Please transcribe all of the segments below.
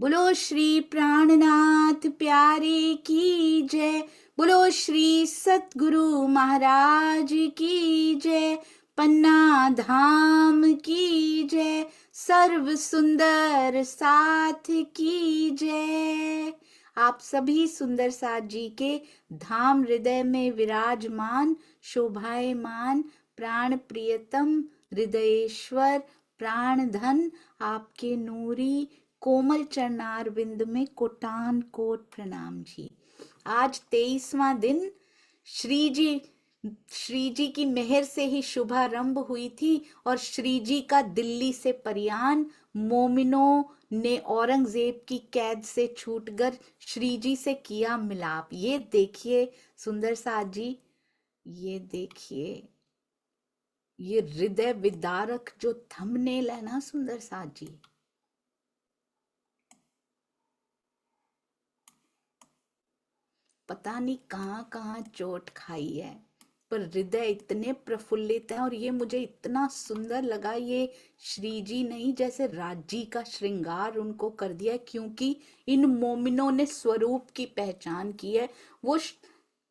बोलो श्री प्राणनाथ प्यारे की जय। बोलो श्री सतगुरु महाराज की जय। पन्ना धाम की जय। सर्व सुंदर साथ की जय। आप सभी सुंदर साथ जी के धाम हृदय में विराजमान शोभायमान प्राण प्रियतम हृदयेश्वर प्राण धन आपके नूरी कोमल चरणार बिंद में कोटान कोट प्रणाम जी। आज 23वां दिन श्री जी की मेहर से ही शुभारंभ हुई थी और श्री जी का दिल्ली से परियान मोमिनों ने औरंगजेब की कैद से छूटकर श्री जी से किया मिलाप। ये देखिए सुंदर साथ जी, ये देखिए ये हृदय विदारक जो थंबनेल है ना सुंदर साथ जी, पता नहीं कहाँ कहाँ चोट खाई है पर हृदय इतने प्रफुल्लित हैं। और ये मुझे इतना सुंदर लगा, ये श्री जी नहीं जैसे राजी का श्रृंगार उनको कर दिया है, क्योंकि इन मोमिनों ने स्वरूप की पहचान की है। वो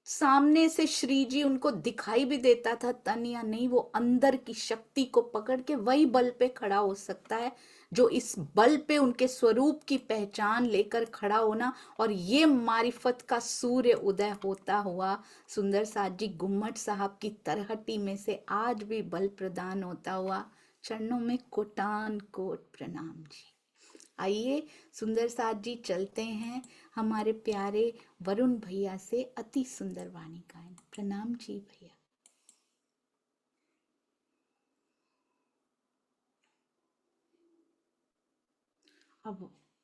सामने से श्री जी उनको दिखाई भी देता था तन या नहीं, वो अंदर की शक्ति को पकड़ के वही बल पे खड़ा हो सकता है जो इस बल पे उनके स्वरूप की पहचान लेकर खड़ा होना। और ये मारिफत का सूर्य उदय होता हुआ सुंदर साथ जी गुम्मट साहब की तरहटी में से आज भी बल प्रदान होता हुआ चरणों में कोटान कोट प्रणाम जी। आइए सुंदर साथ जी चलते हैं हमारे प्यारे वरुण भैया से अति सुंदर वाणी गायन। प्रणाम जी भैया। अब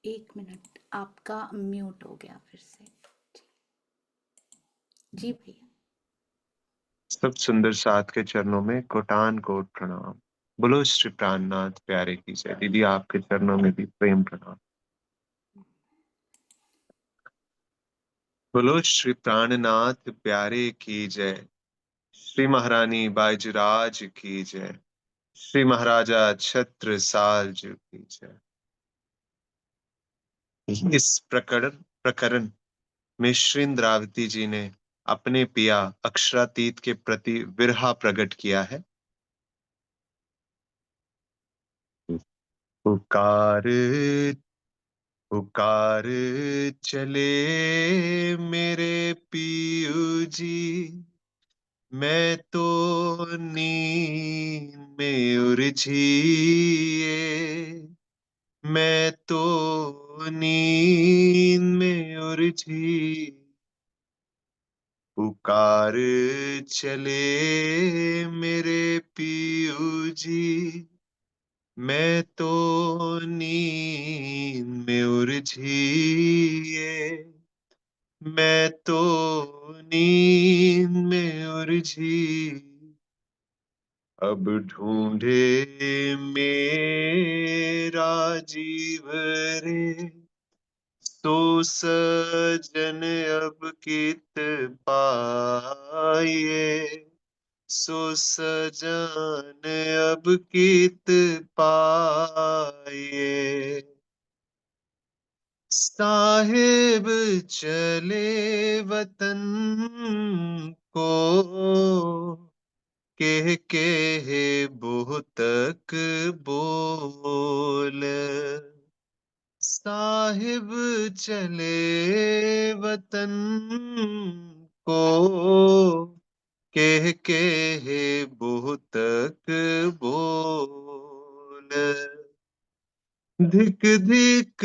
1 मिनट, आपका म्यूट हो गया फिर से जी भैया। सब सुंदर साथ के चरणों में कोटान कोट प्रणाम। बोलो श्री प्राणनाथ प्यारे की जय। दीदी आपके चरणों में भी प्रेम प्रणाम। बोलो श्री प्राणनाथ प्यारे की जय। श्री महारानी बाईजराज की जय। श्री महाराजा छत्रसाल जी की जय। इस प्रकरण में श्री इंद्रावती जी ने अपने पिया अक्षरातीत के प्रति विरहा प्रकट किया है। पुकार पुकार चले मेरे पियू जी, मैं तो नींद में उलझिए, मैं तो नींद में उलझी। पुकार चले मेरे पियू जी, मैं तो नींद में उलझिए, मैं तो नींद में उलझी। अब ढूंढे मेरा जीव रे, सो सजन अब कित पाइए, सो सजन अब कित पाइए। साहिब चले वतन को, के बोहतक बोल। साहिब चले वतन को, के बोहतक बोल। धिक धिक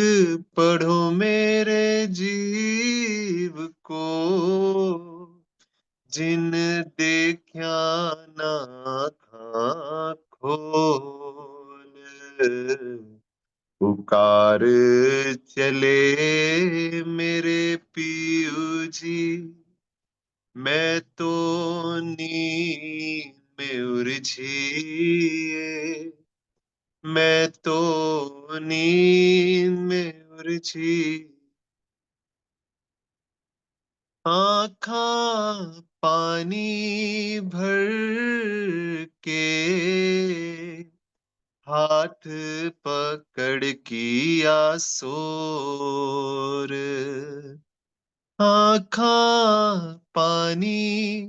पढ़ो मेरे जीव को, जिन देखा ना आँखां खोल। पुकार चले मेरे पियू जी, मैं तो नींद में उलझिए, मैं तो नींद में उलझी। आँखां पानी भर के हाथ पकड़ किया सोर, आँखा पानी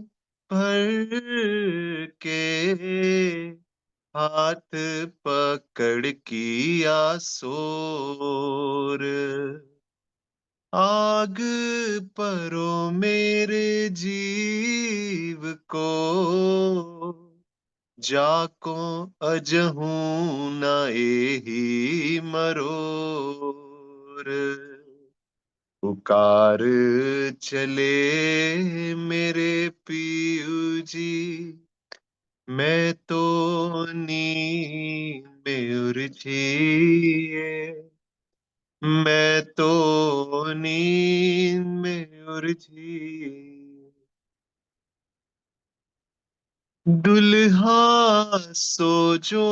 भर के, हाथ पकड़ किया सोर, आग परो मेरे जीव को, जाको अजहू न एही मरोर, पुकार चले मेरे पीयू जी, मैं तो नींद में उलझिए, मैं तो नींद में उलझी, दुल्हा सोजो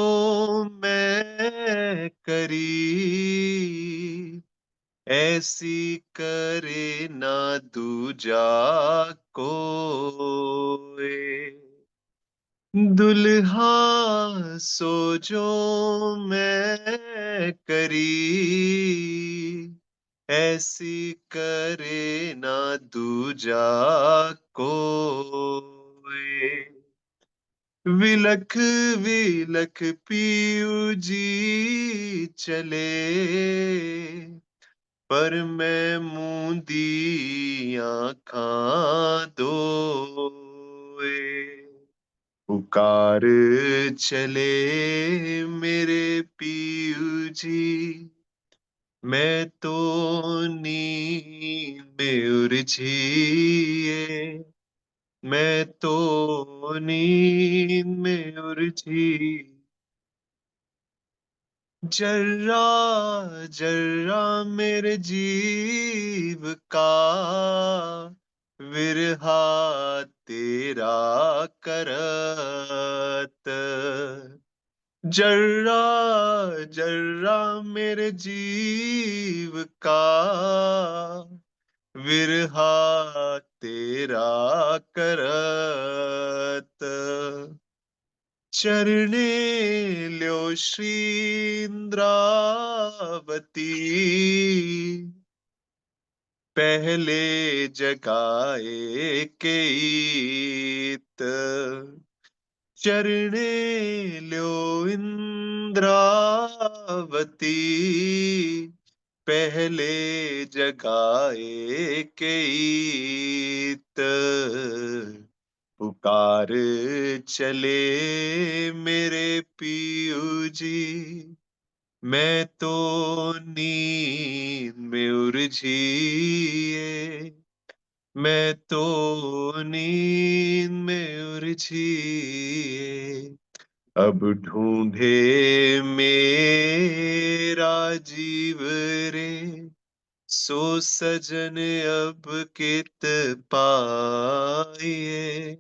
मैं करी, ऐसी करे ना दूजा कोई, दुल्हा सोजो मैं करी, ऐसी करे ना दूजा कोई, विलख विलख पीयू जी चले, पर मैं मूंदी आँखां दोए, पुकार चले मेरे पीयू जी, मैं तो नींद में उलझिए, मैं तो नींद में उलझी, जर्रा जर्रा मेरे जीव का विरहा तेरा करत, जर्रा जर्रा मेरे जीव का विरहा तेरा करत, चरणे ल्यो श्री इंद्रावती, पहले जगाए केत, चरणे ल्यो इंद्रावती, पहले जगाए केत, पुकार चले मेरे पीयू जी, मैं तो नींद में उलझिए, मैं तो नींद में उलझिए, अब ढूंढे मेरा जीव रे, सो सजन अब कित पाइए,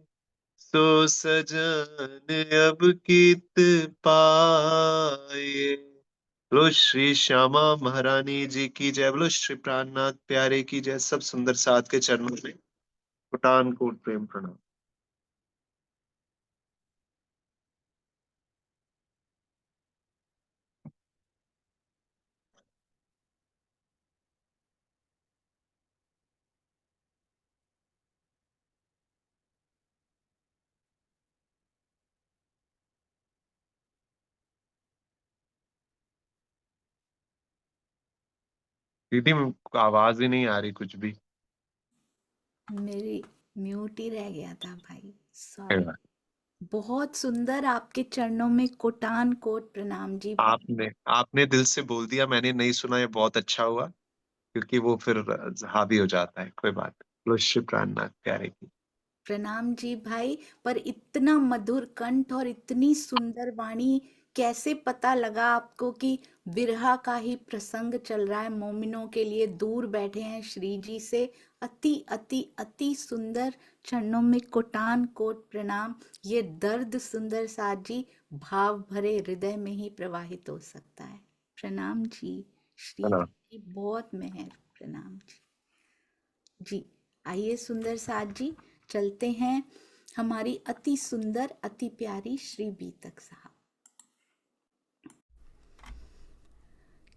सो सजन अब कित पाइए, बोलो श्री श्यामा महारानी जी की जय, बोलो श्री प्राणनाथ प्यारे की जय, सब सुंदर साथ के चरणों में कोटान कोट प्रेम प्रणाम। दीदी आवाज ही नहीं आ रही कुछ भी। मेरी म्यूट ही रह गया था भाई, कोई सॉरी। बात। बहुत सुंदर, आपके चरणों में कोटान कोट प्रणाम जी। आपने आपने दिल से बोल दिया, मैंने नहीं सुना, ये बहुत अच्छा हुआ, क्योंकि वो फिर हावी हो जाता है। कोई बात नहीं। बोलो श्री प्राणनाथ प्यारे की। प्रणाम जी भाई। पर इतना मधुर कंठ और इतनी सुंदर वाणी, कैसे पता लगा आपको कि विरहा का ही प्रसंग चल रहा है? मोमिनों के लिए दूर बैठे हैं श्री जी से। अति अति अति सुंदर, चरणों में कोटान कोट प्रणाम। ये दर्द सुंदर साथ जी भाव भरे हृदय में ही प्रवाहित हो सकता है। प्रणाम जी, श्री जी प्रणाम। की बहुत मेहर। प्रणाम जी। जी, आइए सुंदर साथ जी, चलते हैं हमारी अति सुंदर अति प्यारी श्री बी तक साहब।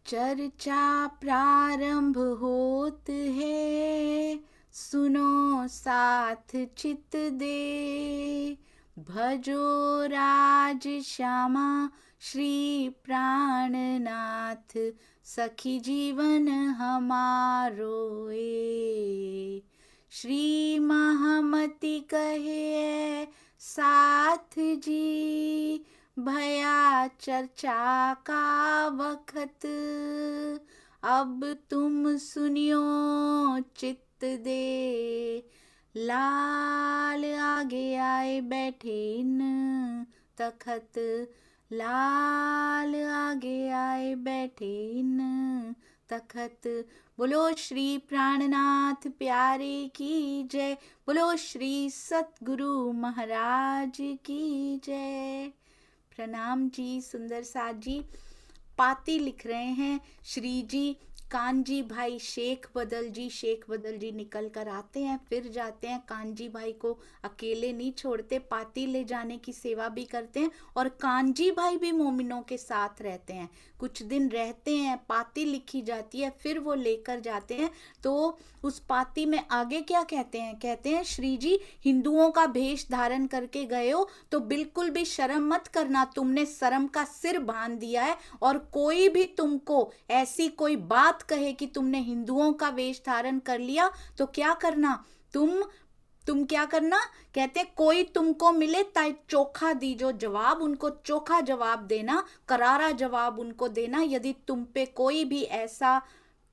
चर्चा प्रारंभ होत है, सुनो साथ चित दे। भजो राज श्यामा श्री प्राणनाथ, सखी जीवन हमारो ए। श्री महामति कहे साथ जी, भया चर्चा का वक्त, अब तुम सुनियो चित्त दे। लाल आगे आए बैठे इन तखत, लाल आगे आए बैठे इन तखत। बोलो श्री प्राणनाथ प्यारे की जय, बोलो श्री सतगुरु महाराज की जय। प्रणाम जी सुंदर साथ जी। पाती लिख रहे हैं श्री जी। कानजी भाई शेख बदल जी निकल कर आते हैं, फिर जाते हैं। कानजी भाई को अकेले नहीं छोड़ते, पाती ले जाने की सेवा भी करते हैं, और कानजी भाई भी मोमिनों के साथ रहते हैं। कुछ दिन रहते हैं, पाती लिखी जाती है, फिर वो लेकर जाते हैं। तो उस पाती में आगे क्या कहते हैं? कहते हैं श्री जी, हिंदुओं का भेष धारण करके गए हो तो बिल्कुल भी शर्म मत करना, तुमने शर्म का सिर बांध दिया है, और कोई भी तुमको ऐसी कोई बात कहे कि तुमने हिंदुओं का वेश धारण कर लिया तो क्या करना, तुम क्या करना? कहते कोई तुमको मिले ताई चोखा दीजो जवाब, उनको चोखा जवाब देना, करारा जवाब उनको देना। यदि तुम पे कोई भी ऐसा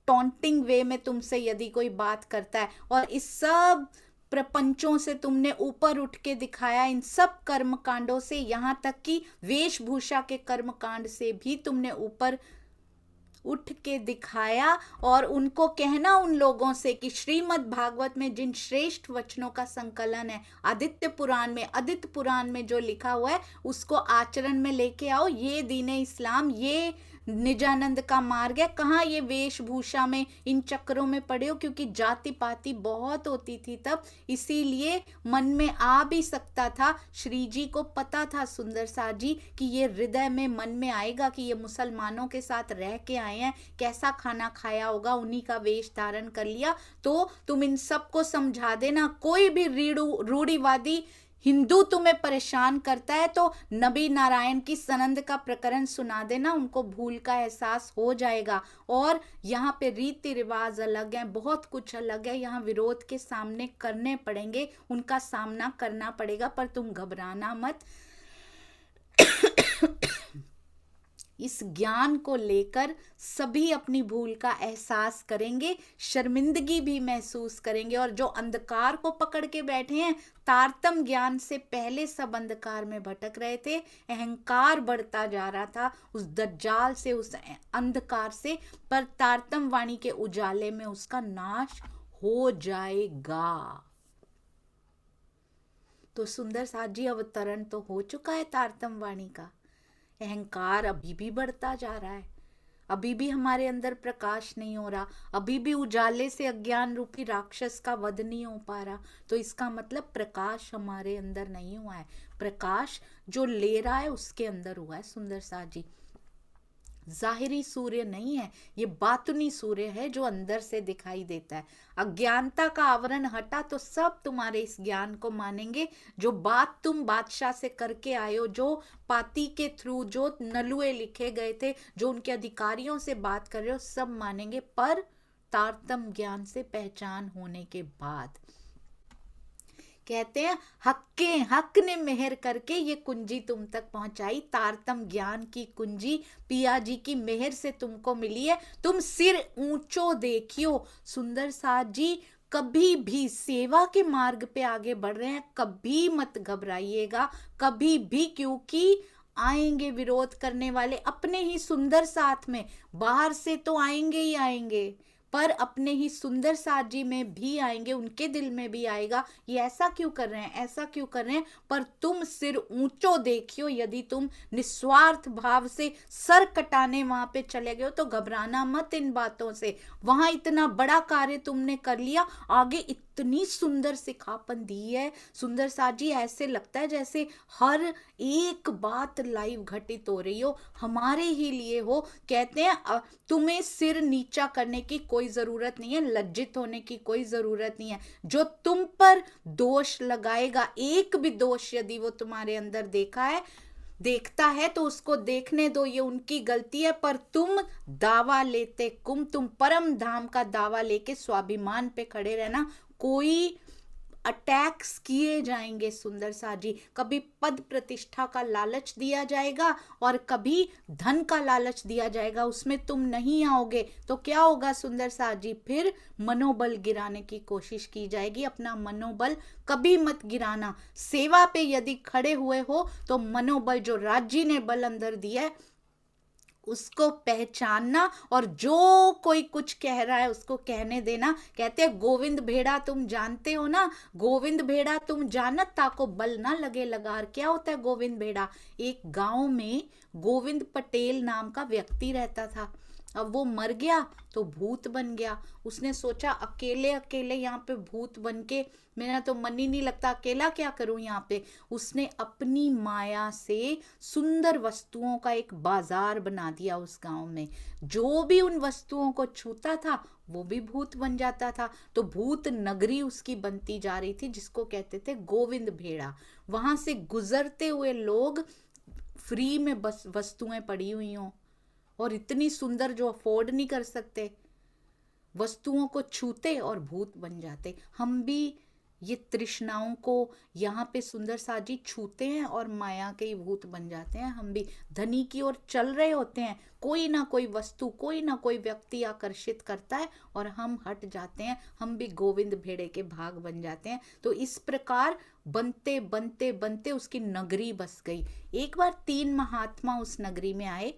टॉन्टिंग वे में तुमसे यदि कोई बात करता है, और इस सब प्रपंचों से तुमने ऊपर उठ के दिखाया, इन सब कर्म कांडों से, यहाँ तक कि वेशभूषा के कर्म कांड से भी तुमने ऊपर उठ के दिखाया, और उनको कहना उन लोगों से कि श्रीमद् भागवत में जिन श्रेष्ठ वचनों का संकलन है, आदित्य पुराण में जो लिखा हुआ है, उसको आचरण में लेके आओ। ये दीन इस्लाम, ये निजानंद का मार्ग है। कहाँ ये वेशभूषा में इन चक्रों में पड़े हो? क्योंकि जाति पाति बहुत होती थी तब, इसीलिए मन में आ भी सकता था। श्री जी को पता था सुंदर साथ जी कि ये हृदय में मन में आएगा कि ये मुसलमानों के साथ रह के आए हैं, कैसा खाना खाया होगा, उन्हीं का वेश धारण कर लिया। तो तुम इन सबको समझा देना, कोई भी रूढ़िवादी हिंदू तुम्हें परेशान करता है तो नबी नारायण की सनंद का प्रकरण सुना देना, उनको भूल का एहसास हो जाएगा। और यहाँ पे रीति रिवाज अलग है, बहुत कुछ अलग है, यहाँ विरोध के सामने करने पड़ेंगे, उनका सामना करना पड़ेगा, पर तुम घबराना मत। इस ज्ञान को लेकर सभी अपनी भूल का एहसास करेंगे, शर्मिंदगी भी महसूस करेंगे, और जो अंधकार को पकड़ के बैठे हैं, तारतम ज्ञान से पहले सब अंधकार में भटक रहे थे, अहंकार बढ़ता जा रहा था उस दज्जाल से, उस अंधकार से, पर तारतम वाणी के उजाले में उसका नाश हो जाएगा। तो सुंदर साथ जी, अवतरण तो हो चुका है तारतम वाणी का। अहंकार अभी भी बढ़ता जा रहा है, अभी भी हमारे अंदर प्रकाश नहीं हो रहा, अभी भी उजाले से अज्ञान रूपी राक्षस का वध नहीं हो पा रहा। तो इसका मतलब प्रकाश हमारे अंदर नहीं हुआ है, प्रकाश जो ले रहा है उसके अंदर हुआ है। सुंदर साथ जी, जाहिरी सूर्य नहीं है, ये बातुनी सूर्य है जो अंदर से दिखाई देता है। अज्ञानता का आवरण हटा तो सब तुम्हारे इस ज्ञान को मानेंगे। जो बात तुम बादशाह से करके आए हो, जो पाती के थ्रू जो नलुए लिखे गए थे, जो उनके अधिकारियों से बात कर रहे हो, सब मानेंगे, पर तारतम ज्ञान से पहचान होने के बाद। कहते हैं हक ने मेहर करके ये कुंजी तुम तक पहुंचाई, तारतम ज्ञान की कुंजी पिया जी की मेहर से तुमको मिली है। तुम सिर ऊंचो देखियो। सुंदर साथ जी, कभी भी सेवा के मार्ग पे आगे बढ़ रहे हैं, कभी मत घबराइएगा, कभी भी, क्योंकि आएंगे विरोध करने वाले अपने ही सुंदर साथ में, बाहर से तो आएंगे ही आएंगे, पर अपने ही सुंदर साथ जी में भी आएंगे, उनके दिल में भी आएगा ये ऐसा क्यों कर रहे हैं, ऐसा क्यों कर रहे हैं। पर तुम सिर ऊंचो देखियो। यदि तुम निस्वार्थ भाव से सर कटाने वहां पे चले गए हो तो घबराना मत इन बातों से। वहां इतना बड़ा कार्य तुमने कर लिया, आगे इतनी सुंदर सिखापन दी है सुंदर साथ जी, ऐसे लगता है जैसे हर एक बात लाइव घटित हो रही हो, हमारे ही लिए हो। कहते हैं तुम्हें सिर नीचा करने की कोई जरूरत नहीं है, लज्जित होने की कोई जरूरत नहीं है। जो तुम पर दोष लगाएगा, एक भी दोष यदि वो तुम्हारे अंदर देखता है तो उसको देखने दो, ये उनकी गलती है। पर तुम दावा लेते तुम परम धाम का दावा लेके स्वाभिमान पे खड़े रहना। कोई अटैक्स किए जाएंगे सुंदर साथ जी, कभी पद प्रतिष्ठा का लालच दिया जाएगा और कभी धन का लालच दिया जाएगा, उसमें तुम नहीं आओगे तो क्या होगा सुंदर साथ जी, फिर मनोबल गिराने की कोशिश की जाएगी। अपना मनोबल कभी मत गिराना। सेवा पे यदि खड़े हुए हो तो मनोबल जो राज्य ने बल अंदर दिया है उसको पहचानना, और जो कोई कुछ कह रहा है उसको कहने देना। कहते हैं गोविंद भेड़ा तुम जानते हो ना, गोविंद भेड़ा तुम जानत ताको बल ना लगे लगार। क्या होता है गोविंद भेड़ा? एक गांव में गोविंद पटेल नाम का व्यक्ति रहता था। अब वो मर गया तो भूत बन गया। उसने सोचा अकेले अकेले यहाँ पे भूत बन के मेरा तो मन ही नहीं लगता, अकेला क्या करूं यहाँ पे। उसने अपनी माया से सुंदर वस्तुओं का एक बाजार बना दिया उस गांव में। जो भी उन वस्तुओं को छूता था वो भी भूत बन जाता था। तो भूत नगरी उसकी बनती जा रही थी, जिसको कहते थे गोविंद भेड़ा। वहां से गुजरते हुए लोग फ्री में बस वस्तुएं पड़ी हुई हों और इतनी सुंदर जो अफोर्ड नहीं कर सकते, वस्तुओं को छूते और भूत बन जाते। हम भी ये तृष्णाओं को यहाँ पे सुंदर साथ जी छूते हैं और माया के ही भूत बन जाते हैं। हम भी धनी की ओर चल रहे होते हैं, कोई ना कोई वस्तु कोई ना कोई व्यक्ति आकर्षित करता है और हम हट जाते हैं, हम भी गोविंद भेड़े के भाग बन जाते हैं। तो इस प्रकार बनते बनते बनते उसकी नगरी बस गई। एक बार 3 महात्मा उस नगरी में आए।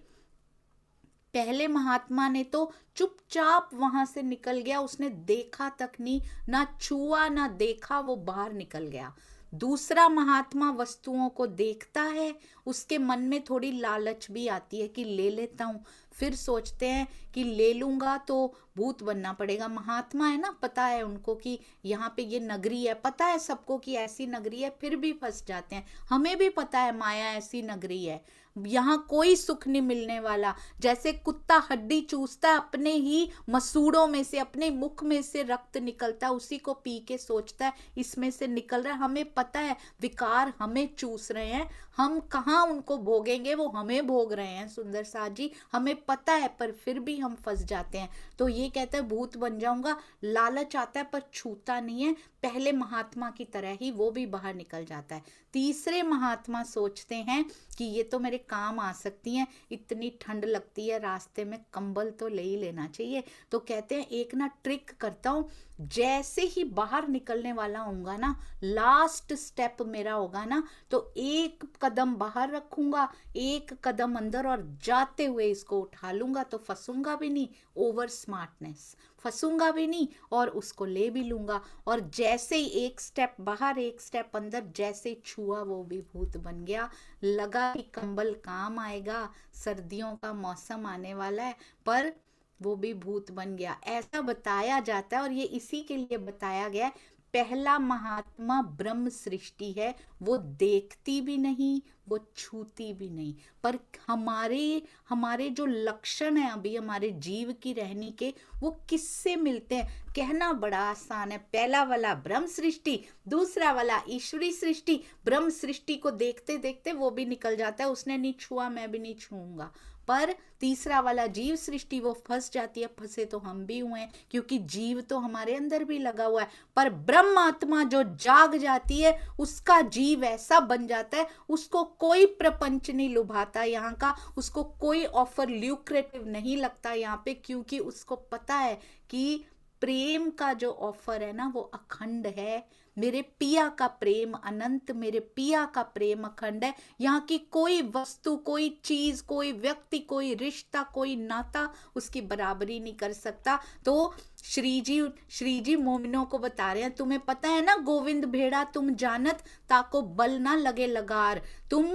पहले महात्मा ने तो चुपचाप वहां से निकल गया, उसने देखा तक नहीं, ना छुआ ना देखा, वो बाहर निकल गया। दूसरा महात्मा वस्तुओं को देखता है, उसके मन में थोड़ी लालच भी आती है कि ले लेता हूं, फिर सोचते हैं कि ले लूंगा तो भूत बनना पड़ेगा। महात्मा है ना, पता है उनको कि यहाँ पे ये नगरी है, पता है सबको कि ऐसी नगरी है, फिर भी फंस जाते हैं। हमें भी पता है माया ऐसी नगरी है, यहाँ कोई सुख नहीं मिलने वाला। जैसे कुत्ता हड्डी चूसता है, अपने ही मसूड़ों में से, अपने मुख में से रक्त निकलता है, उसी को पी के सोचता है इसमें से निकल रहा है। हमें पता है विकार हमें चूस रहे हैं, हम कहाँ उनको भोगेंगे, वो हमें भोग रहे हैं सुंदर साथ जी, हमें पता है, पर फिर भी हम फंस जाते हैं। तो ये कहते हैं भूत बन जाऊंगा, लालच आता है पर छूता नहीं है। पहले महात्मा की तरह ही वो भी बाहर निकल जाता है। तीसरे महात्मा सोचते हैं कि ये तो मेरे काम आ सकती हैं, इतनी ठंड लगती है रास्ते में, कंबल तो ले ही लेना चाहिए। तो कहते हैं एक ना ट्रिक करता हूँ, जैसे ही बाहर निकलने वाला होऊंगा ना, लास्ट स्टेप मेरा होगा ना, तो 1 कदम बाहर रखूंगा, 1 कदम अंदर, और जाते हुए इसको उठा लूंगा, तो फंसूंगा भी नहीं, ओवर स्मार्टनेस, फंसूंगा भी नहीं और उसको ले भी लूंगा। और जैसे ही 1 स्टेप बाहर 1 स्टेप अंदर, जैसे ही छुआ वो भी भूत बन गया। लगा कि कंबल काम आएगा, सर्दियों का मौसम आने वाला है, पर वो भी भूत बन गया। ऐसा बताया जाता है और ये इसी के लिए बताया गया है। पहला महात्मा ब्रह्म सृष्टि है, वो देखती भी नहीं, वो छूती भी नहीं, पर हमारे जो लक्षण है अभी हमारे जीव की रहने के, वो किससे मिलते हैं? कहना बड़ा आसान है। पहला वाला ब्रह्म सृष्टि, दूसरा वाला ईश्वरी सृष्टि। ब्रह्म सृष्टि को देखते देखते वो भी निकल जाता है, उसने नहीं छुआ मैं भी नहीं छूऊंगा। पर तीसरा वाला जीव सृष्टि वो फंस जाती है। फंसे तो हम भी हुए हैं, क्योंकि जीव तो हमारे अंदर भी लगा हुआ है। पर ब्रह्म आत्मा जो जाग जाती है, उसका जीव ऐसा बन जाता है, उसको कोई प्रपंच नहीं लुभाता यहाँ का, उसको कोई ऑफर ल्यूक्रेटिव नहीं लगता यहाँ पे, क्योंकि उसको पता है कि प्रेम का जो ऑफर है ना वो अखंड है। मेरे पिया का प्रेम अनंत, मेरे पिया का प्रेम अखंड है। यहाँ की कोई वस्तु, कोई चीज, कोई व्यक्ति, कोई रिश्ता, कोई नाता उसकी बराबरी नहीं कर सकता। तो श्री जी मोमिनों को बता रहे हैं, तुम्हें पता है ना गोविंद भेड़ा तुम जानत ताको बल ना लगे लगार। तुम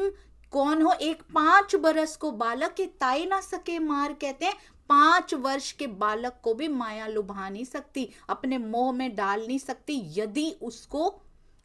कौन हो? एक 5 बरस को बालक के ताई ना सके मार। कहते हैं 5 वर्ष के बालक को भी माया लुभा नहीं सकती, अपने मोह में डाल नहीं सकती,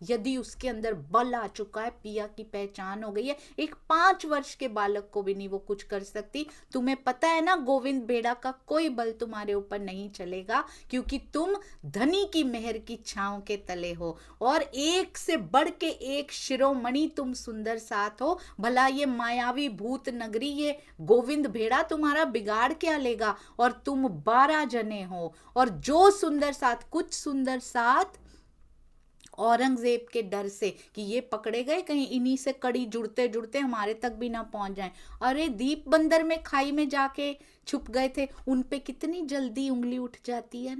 यदि उसके अंदर बल आ चुका है, पिया की पहचान हो गई है। एक 5 वर्ष के बालक को भी नहीं वो कुछ कर सकती। तुम्हें पता है ना, गोविंद बेड़ा का कोई बल तुम्हारे ऊपर नहीं चलेगा, क्योंकि तुम धनी की मेहर की छांव के तले हो, और एक से बढ़ के एक शिरोमणि तुम सुंदर साथ हो। भला ये मायावी भूत नगरी, ये गोविंद भेड़ा तुम्हारा बिगाड़ क्या लेगा? और तुम 12 जने हो, और जो सुंदर साथ, कुछ सुंदर साथ औरंगजेब के डर से कि ये पकड़े गए, कहीं इन्हीं से कड़ी जुड़ते जुड़ते हमारे तक भी ना पहुंच जाएं। अरे दीप बंदर में खाई में जाके छुप गए थे, उन पे कितनी जल्दी उंगली उठ जाती है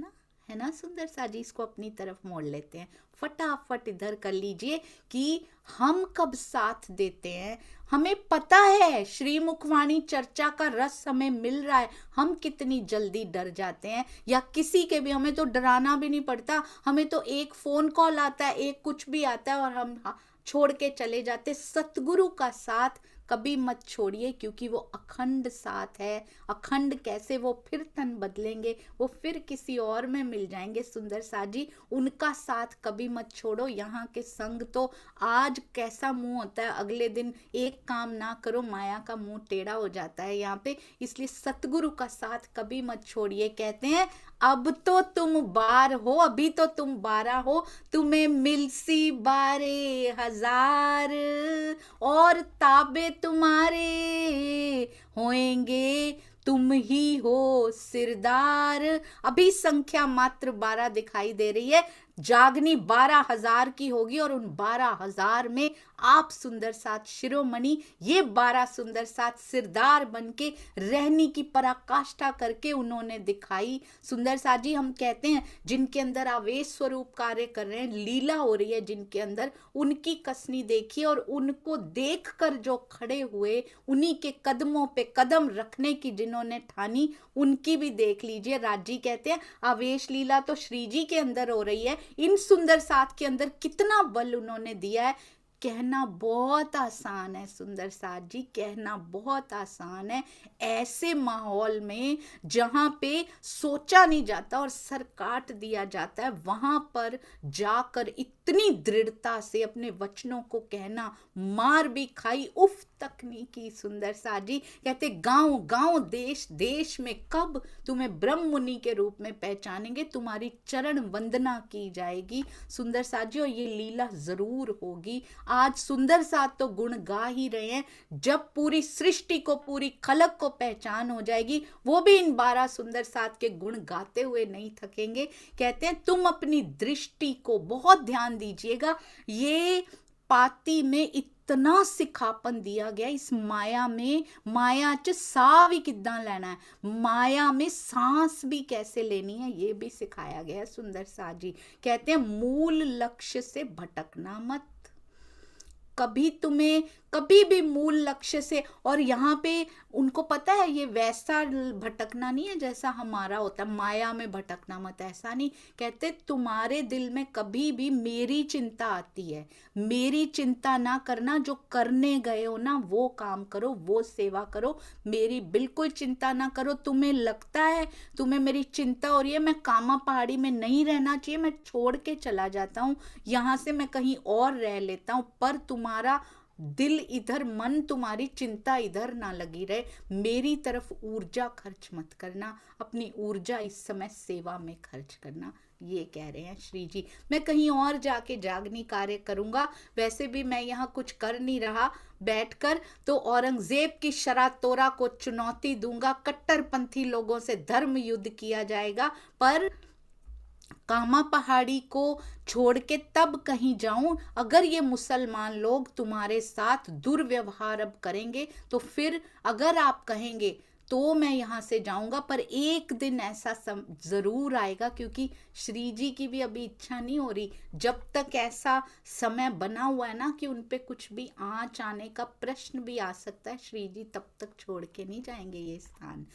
ना सुंदर साजी। इसको अपनी तरफ मोड़ लेते हैं, फटाफट इधर कर लीजिए कि हम कब साथ देते हैं। हमें पता है श्रीमुखवाणी चर्चा का रस हमें मिल रहा है, हम कितनी जल्दी डर जाते हैं, या किसी के भी, हमें तो डराना भी नहीं पड़ता, हमें तो एक फोन कॉल आता है, एक कुछ भी आता है और हम छोड़ के चले जाते। सतगुरु का साथ कभी मत छोड़िए, क्योंकि वो अखंड साथ है। अखंड कैसे? वो फिर तन बदलेंगे, वो फिर किसी और में मिल जाएंगे सुंदर साजी। उनका साथ कभी मत छोड़ो। यहाँ के संग तो आज कैसा मुंह होता है, अगले दिन एक काम ना करो माया का मुंह टेढ़ा हो जाता है यहाँ पे। इसलिए सतगुरु का साथ कभी मत छोड़िए। कहते हैं अब तो तुम 12 हो, अभी तो तुम 12 हो, तुम्हें मिलसी 12,000 और ताबे तुम्हारे होएंगे, तुम ही हो सिरदार। अभी संख्या मात्र 12 दिखाई दे रही है, जागनी 12,000 की होगी, और उन 12,000 में आप सुंदर साथ शिरोमणि, ये 12 सुंदर साथ सिरदार बन के रहने की पराकाष्ठा करके उन्होंने दिखाई। सुंदर साथ जी, हम कहते हैं जिनके अंदर आवेश स्वरूप कार्य कर रहे हैं, लीला हो रही है जिनके अंदर, उनकी कसनी देखिए, और उनको देखकर जो खड़े हुए, उन्हीं के कदमों पे कदम रखने की जिन्होंने ठानी, उनकी भी देख लीजिए। राजी कहते हैं आवेश लीला तो श्री जी के अंदर हो रही है, इन सुंदर साथ के अंदर कितना बल उन्होंने दिया है। कहना बहुत आसान है सुंदर साथ जी, कहना बहुत आसान है। ऐसे माहौल में जहां पे सोचा नहीं जाता और सर काट दिया जाता है, वहां पर जाकर इतनी दृढ़ता से अपने वचनों को कहना, मार भी खाई, उफ तक नहीं की सुंदर साथ जी। कहते गांव गांव देश देश में कब तुम्हें ब्रह्म मुनि के रूप में पहचानेंगे, तुम्हारी चरण वंदना की जाएगी सुंदर साथ जी, और ये लीला जरूर होगी। आज सुंदर साथ तो गुण गा ही रहे हैं, जब पूरी सृष्टि को, पूरी खलक को पहचान हो जाएगी, वो भी इन 12 सुंदर साथ के गुण गाते हुए नहीं थकेंगे। कहते हैं तुम अपनी दृष्टि को बहुत ध्यान दीजिएगा। ये पाती में इतना सिखापन दिया गया, इस माया में, माया च साह भी किद्दां लेना है, माया में सांस भी कैसे लेनी है, ये भी सिखाया गया है सुंदर साथ जी। कहते हैं मूल लक्ष्य से भटकना मत, कभी भी मूल लक्ष्य से। और यहाँ पे उनको पता है ये वैसा भटकना नहीं है जैसा हमारा होता है, माया में भटकना मत, ऐसा नहीं। कहते तुम्हारे दिल में कभी भी मेरी चिंता आती है, मेरी चिंता ना करना, जो करने गए हो ना वो काम करो, वो सेवा करो, मेरी बिल्कुल चिंता ना करो। तुम्हें लगता है तुम्हें मेरी चिंता हो रही है, मैं कामा पहाड़ी में नहीं रहना चाहिए, मैं छोड़ के चला जाता हूँ, यहाँ से मैं कहीं और रह लेता हूँ, पर तुम्हारा दिल इधर, मन, तुम्हारी चिंता इधर ना लगी रहे, मेरी तरफ ऊर्जा खर्च मत करना, अपनी ऊर्जा इस समय सेवा में खर्च करना, ये कह रहे हैं श्री जी। मैं कहीं और जाके जागनी कार्य करूंगा, वैसे भी मैं यहाँ कुछ कर नहीं रहा बैठकर, तो औरंगजेब की शरातोरा को चुनौती दूंगा, कट्टरपंथी लोगों से धर्म युद्ध किया जाएगा, पर कामा पहाड़ी को छोड़ के तब कहीं जाऊं, अगर ये मुसलमान लोग तुम्हारे साथ दुर्व्यवहार अब करेंगे तो फिर अगर आप कहेंगे तो मैं यहाँ से जाऊंगा, पर एक दिन ऐसा जरूर आएगा, क्योंकि श्री जी की भी अभी इच्छा नहीं हो रही, जब तक ऐसा समय बना हुआ है ना कि उनपे कुछ भी आँच आने का प्रश्न भी आ सकता है, श्री जी तब तक छोड़ के नहीं जाएंगे ये स्थान।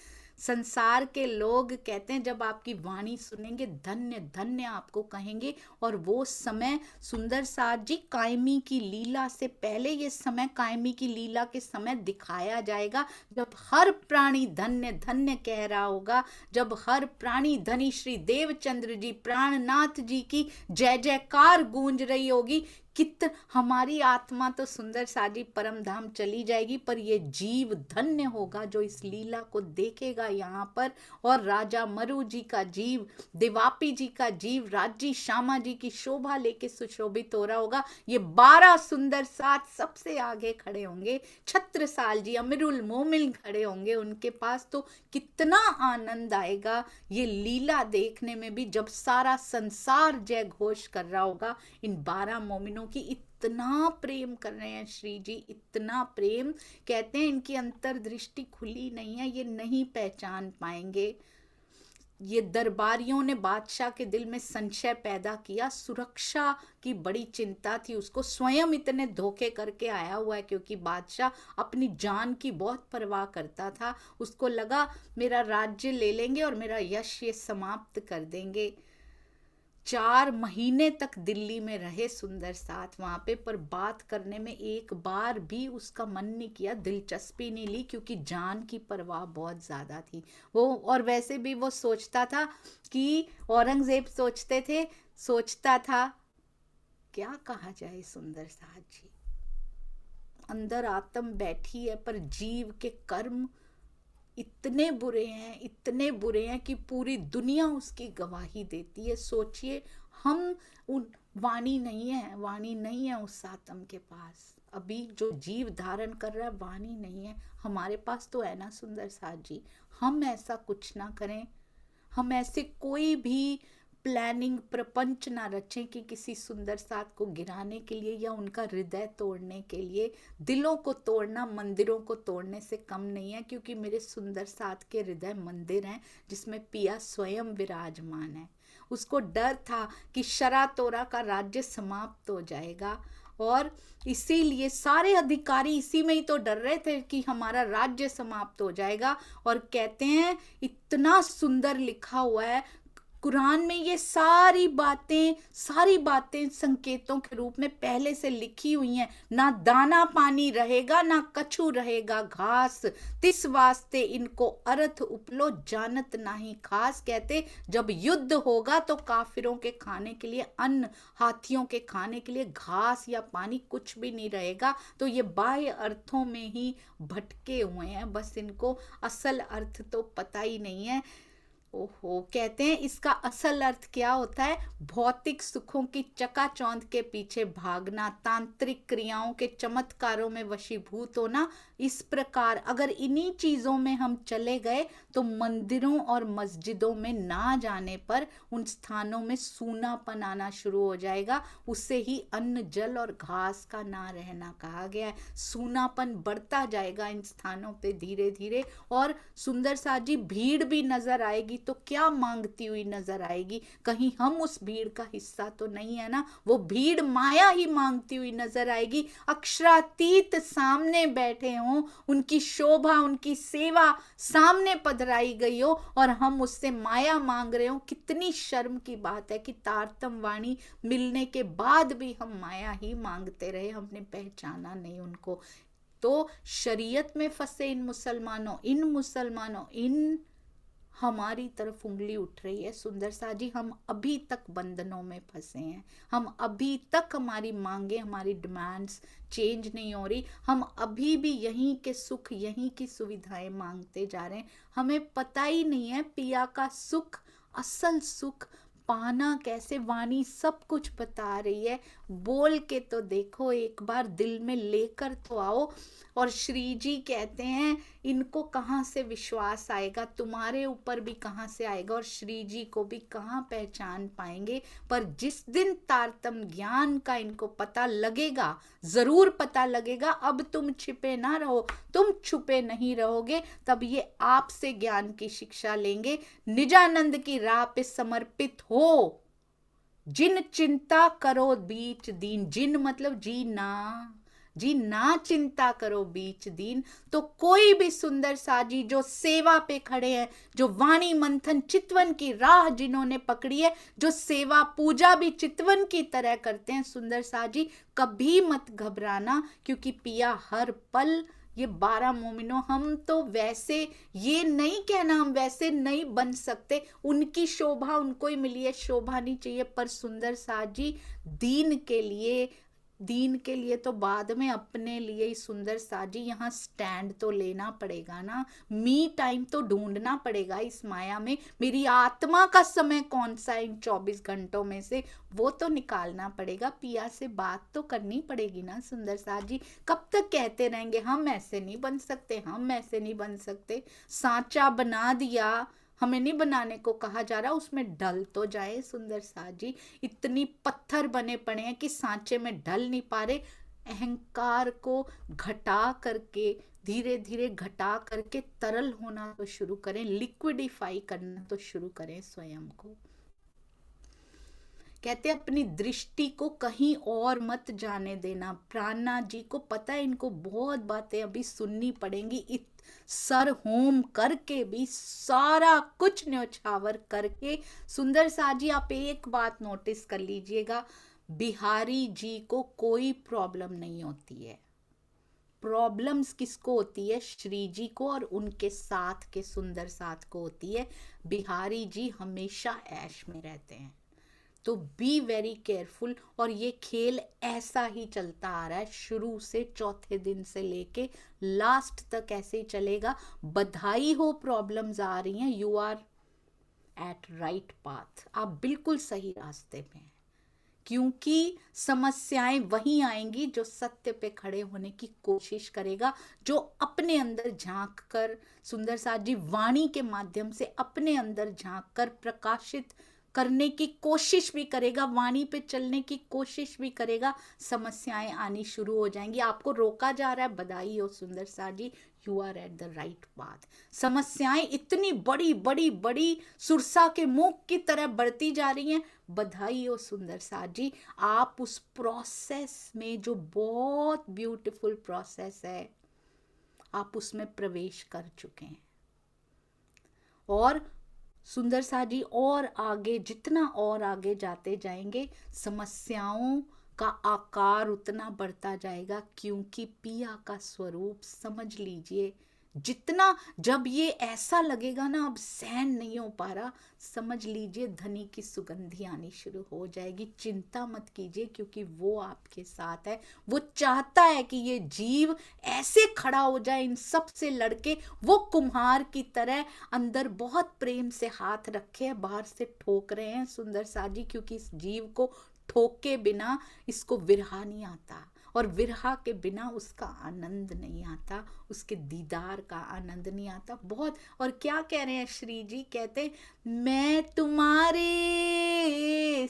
संसार के लोग कहते हैं जब आपकी वाणी सुनेंगे धन्य धन्य आपको कहेंगे। और वो समय सुंदर साथ जी कायमी की लीला से पहले ये समय कायमी की लीला के समय दिखाया जाएगा, जब हर प्राणी धन्य धन्य कह रहा होगा, जब हर प्राणी धनी श्री देवचंद्र जी प्राणनाथ जी की जय जयकार गूंज रही होगी। हमारी आत्मा तो सुंदर साजी परम धाम चली जाएगी, पर ये जीव धन्य होगा जो इस लीला को देखेगा यहाँ पर। और राजा मरु जी का जीव, देवापी जी का जीव, राज्य श्यामा जी की शोभा लेके सुशोभित हो रहा होगा। ये 12 सुंदर साथ सबसे आगे खड़े होंगे, छत्रसाल जी अमीरुल मोमिन खड़े होंगे उनके पास। तो कितना आनंद आएगा ये लीला देखने में भी, जब सारा संसार जय घोष कर रहा होगा इन 12 मोमिनों की। इतना प्रेम कर रहे हैं श्री जी, इतना प्रेम। कहते हैं इनकी अंतर्दृष्टि खुली नहीं है, ये नहीं पहचान पाएंगे। ये दरबारियों ने बादशाह के दिल में संशय पैदा किया, सुरक्षा की बड़ी चिंता थी उसको, स्वयं इतने धोखे करके आया हुआ है, क्योंकि बादशाह अपनी जान की बहुत परवाह करता था। उसको लगा मेरा राज्य ले लेंगे और मेरा यश ये समाप्त कर देंगे। 4 महीने तक दिल्ली में रहे सुंदर साथ वहां पे, पर बात करने में एक बार भी उसका मन नहीं किया, दिलचस्पी नहीं ली, क्योंकि जान की परवाह बहुत ज्यादा थी वो। और वैसे भी वो सोचता था कि औरंगजेब सोचता था क्या कहा जाए सुंदर साथ जी, अंदर आत्म बैठी है पर जीव के कर्म इतने बुरे हैं कि पूरी दुनिया उसकी गवाही देती है। सोचिए, हम उन वाणी नहीं है उस आत्म के पास, अभी जो जीव धारण कर रहा है वाणी नहीं है, हमारे पास तो है ना सुंदर साथ जी। हम ऐसा कुछ ना करें, हम ऐसे कोई भी प्लानिंग प्रपंच ना रचें कि किसी सुंदर साथ को गिराने के लिए या उनका हृदय तोड़ने के लिए। दिलों को तोड़ना मंदिरों को तोड़ने से कम नहीं है, क्योंकि मेरे सुंदर साथ के हृदय मंदिर हैं जिसमें पिया स्वयं विराजमान है। उसको डर था कि शरा तोरा का राज्य समाप्त हो जाएगा, और इसीलिए सारे अधिकारी इसी में ही तो डर रहे थे कि हमारा राज्य समाप्त हो जाएगा। और कहते हैं इतना सुंदर लिखा हुआ है कुरान में, ये सारी बातें संकेतों के रूप में पहले से लिखी हुई हैं। ना दाना पानी रहेगा, ना कछु रहेगा घास, तिस वास्ते इनको अर्थ उपलो जानत नाही खास। कहते जब युद्ध होगा तो काफिरों के खाने के लिए अन्न, हाथियों के खाने के लिए घास या पानी कुछ भी नहीं रहेगा। तो ये बाह्य अर्थों में ही भटके हुए हैं, बस इनको असल अर्थ तो पता ही नहीं है। ओहो, कहते हैं इसका असल अर्थ क्या होता है? भौतिक सुखों की चकाचौंध के पीछे भागना, तांत्रिक क्रियाओं के चमत्कारों में वशीभूत होना। इस प्रकार अगर इन्हीं चीजों में हम चले गए तो मंदिरों और मस्जिदों में ना जाने पर उन स्थानों में सूनापन आना शुरू हो जाएगा। उससे ही अन्न जल और घास का ना रहना कहा गया है। सूनापन बढ़ता जाएगा इन स्थानों पे धीरे धीरे। और सुंदर साथ जी भीड़ भी नजर आएगी तो क्या मांगती हुई नजर आएगी? कहीं हम उस भीड़ का हिस्सा तो नहीं है ना? वो भीड़ माया ही मांगती हुई नजर आएगी। अक्षरातीत सामने बैठे हों, उनकी शोभा उनकी सेवा सामने पधराई गई हो और हम उससे माया मांग रहे हो। कितनी शर्म की बात है कि तारतम वाणी मिलने के बाद भी हम माया ही मांगते रहे, हमने पहचाना नहीं उनको। तो शरीयत में फंसे इन मुसलमानों इन हमारी तरफ उंगली उठ रही है। सुंदर सा जी, हम अभी तक बंधनों में फंसे हैं, हम अभी तक हमारी मांगे, हमारी डिमांड्स चेंज नहीं हो रही। हम अभी भी यहीं के सुख, यहीं की सुविधाएं मांगते जा रहे हैं। हमें पता ही नहीं है पिया का सुख, असल सुख पाना कैसे। वाणी सब कुछ बता रही है, बोल के तो देखो एक बार, दिल में लेकर तो आओ। और श्री जी कहते हैं इनको कहाँ से विश्वास आएगा, तुम्हारे ऊपर भी कहाँ से आएगा, और श्री जी को भी कहाँ पहचान पाएंगे। पर जिस दिन तारतम ज्ञान का इनको पता लगेगा, जरूर पता लगेगा। अब तुम छिपे ना रहो, तुम छुपे नहीं रहोगे, तब ये आपसे ज्ञान की शिक्षा लेंगे। निजानंद की राह पे समर्पित हो, जिन चिंता करो बीच दीन। जिन मतलब जीना, जी ना चिंता करो बीच दिन। तो कोई भी सुंदर साजी जो सेवा पे खड़े हैं, जो वाणी मंथन चितवन की राह जिन्होंने पकड़ी है, जो सेवा पूजा भी चितवन की तरह करते हैं सुंदर साजी, कभी मत घबराना, क्योंकि पिया हर पल ये 12 मोमिनो, हम तो वैसे ये नहीं कहना हम वैसे नहीं बन सकते, उनकी शोभा उनको ही मिली है, शोभा नहीं चाहिए, पर सुंदर साजी दीन के लिए तो बाद में अपने लिए ही सुंदर साजी यहाँ स्टैंड तो लेना पड़ेगा ना, मी टाइम तो ढूंढना पड़ेगा इस माया में, मेरी आत्मा का समय कौन सा इन 24 घंटों में से, वो तो निकालना पड़ेगा, पिया से बात तो करनी पड़ेगी ना सुंदर साजी। कब तक कहते रहेंगे हम ऐसे नहीं बन सकते, हम ऐसे नहीं बन सकते, सांचा बना दिया, हमें नहीं बनाने को कहा जा रहा, उसमें ढल तो जाए सुंदर साजी। इतनी पत्थर बने पड़े हैं कि सांचे में ढल नहीं पा रहे, अहंकार को घटा करके, धीरे धीरे घटा करके तरल होना तो शुरू करें, लिक्विडिफाई करना तो शुरू करें स्वयं को। कहते अपनी दृष्टि को कहीं और मत जाने देना। प्राणनाथ जी को पता है इनको बहुत बातें अभी सुननी पड़ेंगी, सर होम करके भी, सारा कुछ न्यौछावर करके। सुंदर साजी आप एक बात नोटिस कर लीजिएगा, बिहारी जी को कोई प्रॉब्लम नहीं होती है, प्रॉब्लम्स किसको होती है? श्री जी को और उनके साथ के सुंदर साथ को होती है। बिहारी जी हमेशा ऐश में रहते हैं, तो बी वेरी केयरफुल। और ये खेल ऐसा ही चलता आ रहा है शुरू से, चौथे दिन से लेके लास्ट तक ऐसे ही चलेगा। बधाई हो प्रॉब्लम्स आ रही हैं, you are at right path, आप बिल्कुल सही रास्ते पे हैं, क्योंकि समस्याएं वही आएंगी जो सत्य पे खड़े होने की कोशिश करेगा, जो अपने अंदर झांक कर, सुंदर साथ जी वाणी के माध्यम से अपने अंदर झांक कर प्रकाशित करने की कोशिश भी करेगा, वाणी पे चलने की कोशिश भी करेगा, समस्याएं आनी शुरू हो जाएंगी। आपको रोका जा रहा है, बधाई हो सुंदर साथ जी, you are at the right path. समस्याएं इतनी बड़ी बड़ी बड़ी सुरसा के मुख की तरह बढ़ती जा रही हैं, बधाई हो सुंदर साथ जी, आप उस प्रोसेस में, जो बहुत ब्यूटीफुल प्रोसेस है, आप उसमें प्रवेश कर चुके हैं। और सुंदर साथ जी और आगे, जितना और आगे जाते जाएंगे, समस्याओं का आकार उतना बढ़ता जाएगा, क्योंकि पिया का स्वरूप समझ लीजिए, जितना जब ये ऐसा लगेगा ना अब सहन नहीं हो पा रहा, समझ लीजिए धनी की सुगंधी आनी शुरू हो जाएगी। चिंता मत कीजिए, क्योंकि वो आपके साथ है, वो चाहता है कि ये जीव ऐसे खड़ा हो जाए इन सब से लड़के, वो कुम्हार की तरह अंदर बहुत प्रेम से हाथ रखे हैं, बाहर से ठोक रहे हैं सुंदर साजी, क्योंकि इस जीव को ठोके बिना इसको विरहा नहीं आता, और विरहा के बिना उसका आनंद नहीं आता, उसके दीदार का आनंद नहीं आता। बहुत, और क्या कह रहे हैं श्री जी, कहते मैं तुम्हारे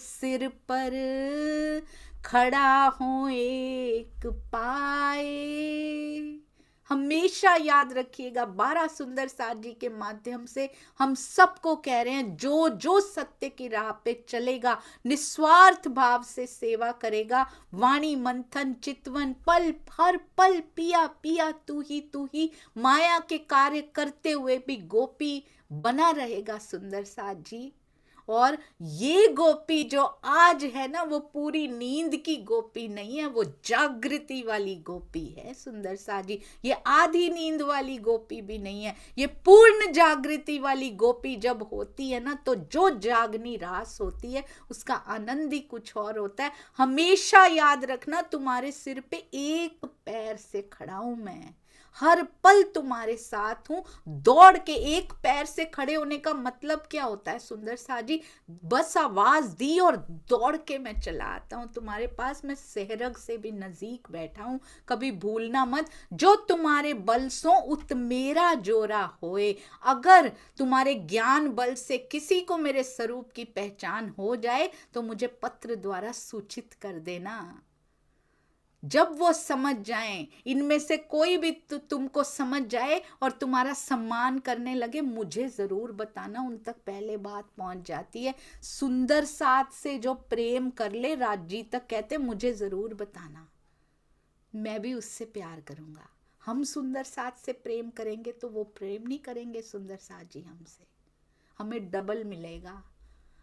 सिर पर खड़ा हूं एक पाए। हमेशा याद रखिएगा, 12 सुंदर साथ जी के माध्यम से हम सबको कह रहे हैं, जो जो सत्य की राह पे चलेगा, निस्वार्थ भाव से सेवा करेगा, वाणी मंथन चितवन पल हर पल पिया पिया तू ही, माया के कार्य करते हुए भी गोपी बना रहेगा सुंदर साथ जी। और ये गोपी जो आज है ना, वो पूरी नींद की गोपी नहीं है, वो जागृति वाली गोपी है सुंदर साथ जी। ये आधी नींद वाली गोपी भी नहीं है, ये पूर्ण जागृति वाली गोपी जब होती है ना, तो जो जागनी रास होती है उसका आनंद ही कुछ और होता है। हमेशा याद रखना, तुम्हारे सिर पे एक पैर से खड़ा हूं मैं, हर पल तुम्हारे साथ हूं। दौड़ के एक पैर से खड़े होने का मतलब क्या होता है सुंदर साथ जी? बस आवाज दी और दौड़ के मैं चला आता हूं तुम्हारे पास, मैं सहरग से भी नजदीक बैठा हूं। कभी भूलना मत, जो तुम्हारे बल सो उत मेरा जोरा होए। अगर तुम्हारे ज्ञान बल से किसी को मेरे स्वरूप की पहचान हो जाए तो मुझे पत्र द्वारा सूचित कर देना। जब वो समझ जाएं, इनमें से कोई भी तुमको समझ जाए और तुम्हारा सम्मान करने लगे, मुझे जरूर बताना, उन तक पहले बात पहुंच जाती है। सुंदर साथ से जो प्रेम कर ले, राज जी तक कहते मुझे जरूर बताना, मैं भी उससे प्यार करूँगा। हम सुंदर साथ से प्रेम करेंगे तो वो प्रेम नहीं करेंगे सुंदर साथ जी हमसे, हमें डबल मिलेगा।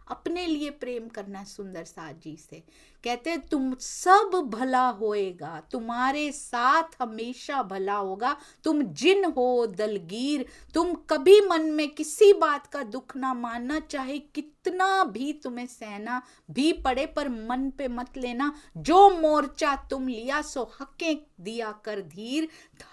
अपने लिए प्रेम करना सुंदर साथ जी से। कहते तुम सब भला होएगा, तुम्हारे साथ हमेशा भला होगा। तुम जिन हो दलगीर, तुम कभी मन में किसी बात का दुख ना मानना, चाहे कितना भी तुम्हें सहना भी पड़े, पर मन पे मत लेना। जो मोर्चा तुम लिया सो हकें दिया कर धीर,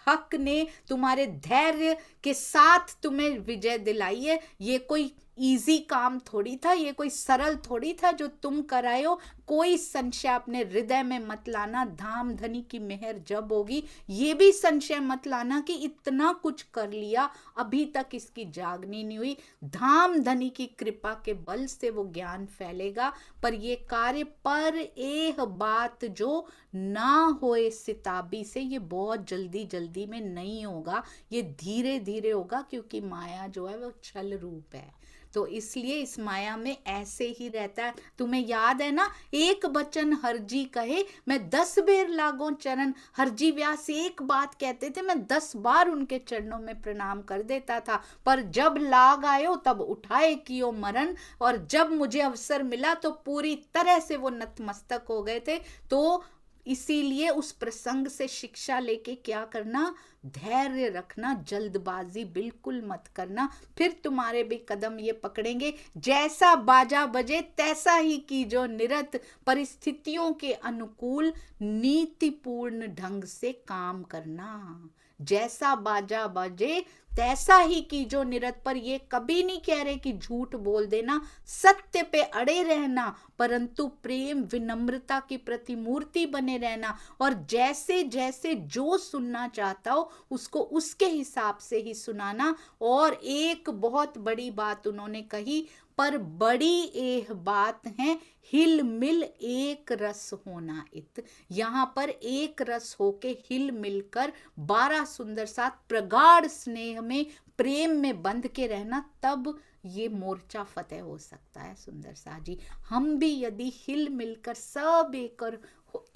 हक ने तुम्हारे धैर्य के साथ तुम्हें विजय दिलाई है। ये कोई इजी काम थोड़ी था, ये कोई सरल थोड़ी था जो तुम कराए हो। कोई संशय अपने हृदय में मत लाना, धाम धनी की मेहर जब होगी। ये भी संशय मत लाना कि इतना कुछ कर लिया अभी तक इसकी जागनी नहीं हुई। धाम धनी की कृपा के बल से वो ज्ञान फैलेगा, पर ये कार्य पर एह बात जो ना होए सिताबी से, ये बहुत जल्दी जल्दी में नहीं होगा, ये धीरे धीरे होगा, क्योंकि माया जो है वो छल रूप है। तो इसलिए इस माया में ऐसे ही रहता है। तुम्हें याद है ना, एक बचन हरजी कहे मैं 10 बेर लागो चरण। हरजी व्यास एक बात कहते थे, मैं 10 बार उनके चरणों में प्रणाम कर देता था, पर जब लाग आयो तब उठाए कियो मरण। और जब मुझे अवसर मिला तो पूरी तरह से वो नतमस्तक हो गए थे। तो इसीलिए उस प्रसंग से शिक्षा लेके क्या करना, धैर्य रखना, जल्दबाजी बिल्कुल मत करना, फिर तुम्हारे भी कदम ये पकड़ेंगे। जैसा बाजा बजे तैसा ही कीजो निरत, परिस्थितियों के अनुकूल नीतिपूर्ण ढंग से काम करना। जैसा बाजा बजे तैसा ही कीजो निरत, पर ये कभी नहीं कह रहे कि झूठ बोल देना, सत्य पे अड़े रहना, परंतु प्रेम विनम्रता की प्रतिमूर्ति बने रहना। और जैसे जैसे जो सुनना चाहता हो उसको उसके हिसाब से ही सुनाना। और एक बहुत बड़ी बात उन्होंने कही, पर बड़ी एह बात है हिल मिल एक रस होना इत। यहाँ पर एक रस होके हिल मिलकर 12 सुंदर साथ प्रगाढ़ स्नेह में प्रेम में बंध के रहना, तब ये मोर्चा फतेह हो सकता है सुंदर सा जी। हम भी यदि हिल मिलकर सब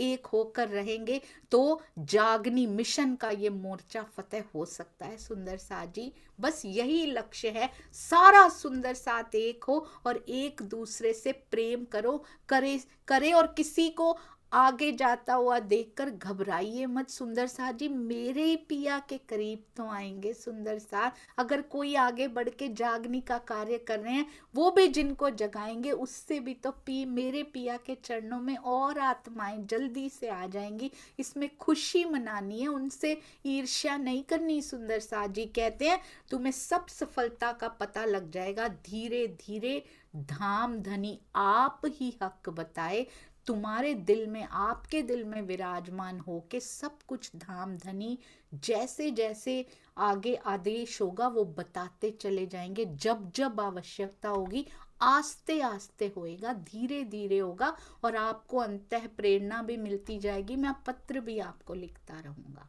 एक होकर रहेंगे तो जागनी मिशन का ये मोर्चा फतेह हो सकता है सुंदर सा जी। बस यही लक्ष्य है, सारा सुंदर साथ एक हो और एक दूसरे से प्रेम करे और किसी को आगे जाता हुआ देखकर घबराइए मत सुंदर साथ जी। मेरे पिया के करीब तो आएंगे सुंदर साथ। अगर कोई आगे बढ़ के जागनी का कार्य कर रहे हैं, वो भी जिनको जगाएंगे उससे भी तो मेरे पिया के चरणों में और आत्माएं जल्दी से आ जाएंगी। इसमें खुशी मनानी है, उनसे ईर्ष्या नहीं करनी। सुंदर साथ जी कहते हैं तुम्हें सब सफलता का पता लग जाएगा, धीरे धीरे धाम धनी आप ही हक बताए। तुम्हारे दिल में, आपके दिल में विराजमान हो के सब कुछ धाम धनी जैसे जैसे आगे आदेश होगा वो बताते चले जाएंगे। जब जब आवश्यकता होगी आस्ते आस्ते होएगा, धीरे धीरे होगा, और आपको अंतः प्रेरणा भी मिलती जाएगी। मैं पत्र भी आपको लिखता रहूंगा।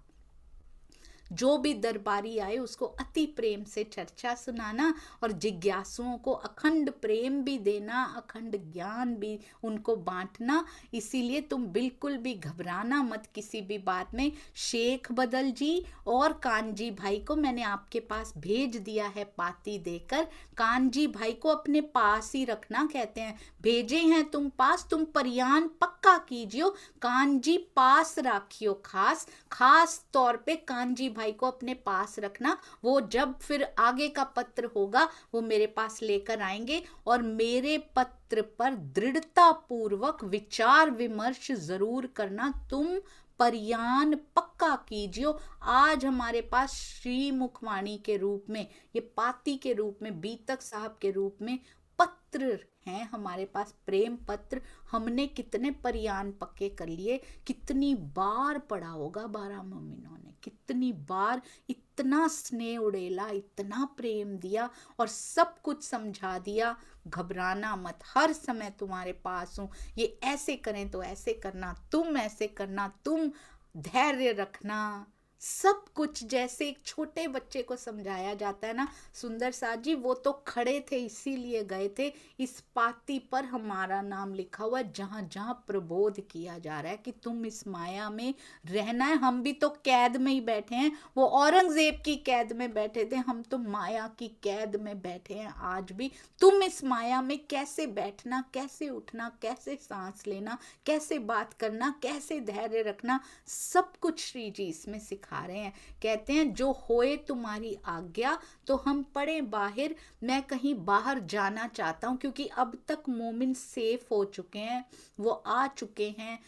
जो भी दरबारी आए उसको अति प्रेम से चर्चा सुनाना, और जिज्ञासुओं को अखंड प्रेम भी देना, अखंड ज्ञान भी उनको बांटना। इसीलिए तुम बिल्कुल भी घबराना मत किसी भी बात में। शेख बदल जी और कानजी भाई को मैंने आपके पास भेज दिया है पाती देकर। कानजी भाई को अपने पास ही रखना, कहते हैं भेजे हैं तुम पास, तुम परियान पक्का कीजियो, कानजी पास राखियो खास। खास तौर पे कानजी भाई को अपने पास रखना, वो जब फिर आगे का पत्र होगा वो मेरे पास लेकर आएंगे, और मेरे पत्र पर दृढ़ता पूर्वक विचार विमर्श जरूर करना। तुम परियान पक्का कीजियो। आज हमारे पास श्री मुखवाणी के रूप में, ये पाती के रूप में, बीतक साहब के रूप में पत्र हैं हमारे पास, प्रेम पत्र। हमने कितने परियान पक्के कर लिए, कितनी बार पढ़ा होगा 12 मोमिनों ने, कितनी बार इतना स्नेह उड़ेला, इतना प्रेम दिया और सब कुछ समझा दिया। घबराना मत, हर समय तुम्हारे पास हूं। ये ऐसे करें तो ऐसे करना, तुम ऐसे करना, तुम धैर्य रखना, सब कुछ जैसे एक छोटे बच्चे को समझाया जाता है ना सुंदर साथ जी, वो तो खड़े थे इसीलिए गए थे, इस पाती पर हमारा नाम लिखा हुआ है जहां जहां प्रबोध किया जा रहा है कि तुम इस माया में रहना है। हम भी तो कैद में ही बैठे हैं, वो औरंगजेब की कैद में बैठे थे, हम तो माया की कैद में बैठे हैं आज भी। तुम इस माया में कैसे बैठना, कैसे उठना, कैसे सांस लेना, कैसे बात करना, कैसे धैर्य रखना, सब कुछ श्री जी इसमें सिखा रहे हैं। कहते हैं जो होए तुम्हारी आज्ञा, तो हम पड़े बाहर, मैं कहीं बाहर जाना चाहता हूं, क्योंकि अब तक मोमिन सेफ हो चुके हैं, वो आ चुके हैं,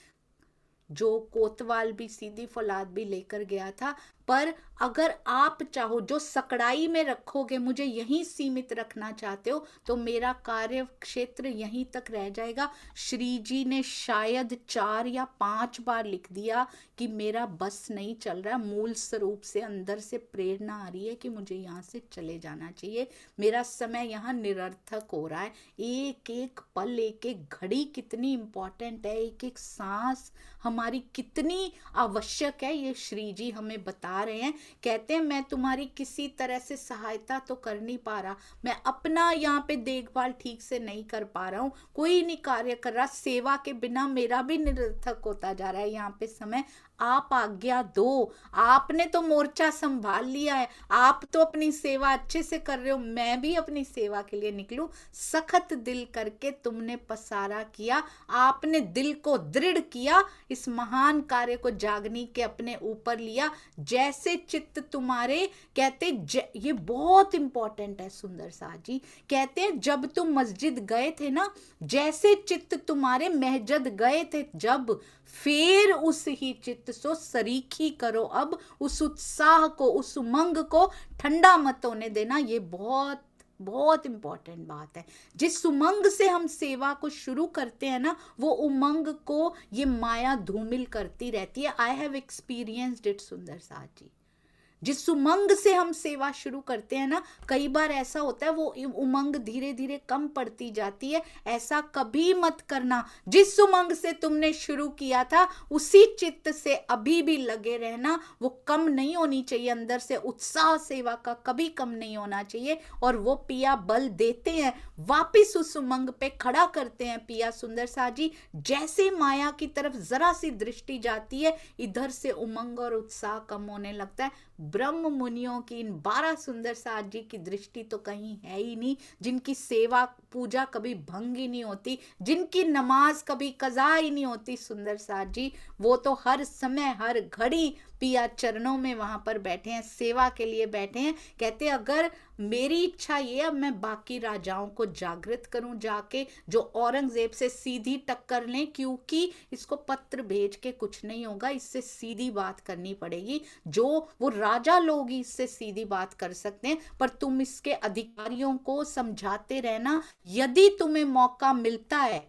जो कोतवाल भी सीधी फौलाद भी लेकर गया था। पर अगर आप चाहो, जो सकड़ाई में रखोगे, मुझे यहीं सीमित रखना चाहते हो, तो मेरा कार्य क्षेत्र यहीं तक रह जाएगा। श्री जी ने शायद 4 या 5 बार लिख दिया कि मेरा बस नहीं चल रहा, मूल स्वरूप से अंदर से प्रेरणा आ रही है कि मुझे यहाँ से चले जाना चाहिए, मेरा समय यहाँ निरर्थक हो रहा है। एक एक पल, एक एक घड़ी कितनी इंपॉर्टेंट है, एक एक सांस हमारी कितनी आवश्यक है, ये श्री जी हमें बता रहे हैं। कहते हैं मैं तुम्हारी किसी तरह से सहायता तो कर नहीं पा रहा, मैं अपना यहाँ पे देखभाल ठीक से नहीं कर पा रहा हूँ, कोई नहीं कार्य कर रहा, सेवा के बिना मेरा भी निरर्थक होता जा रहा है यहाँ पे समय, आप आज्ञा दो। आपने तो मोर्चा संभाल लिया है, आप तो अपनी सेवा अच्छे से कर रहे हो, मैं भी अपनी सेवा के लिए निकलूं। सखत दिल करके तुमने पसारा किया, आपने दिल को दृढ़ किया, इस महान कार्य को जागनी के अपने ऊपर लिया। जैसे चित्त तुम्हारे, कहते ये बहुत इंपॉर्टेंट है सुंदर साथ जी, कहते हैं जब तुम मस्जिद गए थे ना, जैसे चित्त तुम्हारे महजद गए थे जब, फिर उस ही चित्त सो सरीखी करो अब, उस उत्साह को, उस उमंग को ठंडा मत होने देना। ये बहुत बहुत इंपॉर्टेंट बात है। जिस उमंग से हम सेवा को शुरू करते हैं ना, वो उमंग को ये माया धूमिल करती रहती है। आई हैव एक्सपीरियंस्ड इट सुंदर साथ जी। जिस उमंग से हम सेवा शुरू करते हैं ना, कई बार ऐसा होता है वो उमंग धीरे धीरे कम पड़ती जाती है। ऐसा कभी मत करना, जिस उमंग से तुमने शुरू किया था उसी चित्त से अभी भी लगे रहना, वो कम नहीं होनी चाहिए। अंदर से उत्साह सेवा का कभी कम नहीं होना चाहिए। और वो पिया बल देते हैं, वापिस उस उमंग पे खड़ा करते हैं पिया सुंदर साथ जी। जैसे माया की तरफ जरा सी दृष्टि जाती है, इधर से उमंग और उत्साह कम होने लगता है। ब्रह्म मुनियों की इन 12 सुंदर साथ जी की दृष्टि तो कहीं है ही नहीं, जिनकी सेवा पूजा कभी भंग ही नहीं होती, जिनकी नमाज कभी कज़ा ही नहीं होती सुंदर साथ जी, वो तो हर समय हर घड़ी पिया चरणों में वहां पर बैठे हैं, सेवा के लिए बैठे हैं। कहते अगर मेरी इच्छा ये, अब मैं बाकी राजाओं को जागृत करूं जाके, जो औरंगजेब से सीधी टक्कर लें, क्योंकि इसको पत्र भेज के कुछ नहीं होगा, इससे सीधी बात करनी पड़ेगी। जो वो राजा लोग ही इससे सीधी बात कर सकते हैं, पर तुम इसके अधिकारियों को समझाते रहना। यदि तुम्हें मौका मिलता है,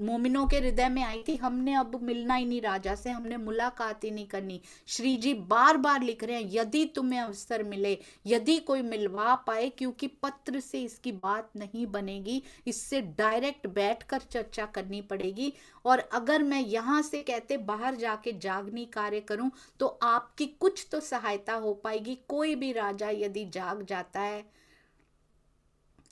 मोमिनों के हृदय में आई थी, हमने अब मिलना ही नहीं राजा से, हमने मुलाकात ही नहीं करनी। श्री जी बार बार लिख रहे हैं, यदि तुम्हें अवसर मिले, यदि कोई मिलवा पाए, क्योंकि पत्र से इसकी बात नहीं बनेगी, इससे डायरेक्ट बैठकर चर्चा करनी पड़ेगी। और अगर मैं यहाँ से कहते बाहर जाके जागनी कार्य करूं, तो आपकी कुछ तो सहायता हो पाएगी। कोई भी राजा यदि जाग जाता है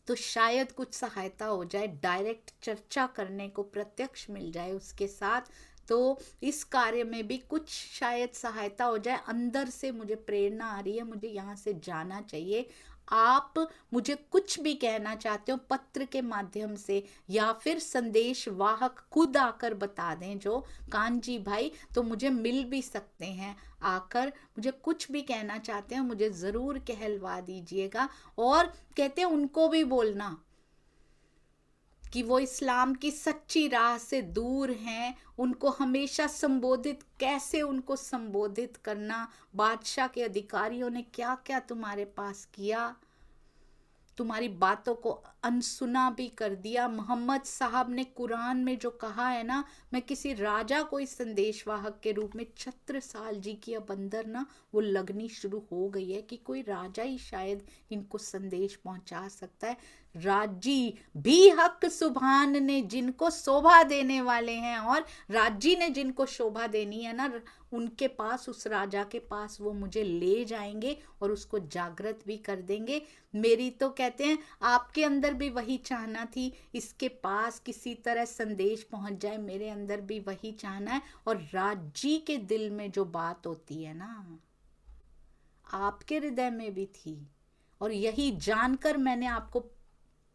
तो शायद कुछ सहायता हो जाए, डायरेक्ट चर्चा करने को प्रत्यक्ष मिल जाए उसके साथ, तो इस कार्य में भी कुछ शायद सहायता हो जाए। अंदर से मुझे प्रेरणा आ रही है, मुझे यहाँ से जाना चाहिए। आप मुझे कुछ भी कहना चाहते हो पत्र के माध्यम से, या फिर संदेश वाहक खुद आकर बता दें, जो कांजी भाई, तो मुझे मिल भी सकते हैं आकर, मुझे कुछ भी कहना चाहते हैं मुझे जरूर कहलवा दीजिएगा। और कहते हैं उनको भी बोलना कि वो इस्लाम की सच्ची राह से दूर हैं, उनको हमेशा संबोधित, कैसे उनको संबोधित करना, बादशाह के अधिकारियों ने क्या क्या तुम्हारे पास किया, तुम्हारी बातों को अनसुना भी कर दिया। मोहम्मद साहब ने कुरान में जो कहा है ना, मैं किसी राजा को इस संदेशवाहक के रूप में, छत्रसाल जी की अब अंदर ना वो लगनी शुरू हो गई है कि कोई राजा ही शायद इनको संदेश पहुंचा सकता है। राजी भी हक सुभान ने जिनको शोभा देने वाले हैं, और राजी ने जिनको शोभा देनी है ना, उनके पास, उस राजा के पास वो मुझे ले जाएंगे और उसको जागृत भी कर देंगे। मेरी तो कहते हैं आपके अंदर भी वही चाहना थी, इसके पास किसी तरह संदेश पहुंच जाए, मेरे अंदर भी वही चाहना है। और राजी के दिल में जो बात होती है ना, आपके हृदय में भी थी, और यही जानकर मैंने आपको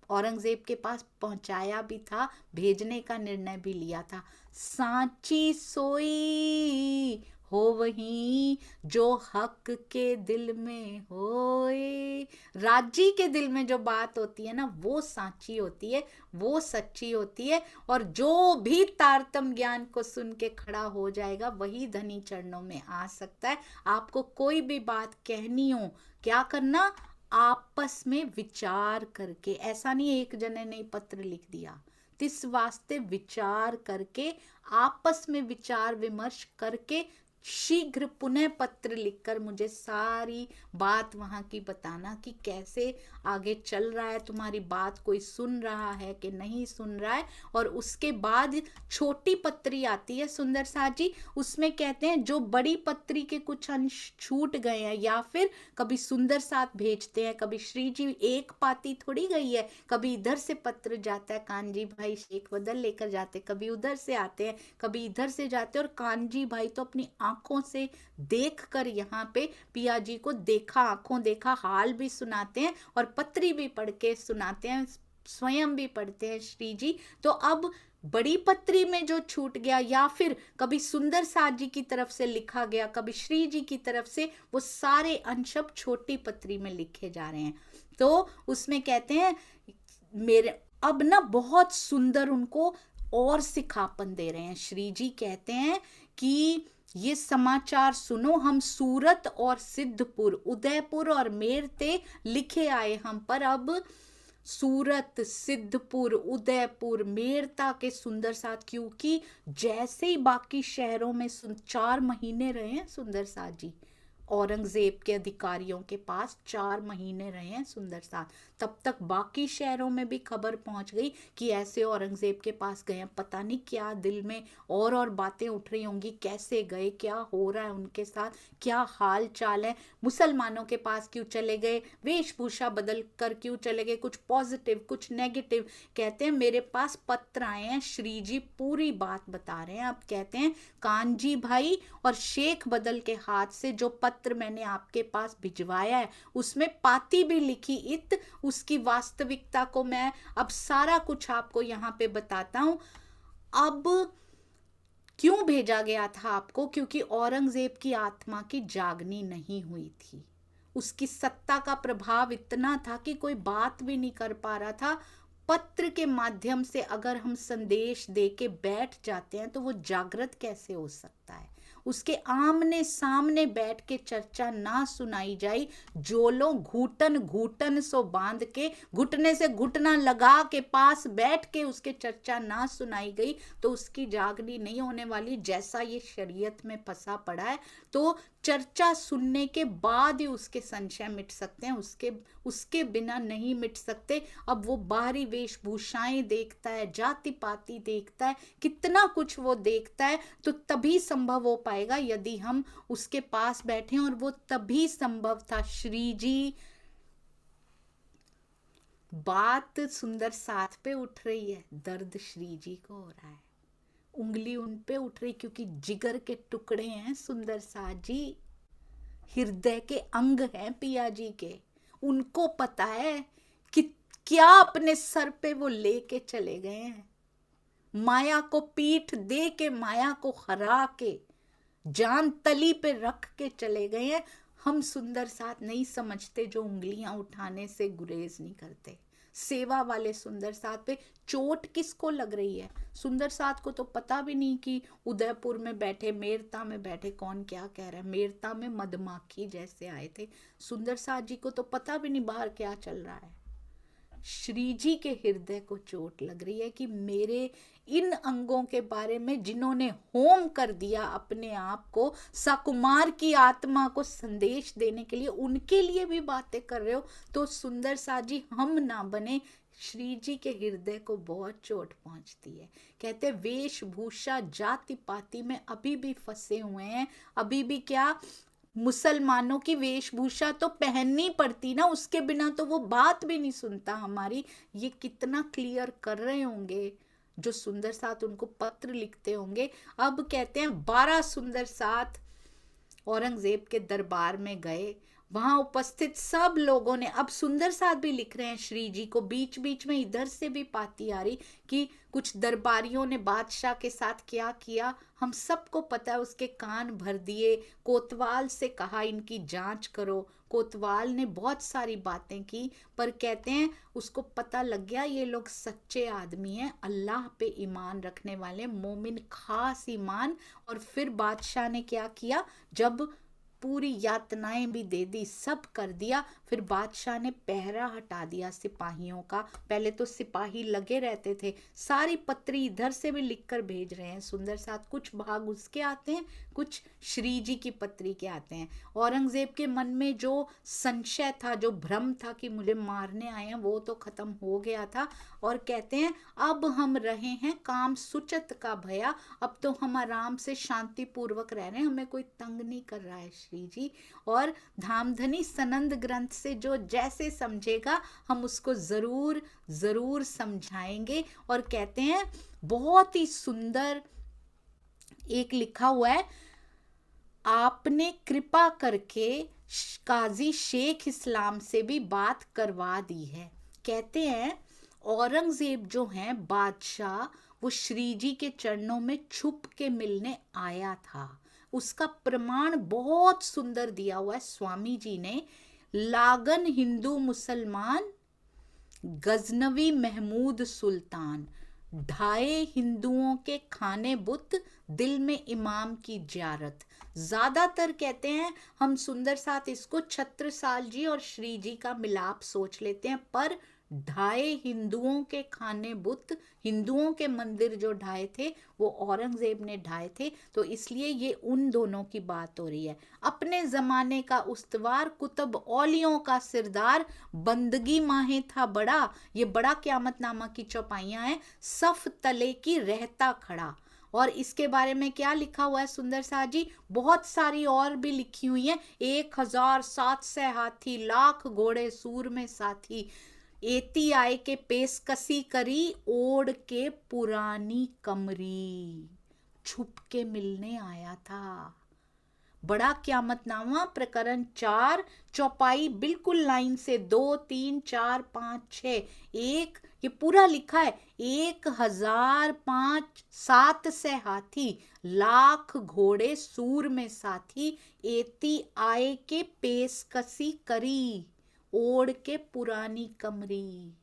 औरंगजेब के पास पहुंचाया भी था, भेजने का निर्णय भी लिया था। सांची सोई हो वही जो हक के दिल में होए। राजी के दिल में जो बात होती है ना, वो सांची होती है, वो सच्ची होती है। और जो भी तारतम ज्ञान को सुन के खड़ा हो जाएगा, वही धनी चरणों में आ सकता है। आपको कोई भी बात कहनी हो, क्या करना, आपस में विचार करके। ऐसा नहीं एक जने ने पत्र लिख दिया, इस वास्ते विचार करके, आपस में विचार विमर्श करके शीघ्र पुनः पत्र लिखकर मुझे सारी बात वहां की बताना कि कैसे आगे चल रहा है, तुम्हारी बात कोई सुन रहा है कि नहीं सुन रहा है। और उसके बाद छोटी पत्री आती है सुंदर साथ जी, उसमें कहते हैं जो बड़ी पत्री के कुछ अंश छूट गए हैं, या फिर कभी सुंदर साथ भेजते हैं, कभी श्री जी, एक पाती थोड़ी गई है, कभी इधर से पत्र जाता है, कानजी भाई शेख बदल लेकर जाते, कभी उधर से आते हैं, कभी इधर से जाते हैं। और कानजी भाई तो अपनी आंखों से देख कर यहाँ पे पिया जी को देखा, आंखों देखा हाल भी सुनाते हैं, और पत्री भी पढ़ के सुनाते हैं, स्वयं भी पढ़ते हैं श्री जी। तो अब बड़ी पत्री में जो छूट गया, या फिर कभी सुंदर साथ जी की तरफ से लिखा गया, कभी श्री जी की तरफ से, वो सारे अंश अब छोटी पत्री में लिखे जा रहे हैं। तो उसमें कहते हैं मेरे अब ना बहुत सुंदर उनको और सिखापन दे रहे हैं। श्री जी कहते हैं कि ये समाचार सुनो, हम सूरत और सिद्धपुर, उदयपुर और मेरते लिखे आए हम पर। अब सूरत, सिद्धपुर, उदयपुर, मेरता के सुंदर साथ, क्योंकि जैसे ही बाकी शहरों में 4 महीने रहे हैं सुंदर साथ जी, औरंगजेब के अधिकारियों के पास 4 महीने रहे हैं सुंदर साथ, तब तक बाकी शहरों में भी खबर पहुंच गई कि ऐसे औरंगजेब के पास गए हैं। पता नहीं क्या दिल में और बातें उठ रही होंगी, कैसे गए, क्या हो रहा है उनके साथ, क्या हाल चाल है, मुसलमानों के पास क्यों चले गए, वेशभूषा बदल कर क्यों चले गए, कुछ पॉजिटिव कुछ नेगेटिव। कहते हैं मेरे पास पत्र आए हैं, श्री जी पूरी बात बता रहे हैं। अब कहते हैं कानजी भाई और शेख बदल के हाथ से जो पत्र मैंने आपके पास भिजवाया है, उसमें पाती भी लिखी इत, उसकी वास्तविकता को मैं अब सारा कुछ आपको यहाँ पे बताता हूं। अब क्यों भेजा गया था आपको, क्योंकि औरंगजेब की आत्मा की जागनी नहीं हुई थी, उसकी सत्ता का प्रभाव इतना था कि कोई बात भी नहीं कर पा रहा था। पत्र के माध्यम से अगर हम संदेश दे के बैठ जाते हैं तो वो जागृत कैसे हो सकता है। उसके आमने सामने बैठ के चर्चा ना सुनाई जाए, जो लोग घुटन घुटन सो बांध के, घुटने से घुटना लगा के पास बैठ के उसके चर्चा ना सुनाई गई, तो उसकी जागनी नहीं होने वाली। जैसा ये शरीयत में फंसा पड़ा है, तो चर्चा सुनने के बाद ही उसके संशय मिट सकते हैं, उसके बिना नहीं मिट सकते। अब वो बाहरी वेशभूषाएं देखता है, जाति पाति देखता है, कितना कुछ वो देखता है, तो तभी संभव हो पाएगा यदि हम उसके पास बैठे। और वो तभी संभव था। श्री जी, बात सुंदर साथ पे उठ रही है, दर्द श्री जी को हो रहा है, उंगली उन पे उठ रही, क्योंकि जिगर के टुकड़े हैं सुंदर साथ जी, हृदय के अंग हैं पिया जी के। उनको पता है कि क्या अपने सर पे वो लेके चले गए हैं, माया को पीठ दे के, माया को हरा के, जान तली पे रख के चले गए हैं। हम सुंदर साथ नहीं समझते जो उंगलियां उठाने से गुरेज नहीं करते। सेवा वाले सुंदर साथ पे चोट किसको लग रही है, सुंदर साथ को तो पता भी नहीं कि उदयपुर में बैठे, मेरता में बैठे, कौन क्या कह रहा है। मेरता में मधुमाखी जैसे आए थे, सुंदर साथ जी को तो पता भी नहीं बाहर क्या चल रहा है। श्री जी के हृदय को चोट लग रही है कि मेरे इन अंगों के बारे में जिन्होंने होम कर दिया अपने आप को सकुमार की आत्मा को संदेश देने के लिए, उनके लिए भी बातें कर रहे हो, तो सुंदर सा जी हम ना बने। श्री जी के हृदय को बहुत चोट पहुंचती है। कहते वेशभूषा जाति पाति में अभी भी फंसे हुए हैं, अभी भी क्या मुसलमानों की वेशभूषा तो पहननी पड़ती ना, उसके बिना तो वो बात भी नहीं सुनता हमारी। ये कितना क्लियर कर रहे होंगे जो सुंदर साथ उनको पत्र लिखते होंगे। अब कहते हैं 12 सुंदर साथ औरंगजेब के दरबार में गए, वहां उपस्थित सब लोगों ने, अब सुंदर साथ भी लिख रहे हैं श्री जी को, बीच बीच में इधर से भी पाती आ रही कि कुछ दरबारियों ने बादशाह के साथ क्या किया हम सबको पता है, उसके कान भर दिए, कोतवाल से कहा इनकी जांच करो, कोतवाल ने बहुत सारी बातें की, पर कहते हैं उसको पता लग गया ये लोग सच्चे आदमी हैं, अल्लाह पे ईमान रखने वाले मोमिन, खास ईमान। और फिर बादशाह ने क्या किया, जब पूरी यातनाएं भी दे दी, सब कर दिया, फिर बादशाह ने पहरा हटा दिया सिपाहियों का। पहले तो सिपाही लगे रहते थे, सारी पत्री इधर से भी लिखकर भेज रहे हैं सुंदर साथ, कुछ भाग उसके आते हैं, कुछ श्री जी की पत्री के आते हैं। औरंगजेब के मन में जो संशय था, जो भ्रम था कि मुझे मारने आए हैं, वो तो खत्म हो गया था। और कहते हैं अब हम रहे हैं काम सुचत का भया, अब तो हम आराम से शांति पूर्वक रह रहे हैं, हमें कोई तंग नहीं कर रहा है श्री जी। और धामधनी सनंद ग्रंथ से जो जैसे समझेगा हम उसको जरूर जरूर समझाएंगे। और कहते हैं बहुत ही सुंदर एक लिखा हुआ है, आपने कृपा करके काजी शेख इस्लाम से भी बात करवा दी है। कहते हैं औरंगजेब जो है बादशाह, वो श्री जी के चरणों में छुप के मिलने आया था, उसका प्रमाण बहुत सुंदर दिया हुआ है स्वामी जी ने। लागन हिंदू मुसलमान गजनवी महमूद सुल्तान, ढाए हिंदुओं के खाने बुत, दिल में इमाम की जियारत। ज्यादातर कहते हैं हम सुंदर साथ इसको छत्रसाल जी और श्री जी का मिलाप सोच लेते हैं, पर ढाए हिंदुओं के खाने बुत, हिंदुओं के मंदिर जो ढाए थे वो औरंगजेब ने ढाए थे, तो इसलिए ये उन दोनों की बात हो रही है। अपने जमाने का उस्तवार, कुतुब औलियों का सिरदार, बंदगी माहे था बड़ा, ये बड़ा क़यामतनामा की चौपाइयां हैं, सफ तले की रहता खड़ा। और इसके बारे में क्या लिखा हुआ है सुंदर साथ जी, बहुत सारी और भी लिखी हुई है। 1700 हाथी, लाख घोड़े सूर में साथी, एती आए के पेशकसी करी, ओढ़ के पुरानी कमरी। छुप के मिलने आया था। बड़ा क़यामतनामा प्रकरण 4, चौपाई बिल्कुल लाइन से 2, 3, 4, 5, 6, 1, ये पूरा लिखा है। 1005 हाथी, लाख घोड़े सूर में साथी, एती आए के पेशकसी करी, ओढ़ के पुरानी कमरी।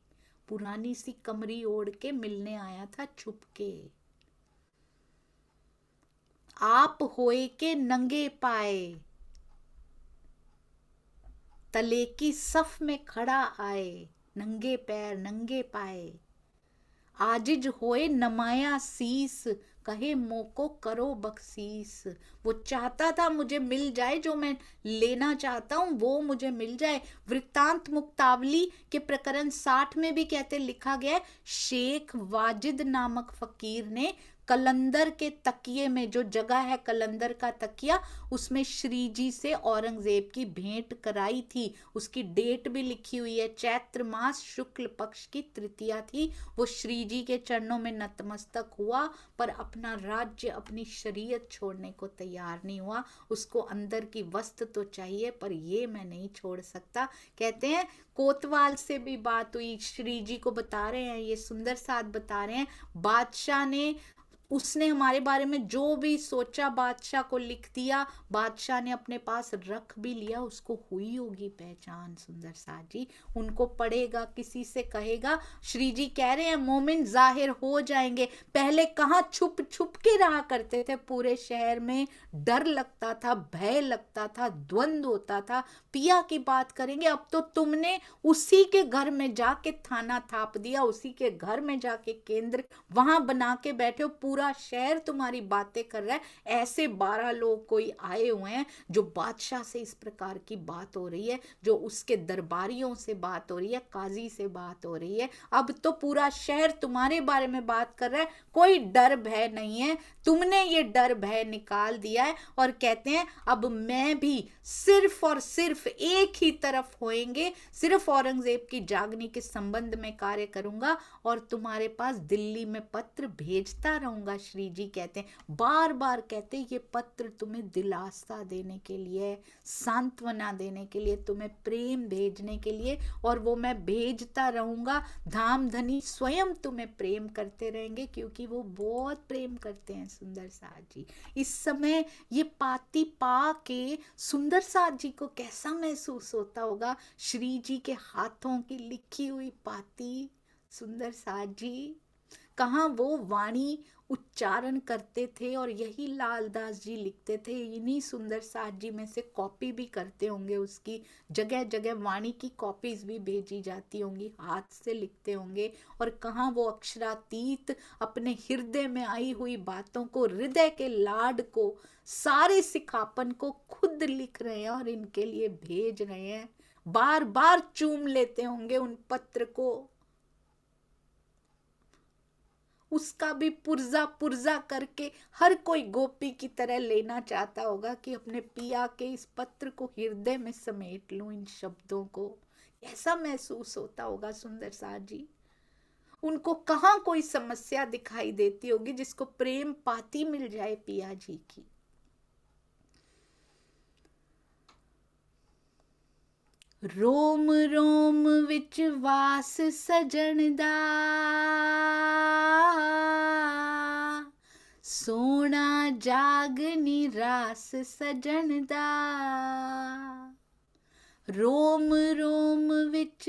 पुरानी सी कमरी ओढ़ के मिलने आया था छुप के। आप होए के नंगे पाए, तले की सफ में खड़ा आए, नंगे पैर नंगे पाए, आजिज होए नमाया शीस, कहे मोको करो बख्शीस। वो चाहता था मुझे मिल जाए, जो मैं लेना चाहता हूं वो मुझे मिल जाए। वृत्तांत मुक्तावली के प्रकरण 60 में भी कहते लिखा गया है, शेख वाजिद नामक फकीर ने कलंदर के तकिए में, जो जगह है कलंदर का तकिया, उसमें श्री जी से औरंगजेब की भेंट कराई थी। उसकी डेट भी लिखी हुई है, चैत्र मास शुक्ल पक्ष की तृतीया थी। वो श्री जी के चरणों में नतमस्तक हुआ, पर अपना राज्य, अपनी शरीयत छोड़ने को तैयार नहीं हुआ। उसको अंदर की वस्तु तो चाहिए, पर ये मैं नहीं छोड़ सकता। कहते हैं कोतवाल से भी बात हुई, श्री जी को बता रहे हैं, ये सुंदर साथ बता रहे हैं, बादशाह ने उसने हमारे बारे में जो भी सोचा बादशाह को लिख दिया, बादशाह ने अपने पास रख भी लिया, उसको हुई होगी पहचान सुंदर साथ जी। उनको पढ़ेगा, किसी से कहेगा, श्री जी कह रहे हैं मोमिन जाहिर हो जाएंगे। पहले कहाँ छुप छुप के रहा करते थे, पूरे शहर में डर लगता था, भय लगता था, द्वंद्व होता था। पिया की बात करेंगे, अब तो तुमने उसी के घर में जाके थाना थाप दिया, उसी के घर में जाके केंद्र वहां बना के बैठे हो, पूरा शहर तुम्हारी बातें कर रहा है। ऐसे 12 लोग कोई आए हुए हैं जो बादशाह से इस प्रकार की बात हो रही है, जो उसके दरबारियों से बात हो रही है, काजी से बात हो रही है। अब तो पूरा शहर तुम्हारे बारे में बात कर रहा है, कोई डर भय नहीं है, तुमने ये डर भय निकाल दिया है। और कहते हैं अब मैं भी सिर्फ और सिर्फ एक ही तरफ होएंगे, सिर्फ औरंगजेब की जागनी के संबंध में कार्य करूंगा और तुम्हारे पास दिल्ली में पत्र भेजता रहूंगा। श्री जी कहते हैं, बार बार कहते हैं, ये पत्र तुम्हें दिलासा देने के लिए, सांत्वना देने के लिए, तुम्हें प्रेम भेजने के लिए, और वो मैं भेजता रहूंगा। धाम धनी स्वयं तुम्हें प्रेम करते रहेंगे, क्योंकि वो बहुत प्रेम करते हैं सुंदर साथ जी। इस समय ये पाती पा के सुंदर साथ जी को कैसा महसूस होता होगा, श्री जी के हाथों की लिखी हुई पाती। सुंदर साथ जी कहाँ वो वाणी उच्चारण करते थे और यही लालदास जी लिखते थे, इन्हीं सुंदर साथ जी में से कॉपी भी करते होंगे, उसकी जगह जगह वाणी की कॉपीज भी भेजी जाती होंगी, हाथ से लिखते होंगे। और कहाँ वो अक्षरातीत अपने हृदय में आई हुई बातों को, हृदय के लाड को, सारे सिखापन को खुद लिख रहे हैं और इनके लिए भेज रहे हैं। बार बार चूम लेते होंगे उन पत्र को, उसका भी पुर्जा पुर्जा करके हर कोई गोपी की तरह लेना चाहता होगा कि अपने पिया के इस पत्र को हृदय में समेट लूं, इन शब्दों को। ऐसा महसूस होता होगा सुंदर साथ जी। उनको कहाँ कोई समस्या दिखाई देती होगी जिसको प्रेम पाती मिल जाए पिया जी की। रोम रोम विच वास सजन दा, सोना जागनी रास सजन दा। रोम रोम विच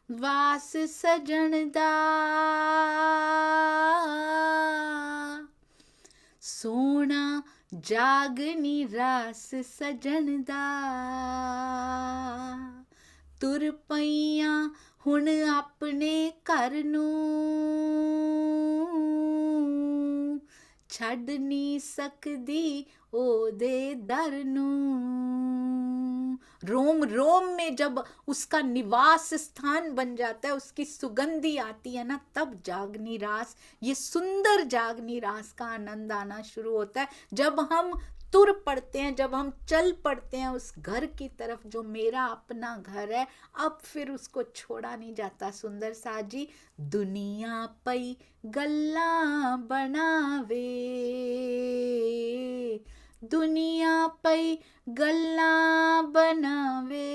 वास सजन दा, सोना जागनी रास सजन दा। तुर पईयां हुण अपने घर नूं, छड्ड नी सकदी ओदे दर नूं। रोम रोम में जब उसका निवास स्थान बन जाता है, उसकी सुगंधी आती है ना, तब जागनी रास, ये सुंदर जागनी रास का आनंद आना शुरू होता है। जब हम तुर पड़ते हैं, जब हम चल पड़ते हैं उस घर की तरफ जो मेरा अपना घर है, अब फिर उसको छोड़ा नहीं जाता। सुंदर साथ जी, दुनिया पई गल्ला बनावे, दुनिया पई गल्ला बनावे,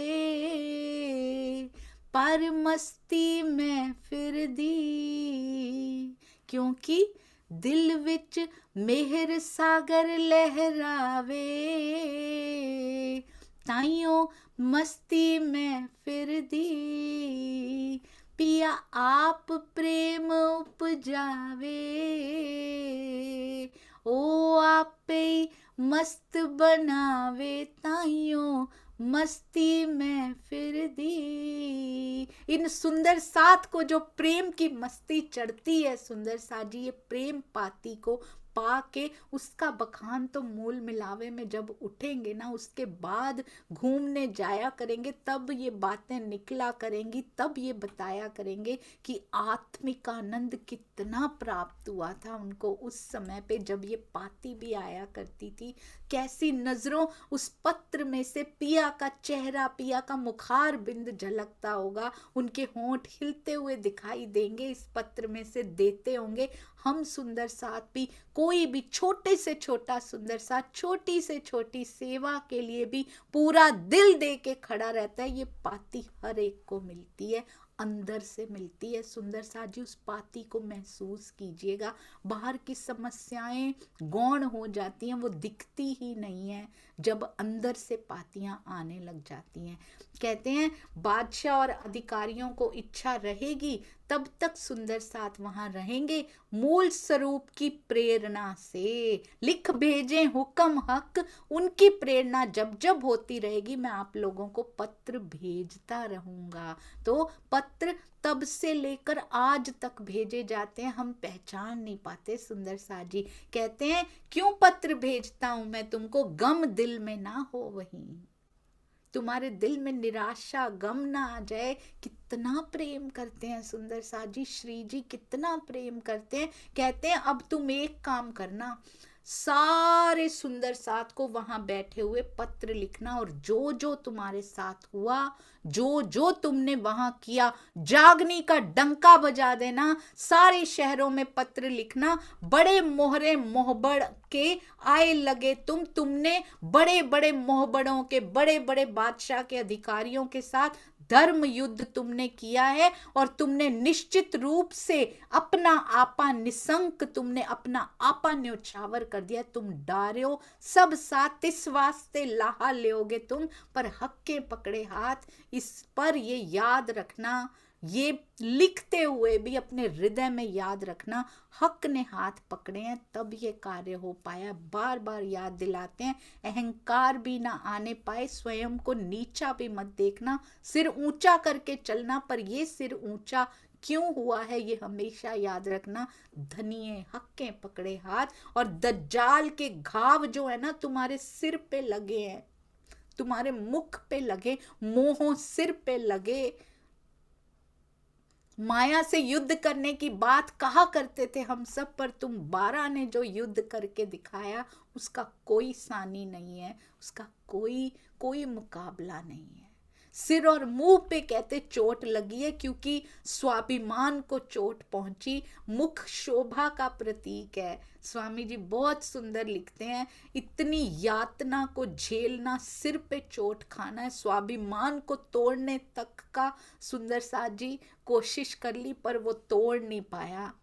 पर मस्ती में फिर दी, क्योंकि दिल विच मेहर सागर लहरावे, ताइयों मस्ती में फिर दी। पिया आप प्रेम उपजावे, ओ आपे मस्त बनावे, ताइयों मस्ती में फिर दी। इन सुंदर साथ को जो प्रेम की मस्ती चढ़ती है सुंदर साथ जी, ये प्रेम पाती को पा के उसका बखान तो मूल मिलावे में जब उठेंगे ना, उसके बाद घूमने जाया करेंगे, तब ये बातें निकला करेंगी, तब ये बताया करेंगे कि आत्मिक आनंद कितना प्राप्त हुआ था उनको उस समय पे जब ये पाती भी आया करती थी। कैसी नजरों उस पत्र में से पिया का चेहरा, पिया का मुखार बिंद झलकता होगा, उनके होंठ हिलते हुए दिखाई देंगे, इस पत्र में से देते होंगे। हम सुंदर साथ भी, कोई भी छोटे से छोटा सुंदर साथ, छोटी से छोटी सेवा के लिए भी पूरा दिल दे के खड़ा रहता है। ये पाती हर एक को मिलती है, अंदर से मिलती है। सुंदर साथ जी उस पाती को महसूस कीजिएगा। बाहर की समस्याएं गौण हो जाती हैं, वो दिखती ही नहीं है जब अंदर से पातियां आने लग जाती हैं। कहते हैं बादशाह और अधिकारियों को इच्छा रहेगी तब तक सुंदर साथ वहां रहेंगे, मूल स्वरूप की प्रेरणा से लिख भेजे हुक्म हक, उनकी प्रेरणा जब जब होती रहेगी मैं आप लोगों को पत्र भेजता रहूंगा। तो पत्र तब से लेकर आज तक भेजे जाते हैं, हम पहचान नहीं पाते। सुंदर साथ जी कहते हैं क्यों पत्र भेजता हूं मैं तुमको, गम दिल में ना हो वहीं, तुम्हारे दिल में निराशा गम ना आ जाए। कितना प्रेम करते हैं सुंदर साथ जी, श्री जी कितना प्रेम करते हैं। कहते हैं अब तुम एक काम करना, सारे सुंदर साथ को वहां बैठे हुए पत्र लिखना, और जो जो तुम्हारे साथ हुआ, जो जो तुमने वहां किया, जागनी का डंका बजा देना, सारे शहरों में पत्र लिखना। बड़े मोहरे मोहबड़ के आए लगे तुमने बड़े बड़े मोहबड़ों के, बड़े बड़े बादशाह के अधिकारियों के साथ धर्म युद्ध तुमने किया है, और तुमने निश्चित रूप से अपना आपा निसंक, तुमने अपना आपा न्योछावर कर दिया। तुम डार्यो सब साथ इस वास्ते लाहा लेोगे तुम, पर हक्के पकड़े हाथ। इस पर ये याद रखना, ये लिखते हुए भी अपने हृदय में याद रखना, हक ने हाथ पकड़े हैं तब ये कार्य हो पाया। बार बार याद दिलाते हैं, अहंकार भी ना आने पाए, स्वयं को नीचा भी मत देखना, सिर ऊंचा करके चलना। पर ये सिर ऊंचा क्यों हुआ है ये हमेशा याद रखना। धनिये हक्के पकड़े हाथ, और दज्जाल के घाव जो है ना तुम्हारे सिर पे लगे हैं, तुम्हारे मुख पे लगे, मोहों सिर पे लगे। माया से युद्ध करने की बात कहा करते थे हम सब, पर तुम 12 ने जो युद्ध करके दिखाया उसका कोई सानी नहीं है, उसका कोई मुकाबला नहीं है। सिर और मुंह पे कहते चोट लगी है क्योंकि स्वाभिमान को चोट पहुंची। मुख शोभा का प्रतीक है। स्वामी जी बहुत सुंदर लिखते हैं, इतनी यातना को झेलना, सिर पे चोट खाना है, स्वाभिमान को तोड़ने तक का सुंदर साथ जी कोशिश कर ली पर वो तोड़ नहीं पाया।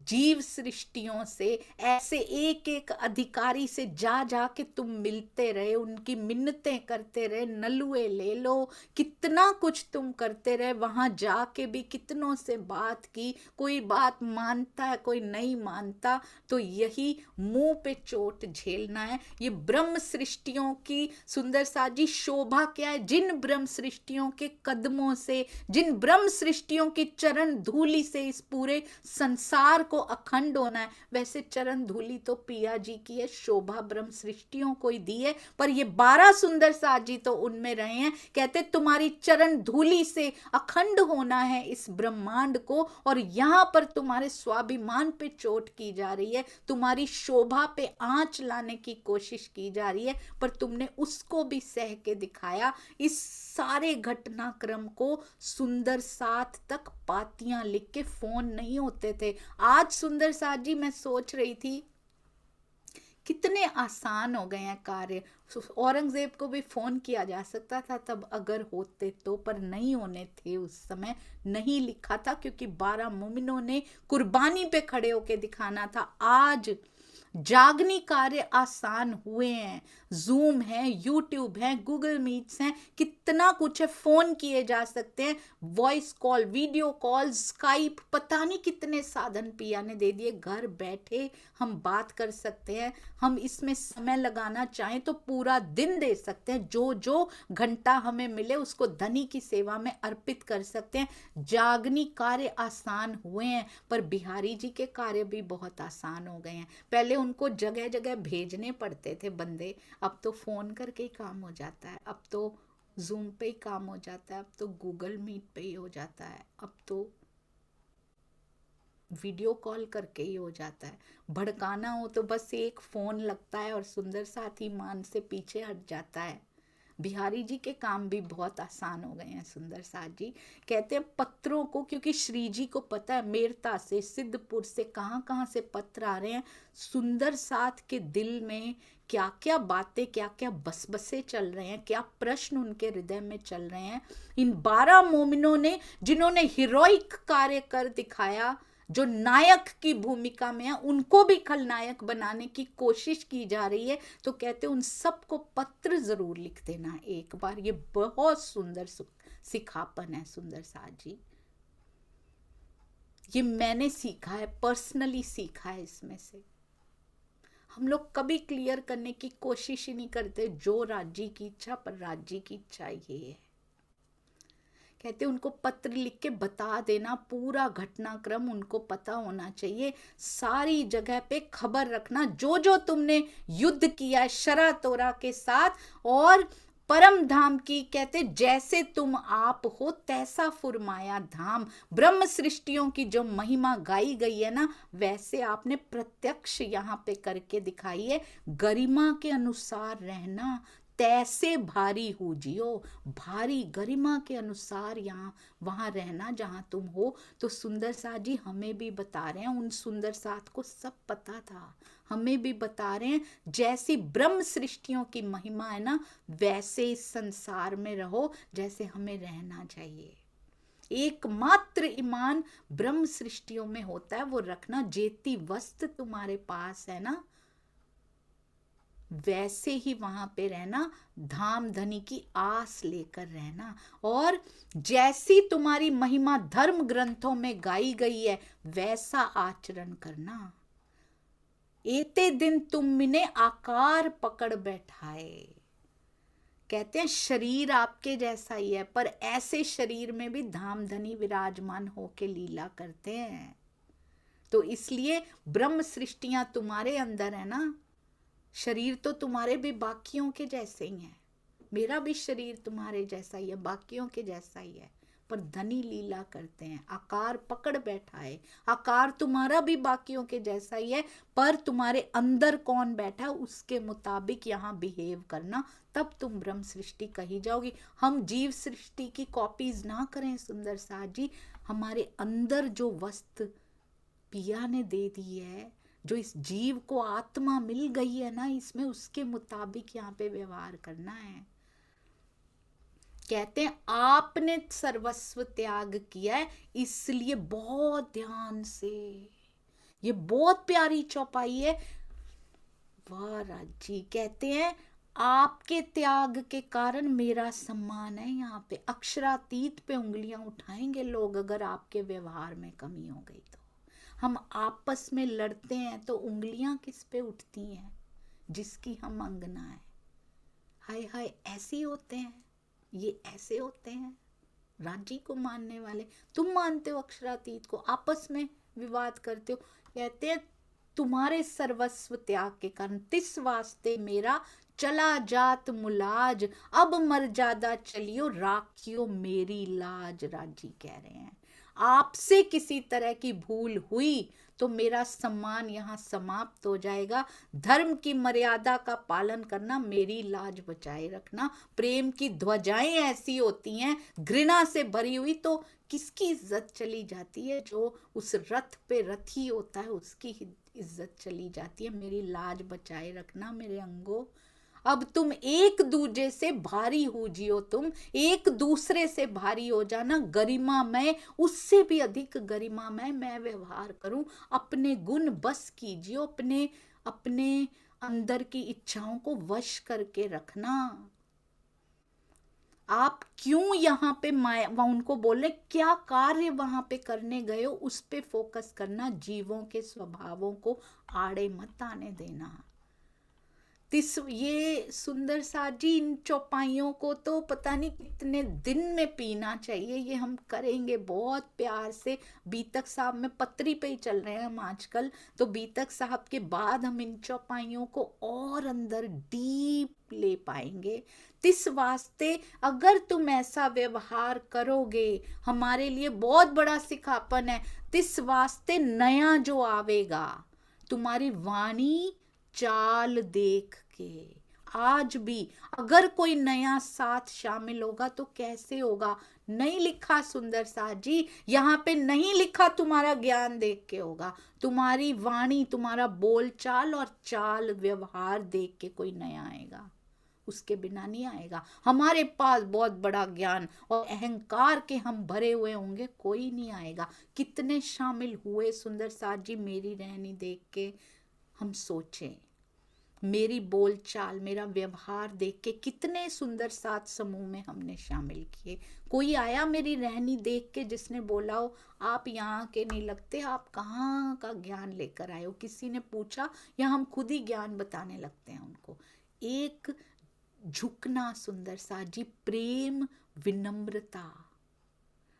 जीव सृष्टियों से ऐसे एक एक अधिकारी से जा जा के तुम मिलते रहे, उनकी मिन्नतें करते रहे, नलुए ले लो, कितना कुछ तुम करते रहे। वहां जाके भी कितनों से बात की, कोई बात मानता है कोई नहीं मानता। तो यही मुंह पे चोट झेलना है। ये ब्रह्म सृष्टियों की सुंदर साथ जी शोभा क्या है, जिन ब्रह्म सृष्टियों के कदमों से, जिन ब्रह्म सृष्टियों की चरण धूलि से इस पूरे संसार को अखंड होना है। वैसे चरण धूलि तो पिया जी की है, शोभा ब्रह्म सृष्टियों को ही दी है, पर ये 12 सुंदर साथ जी तो उनमें रहे हैं। कहते तुम्हारी चरण धूलि से अखंड होना है इस ब्रह्मांड को, और यहां पर तुम्हारे स्वाभिमान पे चोट की जा रही है, तुम्हारी शोभा पे आंच लाने की कोशिश की जा रही है, पर तुमने उसको भी सह के दिखाया। इस सारे घटनाक्रम को सुंदर साथ तक पातियां लिख के, फोन नहीं होते थे। आज सुंदर साथ जी मैं सोच रही थी कितने आसान हो गए हैं कार्य। औरंगजेब को भी फोन किया जा सकता था तब अगर होते तो, पर नहीं होने थे उस समय, नहीं लिखा था क्योंकि 12 मोमिनों ने कुर्बानी पे खड़े होके दिखाना था। आज जागनी कार्य आसान हुए हैं, जूम है, यूट्यूब है, गूगल मीट्स हैं, कितना कुछ है, फोन किए जा सकते हैं, voice call, video call, Skype, पता नहीं कितने साधन पिया ने दे दिए। घर बैठे हम बात कर सकते हैं, हम इसमें समय लगाना चाहें तो पूरा दिन दे सकते हैं, जो जो घंटा हमें मिले उसको धनी की सेवा में अर्पित कर सकते हैं। जागनी कार्य आसान हुए हैं, पर बिहारी जी के कार्य भी बहुत आसान हो गए हैं। पहले उनको जगह जगह भेजने पड़ते थे बंदे, अब तो फोन करके ही काम हो जाता है, अब तो जूम पे ही काम हो जाता है, अब तो गूगल मीट पे ही हो जाता है, अब तो वीडियो कॉल करके ही हो जाता है। भड़काना हो तो बस एक फोन लगता है और सुंदर साथी मान से पीछे हट जाता है। बिहारी जी के काम भी बहुत आसान हो गए हैं सुंदर साथ जी। कहते हैं पत्रों को, क्योंकि श्री जी को पता है मेरता से, सिद्धपुर से, कहाँ कहाँ से पत्र आ रहे हैं, सुंदर साथ के दिल में क्या क्या बातें, क्या क्या बसबसे चल रहे हैं, क्या प्रश्न उनके हृदय में चल रहे हैं। इन 12 मोमिनों ने, जिन्होंने हीरोइक कार्य कर दिखाया, जो नायक की भूमिका में है, उनको भी खलनायक बनाने की कोशिश की जा रही है। तो कहते उन सबको पत्र जरूर लिख देना एक बार। ये बहुत सुंदर सिखापन है सुंदर साथ जी। ये मैंने सीखा है, पर्सनली सीखा है इसमें से। हम लोग कभी क्लियर करने की कोशिश ही नहीं करते, जो राज्य की इच्छा, पर राज्य की इच्छा ये है। कहते उनको पत्र लिख के बता देना, पूरा घटनाक्रम उनको पता होना चाहिए, सारी जगह पे खबर रखना, जो जो तुमने युद्ध किया है शरा तोरा के साथ, और परम धाम की, कहते जैसे तुम आप हो तैसा फुरमाया धाम। ब्रह्म सृष्टियों की जो महिमा गाई गई है ना, वैसे आपने प्रत्यक्ष यहाँ पे करके दिखाई है। गरिमा के अनुसार रहना, तैसे भारी हो जियो, भारी गरिमा के अनुसार यहाँ वहां रहना जहां तुम हो। तो सुंदर साथ जी हमें भी बता रहे हैं, उन सुंदर साथ को सब पता था, हमें भी बता रहे हैं जैसी ब्रह्म सृष्टियों की महिमा है ना, वैसे इस संसार में रहो जैसे हमें रहना चाहिए। एकमात्र ईमान ब्रह्म सृष्टियों में होता है, वो रखना। जेती वस्त्र तुम्हारे पास है ना, वैसे ही वहां पे रहना, धाम धनी की आस लेकर रहना। और जैसी तुम्हारी महिमा धर्म ग्रंथों में गाई गई है, वैसा आचरण करना। एते दिन तुम मिने आकार पकड़ बैठाए। कहते हैं शरीर आपके जैसा ही है, पर ऐसे शरीर में भी धाम धनी विराजमान होके लीला करते हैं। तो इसलिए ब्रह्म सृष्टियां तुम्हारे अंदर है ना, शरीर तो तुम्हारे भी बाकियों के जैसे ही है, मेरा भी शरीर तुम्हारे जैसा ही है, बाकियों के जैसा ही है, पर धनी लीला करते हैं, आकार पकड़ बैठा है। आकार तुम्हारा भी बाकियों के जैसा ही है, पर तुम्हारे अंदर कौन बैठा है उसके मुताबिक यहाँ बिहेव करना, तब तुम ब्रह्म सृष्टि कही जाओगी। हम जीव सृष्टि की कॉपीज ना करें सुंदर साथ जी। हमारे अंदर जो वस्तु पिया ने दे दी है, जो इस जीव को आत्मा मिल गई है ना, इसमें उसके मुताबिक यहाँ पे व्यवहार करना है। कहते हैं आपने सर्वस्व त्याग किया है, इसलिए बहुत ध्यान से, ये बहुत प्यारी चौपाई है। वाह राजी, कहते हैं आपके त्याग के कारण मेरा सम्मान है। यहाँ पे अक्षरातीत पे उंगलियां उठाएंगे लोग अगर आपके व्यवहार में कमी हो गई तो। हम आपस में लड़ते हैं तो उंगलियां किस पे उठती हैं? जिसकी हम अंगना है। हाय हाय, ऐसे होते हैं ये, ऐसे होते हैं राजी को मानने वाले। तुम मानते हो अक्षरातीत को, आपस में विवाद करते हो। कहते हैं तुम्हारे सर्वस्व त्याग के कारण, तिस वास्ते मेरा चला जात मुलाज, अब मर्यादा चलियो राखियो मेरी लाज। राजी कह रहे हैं आपसे किसी तरह की भूल हुई तो मेरा सम्मान यहाँ समाप्त हो जाएगा। धर्म की मर्यादा का पालन करना, मेरी लाज बचाए रखना। प्रेम की ध्वजाएं ऐसी होती हैं घृणा से भरी हुई, तो किसकी इज्जत चली जाती है? जो उस रथ पे रथी होता है उसकी इज्जत चली जाती है। मेरी लाज बचाए रखना मेरे अंगों। अब तुम एक दूजे से भारी हो जियो, तुम एक दूसरे से भारी हो जाना। गरिमा मैं, उससे भी अधिक गरिमा मैं व्यवहार करूं। अपने गुण बस कीजिए, अपने अंदर की इच्छाओं को वश करके रखना। आप क्यों यहाँ पे उनको बोले क्या कार्य वहां पे करने गए हो, उस पे फोकस करना। जीवों के स्वभावों को आड़े मत आने देना। ये सुंदर साथ जी, इन चौपाइयों को तो पता नहीं कितने दिन में पीना चाहिए। ये हम करेंगे बहुत प्यार से। बीतक साहब में पत्री पे ही चल रहे हैं हम आजकल, तो बीतक साहब के बाद हम इन चौपाइयों को और अंदर डीप ले पाएंगे। तिस वास्ते अगर तुम ऐसा व्यवहार करोगे, हमारे लिए बहुत बड़ा सिखापन है। तिस वास्ते नया जो आवेगा, तुम्हारी वाणी चाल देख के, आज भी अगर कोई नया साथ शामिल होगा तो कैसे होगा? नहीं लिखा सुंदर साथ जी, यहाँ पे नहीं लिखा तुम्हारा ज्ञान देख के होगा, तुम्हारी वाणी, तुम्हारा बोलचाल और चाल व्यवहार देख के कोई नया आएगा, उसके बिना नहीं आएगा। हमारे पास बहुत बड़ा ज्ञान और अहंकार के हम भरे हुए होंगे, कोई नहीं आएगा। कितने शामिल हुए सुंदर साथ जी मेरी रहनी देख के? हम सोचें, मेरी बोलचाल, मेरा व्यवहार देख के कितने सुंदर साथ समूह में हमने शामिल किए। कोई आया मेरी रहनी देख के जिसने बोला हो आप यहाँ के नहीं लगते, आप कहाँ का ज्ञान लेकर आए हो? किसी ने पूछा या हम खुद ही ज्ञान बताने लगते हैं उनको? एक झुकना सुंदर सा जी, प्रेम, विनम्रता,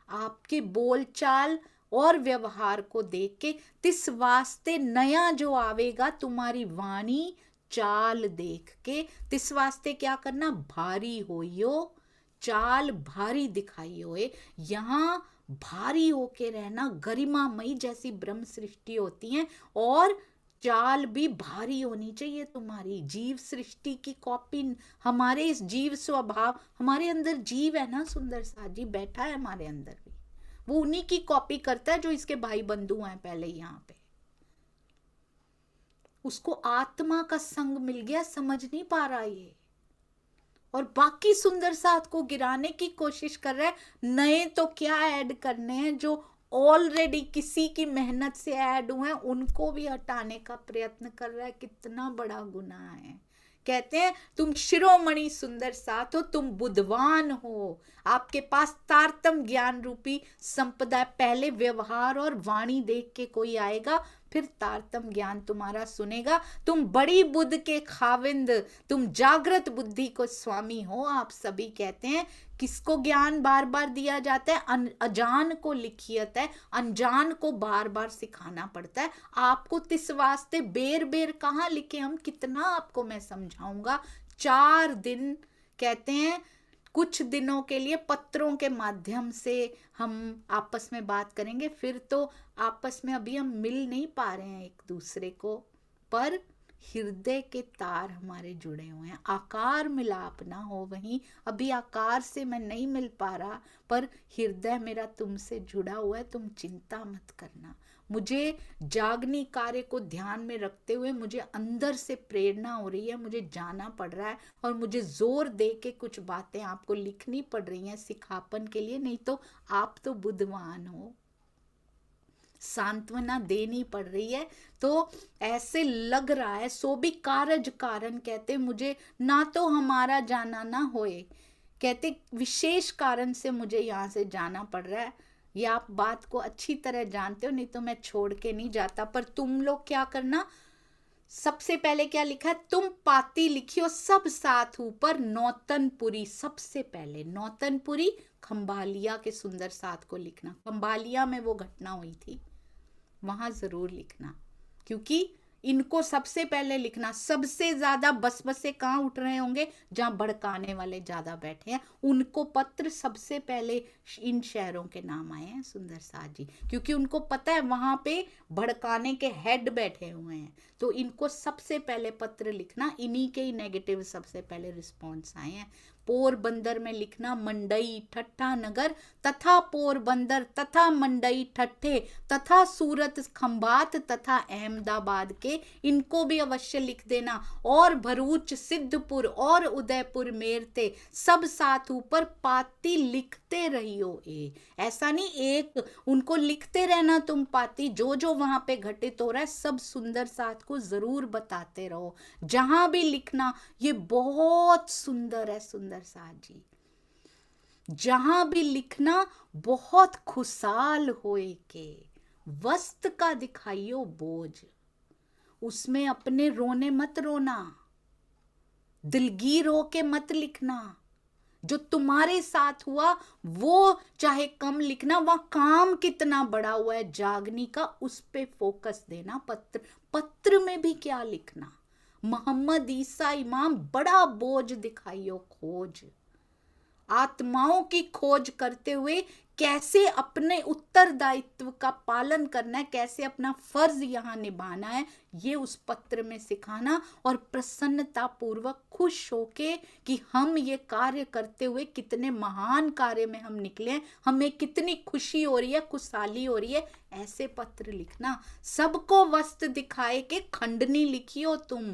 आपके बोलचाल और व्यवहार को देख के तिस वास्ते नया जो आवेगा तुम्हारी वाणी चाल देख के, तिस वास्ते क्या करना? भारी होइयो, चाल भारी दिखाई होए। यहाँ भारी होके रहना, गरिमामयी जैसी ब्रह्म सृष्टि होती है और चाल भी भारी होनी चाहिए तुम्हारी। जीव सृष्टि की कॉपी, हमारे इस जीव स्वभाव, हमारे अंदर जीव है ना सुंदर सा जी, बैठा है हमारे अंदर भी, वो उन्हीं की कॉपी करता है जो इसके भाई बंधु हैं पहले यहाँ पे। उसको आत्मा का संग मिल गया, समझ नहीं पा रहा ये, और बाकी सुंदर साथ को गिराने की कोशिश कर रहा है। नए तो क्या ऐड करने हैं, जो ऑलरेडी किसी की मेहनत से ऐड हुए हैं उनको भी हटाने का प्रयत्न कर रहा है। कितना बड़ा गुनाह है। कहते हैं तुम शिरोमणि सुंदर साथ हो, तुम बुद्धवान हो, आपके पास तारतम ज्ञान रूपी संपदा। पहले व्यवहार और वाणी देख के कोई आएगा, फिर तारतम ज्ञान तुम्हारा सुनेगा। तुम बड़ी बुद्ध के खाविंद, तुम जागृत बुद्धि को स्वामी हो। आप सभी कहते हैं किसको ज्ञान बार बार दिया जाता है? अजान को लिखियत है, अनजान को बार बार सिखाना पड़ता है। आपको तिस वास्ते बेर बेर कहाँ लिखे हम, कितना आपको मैं समझाऊंगा। 4 दिन कहते हैं, कुछ दिनों के लिए पत्रों के माध्यम से हम आपस में बात करेंगे, फिर तो आपस में अभी हम मिल नहीं पा रहे हैं एक दूसरे को, पर हृदय के तार हमारे जुड़े हुए हैं। आकार मिलाप ना हो वहीं, अभी आकार से मैं नहीं मिल पा रहा, पर हृदय मेरा तुमसे जुड़ा हुआ है। तुम चिंता मत करना। मुझे जागनी कार्य को ध्यान में रखते हुए मुझे अंदर से प्रेरणा हो रही है, मुझे जाना पड़ रहा है और मुझे जोर दे के कुछ बातें आपको लिखनी पड़ रही हैं सिखापन के लिए। नहीं तो आप तो बुद्धवान हो, सांत्वना देनी पड़ रही है। तो ऐसे लग रहा है, सो भी कारज कारण कहते मुझे ना तो हमारा जाना ना होए, कहते विशेष कारण से मुझे यहाँ से जाना पड़ रहा है। ये आप बात को अच्छी तरह जानते हो, नहीं तो मैं छोड़ के नहीं जाता। पर तुम लोग क्या करना, सबसे पहले क्या लिखा है? तुम पाती लिखियो सब साथ ऊपर नौतनपुरी। सबसे पहले नौतनपुरी खंभालिया के सुंदर साथ को लिखना। खंभालिया में वो घटना हुई थी, वहां जरूर लिखना, क्योंकि इनको सबसे पहले लिखना। सबसे ज्यादा बस बसे कहाँ उठ रहे होंगे? जहां भड़काने वाले ज्यादा बैठे हैं, उनको पत्र सबसे पहले इन शहरों के नाम आए हैं सुंदर साथ जी, क्योंकि उनको पता है वहां पे भड़काने के हेड बैठे हुए हैं। तो इनको सबसे पहले पत्र लिखना, इन्हीं के ही नेगेटिव सबसे पहले रिस्पॉन्स आए हैं। पोरबंदर में लिखना मंडई ठट्ठा नगर तथा पोरबंदर तथा मंडई ठट्ठे तथा सूरत खंभात तथा अहमदाबाद के, इनको भी अवश्य लिख देना। और भरूच सिद्धपुर और उदयपुर मेरते सब साथ ऊपर पाती लिखते रहियो। ऐसा नहीं, एक उनको लिखते रहना तुम पाती, जो जो वहां पे घटित हो रहा है सब सुंदर साथ को जरूर बताते रहो। जहां भी लिखना, ये बहुत सुंदर है सुंदर साथ जी, जहां भी लिखना बहुत खुशहाल होए के। वस्त का दिखाइयो बोझ, उसमें अपने रोने मत रोना, दिलगीर होके मत लिखना। जो तुम्हारे साथ हुआ वो चाहे कम लिखना, वहां काम कितना बड़ा हुआ है जागनी का, उस पे फोकस देना। पत्र में भी क्या लिखना? मोहम्मद ईसा इमाम बड़ा बोझ दिखाइयो खोज। आत्माओं की खोज करते हुए कैसे अपने उत्तरदायित्व का पालन करना है, कैसे अपना फर्ज यहाँ निभाना है, ये उस पत्र में सिखाना। और प्रसन्नता पूर्वक खुश होके कि हम ये कार्य करते हुए कितने महान कार्य में हम निकले हैं, हमें कितनी खुशी हो रही है, खुशहाली हो रही है, ऐसे पत्र लिखना। सबको वस्त्र दिखाए के खंडनी लिखियो तुम।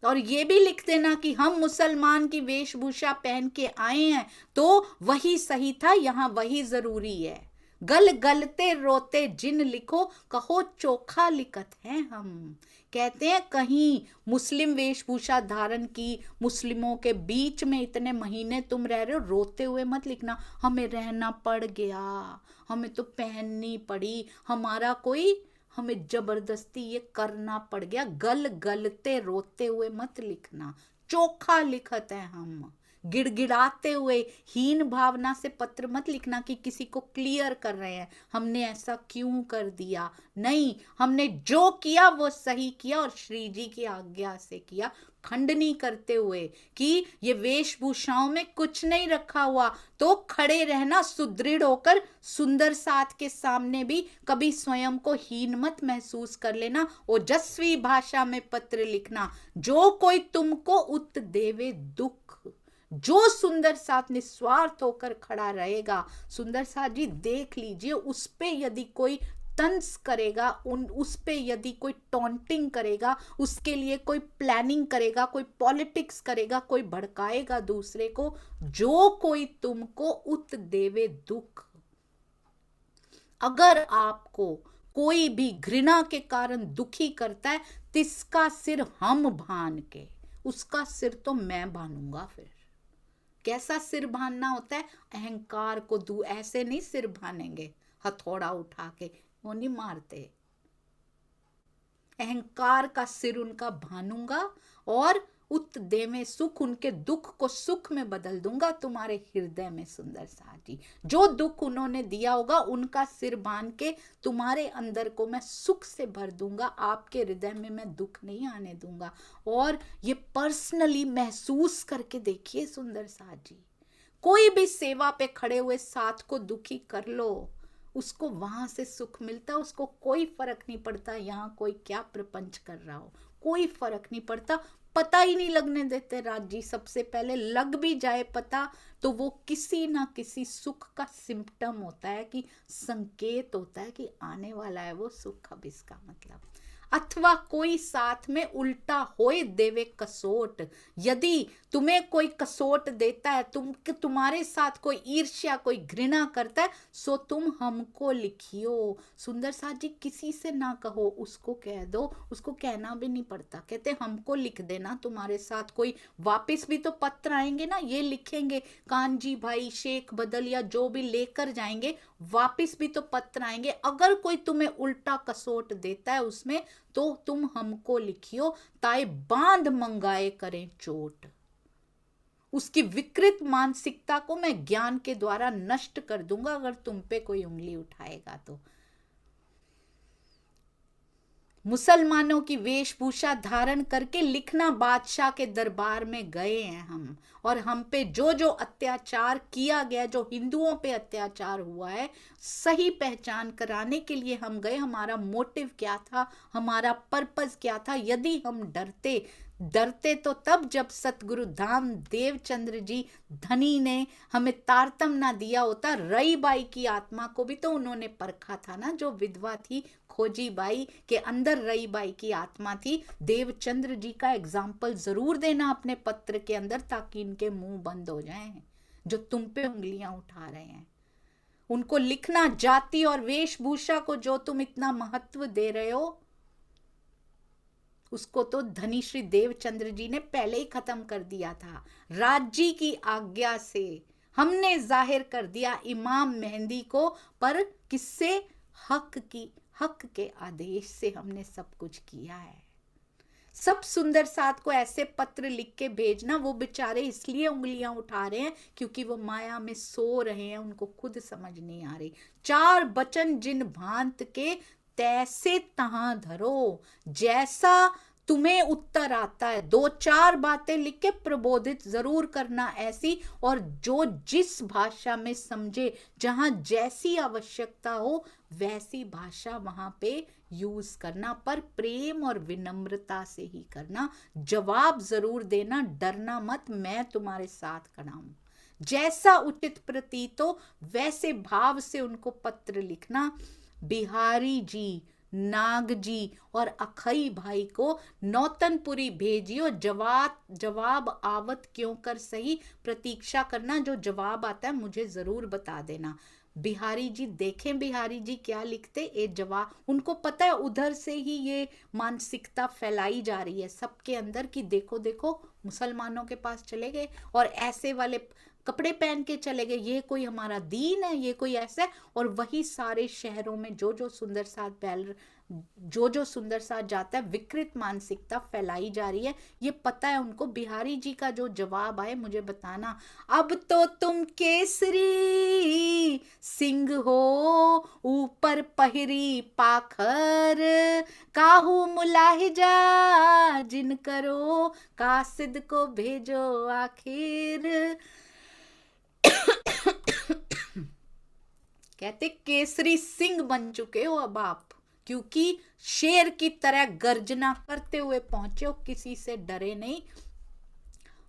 और ये भी लिख देना कि हम मुसलमान की वेशभूषा पहन के आए हैं तो वही सही था, यहाँ वही जरूरी है। गल गलते रोते जिन लिखो, कहो चोखा लिखत हैं हम। कहते हैं कहीं मुस्लिम वेशभूषा धारण की, मुस्लिमों के बीच में इतने महीने तुम रह रहे हो, रोते हुए मत लिखना हमें रहना पड़ गया, हमें तो पहननी पड़ी, हमें जबरदस्ती ये करना पड़ गया। गल गलते रोते हुए मत लिखना, चोखा लिखत है हम। गिड़गिड़ाते हुए हीन भावना से पत्र मत लिखना कि किसी को क्लियर कर रहे हैं हमने ऐसा क्यों कर दिया। नहीं, हमने जो किया वो सही किया और श्री जी की आज्ञा से किया। खंडनी करते हुए कि ये वेशभूषाओं में कुछ नहीं रखा हुआ, तो खड़े रहना सुदृढ़ होकर, सुंदर साथ के सामने भी कभी स्वयं को हीन मत महसूस कर लेना। ओजस्वी भाषा में पत्र लिखना, जो कोई तुमको उत देवे दुख। जो सुंदर साथ निस्वार्थ होकर खड़ा रहेगा, सुंदर साथ जी देख लीजिए, उस पे यदि कोई तंज करेगा, उस पे यदि कोई टॉन्टिंग करेगा, उसके लिए कोई प्लानिंग करेगा, कोई पॉलिटिक्स करेगा, कोई भड़काएगा दूसरे को, जो कोई तुमको उत देवे दुख। अगर आपको कोई भी घृणा के कारण दुखी करता है, तिसका सिर हम भान के, उसका सिर तो मैं भानूंगा। फिर कैसा सिर भानना होता है? अहंकार को ऐसे नहीं सिर भानेंगे हथौड़ा उठा के, वो नहीं मारते। अहंकार का सिर उनका भानूंगा और उत दे में सुख, उनके दुख को सुख में बदल दूंगा तुम्हारे हृदय में। सुंदर साथ जी, जो दुख उन्होंने दिया होगा उनका सिर बांध के तुम्हारे अंदर को मैं सुख से भर दूंगा, आपके हृदय में मैं दुख नहीं आने दूंगा। और ये पर्सनली महसूस करके देखिए सुंदर साथ जी, कोई भी सेवा पे खड़े हुए साथ को दुखी कर लो, उसको वहां से सुख मिलता, उसको कोई फर्क नहीं पड़ता यहाँ कोई क्या प्रपंच कर रहा हो, कोई फर्क नहीं पड़ता, पता ही नहीं लगने देते राज जी। सबसे पहले लग भी जाए पता तो वो किसी ना किसी सुख का सिम्पटम होता है, कि संकेत होता है कि आने वाला है वो सुख। अब इसका मतलब, अथवा कोई साथ में उल्टा होए देवे कसोट। यदि तुम्हें कोई कसोट देता है, तुम्हारे साथ कोई ईर्ष्या, कोई घृणा करता है, सो तुम हमको लिखियो। सुंदर साथ जी, किसी से ना कहो, उसको कह दो, उसको कहना भी नहीं पड़ता, कहते हमको लिख देना। तुम्हारे साथ कोई वापस भी तो पत्र आएंगे ना, ये लिखेंगे कानजी भाई, शेख बदल या जो भी लेकर जाएंगे, वापस भी तो पत्र आएंगे। अगर कोई तुम्हें उल्टा कसोट देता है उसमें, तो तुम हमको लिखियो, ताए बांध मंगाए करें चोट। उसकी विकृत मानसिकता को मैं ज्ञान के द्वारा नष्ट कर दूंगा अगर तुम पे कोई उंगली उठाएगा तो। मुसलमानों की वेशभूषा धारण करके लिखना, बादशाह के दरबार में गए हैं हम, और हम पे जो जो अत्याचार किया गया, जो हिंदुओं पे अत्याचार हुआ है, सही पहचान कराने के लिए हम गए। हमारा मोटिव क्या था, हमारा पर्पस क्या था? यदि हम डरते तो तब जब सतगुरु धाम देवचंद्र जी धनी ने हमें तारतम ना दिया होता। रई बाई की आत्मा को भी तो उन्होंने परखा था ना, जो विधवा थी खोजी बाई के अंदर रई बाई की आत्मा थी। देवचंद्र जी का एग्जाम्पल जरूर देना अपने पत्र के अंदर, ताकि इनके मुंह बंद हो जाएं जो तुम पे उंगलियां उठा रहे हैं। उनको लिखना, जाति और वेशभूषा को जो तुम इतना महत्व दे रहे हो, उसको तो धनी श्री देवचंद्र जी ने पहले ही खत्म कर दिया था। राज्य की आज्ञा से हमने जाहिर कर दिया इमाम मेहंदी को, पर किससे? हक के आदेश से हमने सब कुछ किया है। सब सुंदर साथ को ऐसे पत्र लिख के भेजना, वो बेचारे इसलिए उंगलियां उठा रहे हैं क्योंकि वो माया में सो रहे हैं, उनको खुद समझ नहीं आ रही। चार बचन जिन भांत के, तैसे तहां धरो। जैसा तुम्हें उत्तर आता है। 2-4 बातें लिख के प्रबोधित जरूर करना ऐसी, और जो जिस भाषा में समझे, जहां जैसी आवश्यकता हो वैसी भाषा वहां पे यूज करना, पर प्रेम और विनम्रता से ही करना। जवाब जरूर देना, डरना मत, मैं तुम्हारे साथ खड़ा हूं। जैसा उचित प्रतीत हो वैसे भाव से उनको पत्र लिखना। बिहारी जी, नाग जी और अखई भाई को नौतनपुरी भेजियो, जवाब आवत क्यों कर सही, प्रतीक्षा करना, जो जवाब आता है मुझे जरूर बता देना। बिहारी जी देखें, बिहारी जी क्या लिखते, ये जवाब, उनको पता है उधर से ही ये मानसिकता फैलाई जा रही है सबके अंदर कि देखो देखो मुसलमानों के पास चले गए और ऐसे वाले कपड़े पहन के चले गए, ये कोई हमारा दीन है, ये कोई ऐसा है। और वही सारे शहरों में जो जो सुंदर साथ जाता है, विकृत मानसिकता फैलाई जा रही है। ये पता है उनको। बिहारी जी का जो जवाब आए मुझे बताना। अब तो तुम केसरी सिंह हो, ऊपर पहिरी पाखर, काहू मुलाहिजा जिन करो, कासिद को भेजो आखिर। कहते केसरी सिंह बन चुके हो अब आप, क्योंकि शेर की तरह गर्जना करते हुए पहुंचे हो, किसी से डरे नहीं।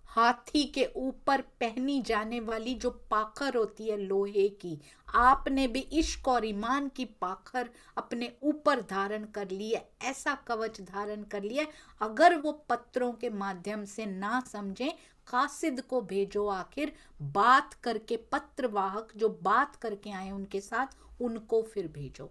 हाथी के ऊपर पहनी जाने वाली जो पाखर होती है लोहे की, आपने भी इश्क और ईमान की पाखर अपने ऊपर धारण कर ली है, ऐसा कवच धारण कर लिया। अगर वो पत्रों के माध्यम से ना समझें, कासिद को भेजो आखिर, बात करके, पत्रवाहक जो बात करके आए उनके साथ, उनको फिर भेजो।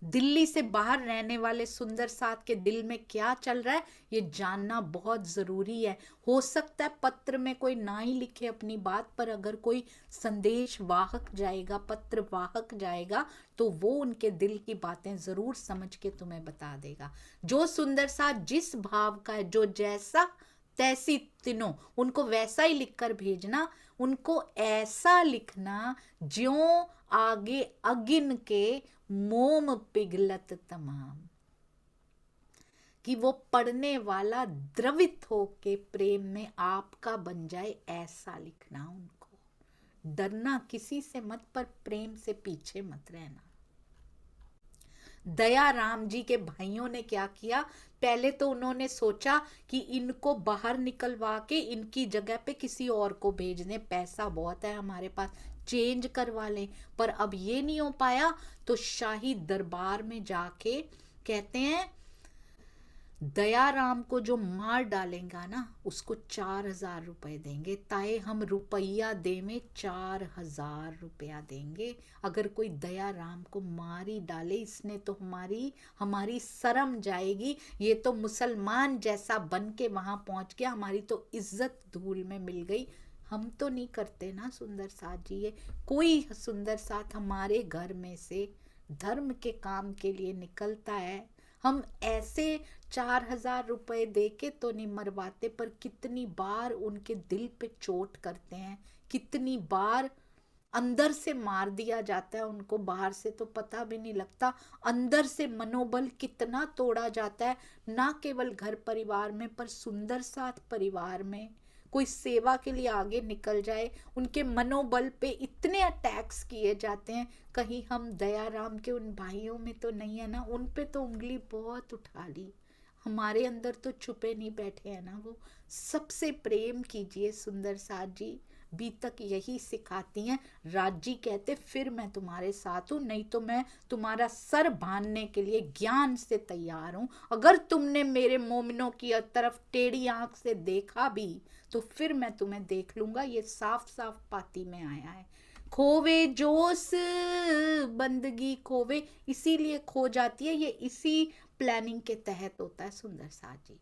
दिल्ली से बाहर रहने वाले सुंदर साथ के दिल में क्या चल रहा है ये जानना बहुत जरूरी है। हो सकता है पत्र में कोई ना ही लिखे अपनी बात, पर अगर कोई संदेश वाहक जाएगा, पत्र वाहक जाएगा, तो वो उनके दिल की बातें जरूर समझ के तुम्हें बता देगा। जो सुंदर साथ जिस भाव का है, जो जैसा तैसी तिनो, उनको वैसा ही लिखकर भेजना। उनको ऐसा लिखना ज्यों आगे अगिन के मोम पिघलत तमाम, कि वो पढ़ने वाला द्रवित होके प्रेम में आपका बन जाए, ऐसा लिखना उनको। डरना किसी से मत, पर प्रेम से पीछे मत रहना। दया राम जी के भाइयों ने क्या किया, पहले तो उन्होंने सोचा कि इनको बाहर निकलवा के इनकी जगह पे किसी और को भेज दें, पैसा बहुत है हमारे पास, चेंज करवा लें। पर अब ये नहीं हो पाया, तो शाही दरबार में जाके कहते हैं दयाराम को जो मार डालेगा ना उसको 4,000 रुपए देंगे, ताए हम रुपया दे में 4,000 रुपया देंगे। अगर कोई दयाराम को मार ही डाले, इसने तो हमारी शर्म जाएगी, ये तो मुसलमान जैसा बन के वहां पहुंच गया, हमारी तो इज्जत धूल में मिल गई। हम तो नहीं करते ना सुंदर साथ जी ये। कोई सुंदर साथ हमारे घर में से धर्म के काम के लिए निकलता है, हम ऐसे 4,000 रुपए दे के तो नहीं मरवाते, पर कितनी बार उनके दिल पे चोट करते हैं, कितनी बार अंदर से मार दिया जाता है उनको, बाहर से तो पता भी नहीं लगता। अंदर से मनोबल कितना तोड़ा जाता है, ना केवल घर परिवार में, पर सुंदर साथ परिवार में कोई सेवा के लिए आगे निकल जाए, उनके मनोबल पे इतने अटैक्स किए जाते हैं। कहीं हम दयाराम के उन भाइयों में तो नहीं है ना, उन पे तो उंगली बहुत उठा ली, हमारे अंदर तो छुपे नहीं बैठे हैं ना वो। सबसे प्रेम कीजिए सुंदर साथ जी, बीतक यही सिखाती हैं। राजी कहते फिर मैं तुम्हारे साथ हूँ, नहीं तो मैं तुम्हारा सर बांधने के लिए ज्ञान से तैयार हूँ। अगर तुमने मेरे मोमिनों की तरफ टेढ़ी आंख से देखा भी तो फिर मैं तुम्हें देख लूंगा। ये साफ साफ पाती में आया है। खोवे जोश बंदगी खोवे, इसीलिए खो जाती है, ये इसी प्लानिंग के तहत होता है सुंदर साथ जी।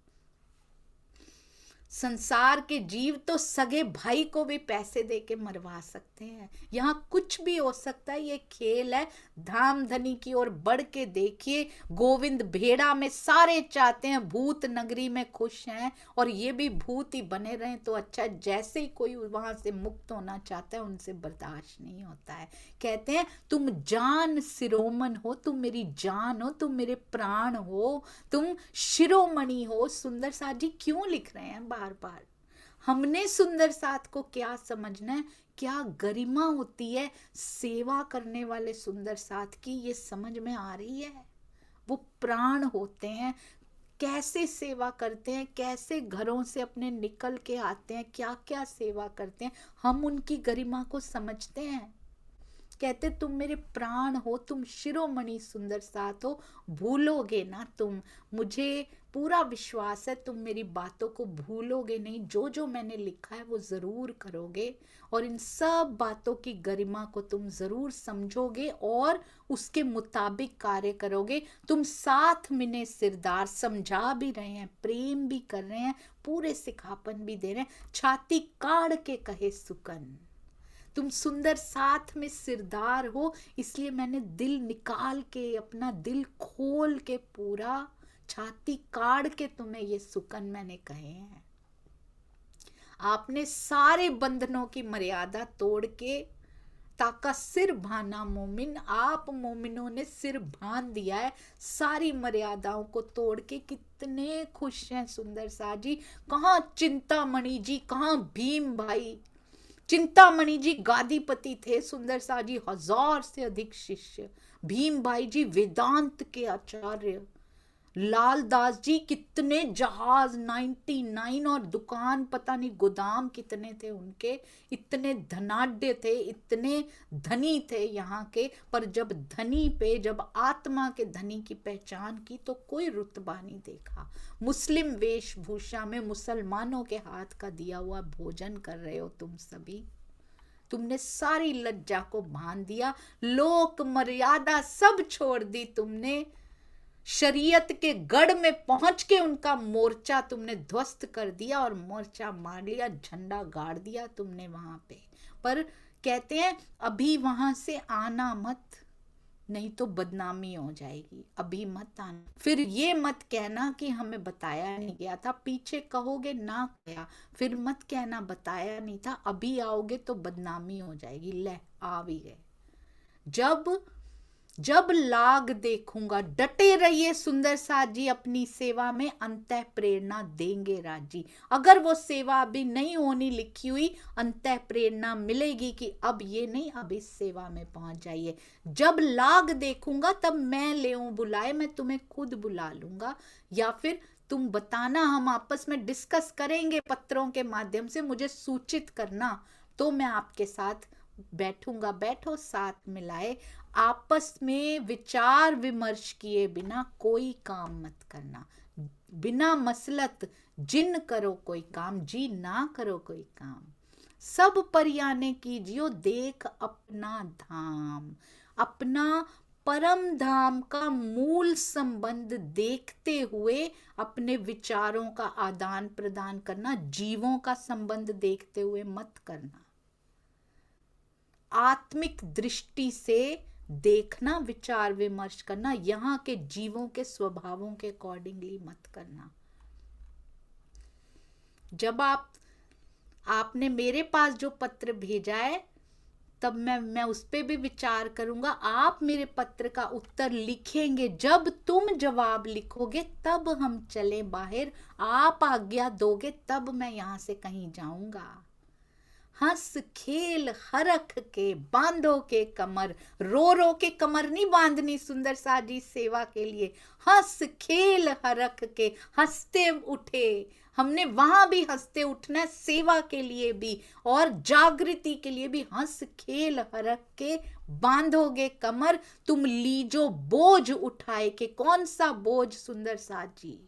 संसार के जीव तो सगे भाई को भी पैसे दे के मरवा सकते हैं, यहाँ कुछ भी हो सकता है। ये खेल है, धाम धनी की ओर बढ़ के देखिए। गोविंद भेड़ा में सारे चाहते हैं, भूत नगरी में खुश हैं, और ये भी भूत ही बने रहें तो अच्छा। जैसे ही कोई वहां से मुक्त होना चाहता है, उनसे बर्दाश्त नहीं होता है। कहते हैं तुम जान शिरोमन हो, तुम मेरी जान हो, तुम मेरे प्राण हो, तुम शिरोमणि हो। सुंदर साथ जी क्यों लिख रहे हैं बार बार? हमने सुंदर साथ को क्या समझना है, क्या गरिमा होती है सेवा करने वाले सुंदर साथ की, ये समझ में आ रही है। वो प्राण होते हैं, कैसे सेवा करते हैं, कैसे घरों से अपने निकल के आते हैं, क्या क्या सेवा करते हैं, हम उनकी गरिमा को समझते हैं। कहते तुम मेरे प्राण हो, तुम शिरोमणि सुंदर साथ हो, भूलोगे ना तुम। मुझे पूरा विश्वास है तुम मेरी बातों को भूलोगे नहीं, जो जो मैंने लिखा है वो जरूर करोगे, और इन सब बातों की गरिमा को तुम जरूर समझोगे और उसके मुताबिक कार्य करोगे। तुम साथ मिने सिरदार, समझा भी रहे हैं, प्रेम भी कर रहे हैं, पूरे सिखापन भी दे रहे हैं, छाती काढ़ के कहे सुकन। तुम सुंदर साथ में सिरदार हो, इसलिए मैंने दिल निकाल के, अपना दिल खोल के, पूरा छाती काढ़ के तुम्हें ये सुकन मैंने कहे हैं। आपने सारे बंधनों की मर्यादा तोड़ के ताका सिर भाना मोमिन, आप मोमिनों ने सिर भान दिया है सारी मर्यादाओं को तोड़ के। कितने खुश हैं सुंदर सा जी। कहाँ चिंतामणि जी, कहाँ भीम भाई। चिंतामणि जी गादीपति थे, सुंदर सा जी 1000 से अधिक शिष्य, भीम भाई जी वेदांत के आचार्य, लाल दास जी कितने जहाज 99, और दुकान पता नहीं गोदाम कितने थे उनके, इतने धनाढ्य थे, इतने धनी थे यहाँ के। पर जब धनी पे, जब आत्मा के धनी की पहचान की तो कोई रुतबा नहीं देखा। मुस्लिम वेशभूषा में मुसलमानों के हाथ का दिया हुआ भोजन कर रहे हो तुम सभी। तुमने सारी लज्जा को बांध दिया, लोक मर्यादा सब छोड़ दी तुमने। शरीयत के गढ़ में पहुंच के उनका मोर्चा तुमने ध्वस्त कर दिया और मोर्चा मार लिया, झंडा गाड़ दिया तुमने वहां पे। पर कहते हैं अभी वहां से आना मत, नहीं तो बदनामी हो जाएगी, अभी मत आना। फिर ये मत कहना कि हमें बताया नहीं गया था, पीछे कहोगे ना गया, फिर मत कहना बताया नहीं था, अभी आओगे तो बदनामी हो जाएगी। ले आ भी गए। जब लाग देखूंगा, डटे रहिए सुंदर साथ जी अपनी सेवा में, अंतः प्रेरणा देंगे राजी। अगर वो सेवा अभी नहीं होनी लिखी हुई, अंतः प्रेरणा मिलेगी कि अब ये नहीं, अब इस सेवा में पहुंच जाइए। जब लाग देखूंगा तब मैं ले बुलाए, मैं तुम्हें खुद बुला लूंगा, या फिर तुम बताना, हम आपस में डिस्कस करेंगे पत्रों के माध्यम से, मुझे सूचित करना तो मैं आपके साथ बैठूंगा। बैठो साथ मिलाए, आपस में विचार विमर्श किए बिना कोई काम मत करना। बिना मसलत जिन करो कोई काम, जी ना करो कोई काम। सब परियाने कीजियो देख अपना धाम। अपना परम धाम का मूल संबंध देखते हुए अपने विचारों का आदान प्रदान करना, जीवों का संबंध देखते हुए मत करना। आत्मिक दृष्टि से देखना, विचार विमर्श करना, यहाँ के जीवों के स्वभावों के अकॉर्डिंगली मत करना। जब आपने मेरे पास जो पत्र भेजा है, तब मैं उस पे भी विचार करूंगा। आप मेरे पत्र का उत्तर लिखेंगे, जब तुम जवाब लिखोगे तब हम चले बाहर। आप आज्ञा दोगे तब मैं यहाँ से कहीं जाऊंगा। हंस खेल हरख के बांधो के कमर, रो रो के कमर नहीं बांधनी सुंदर साजी सेवा के लिए। हंस खेल हरख के, हंसते उठे, हमने वहां भी हंसते उठना, सेवा के लिए भी और जागृति के लिए भी। हंस खेल हरख के बांधोगे कमर, तुम लीजो बोझ उठाए के। कौन सा बोझ सुंदर साजी?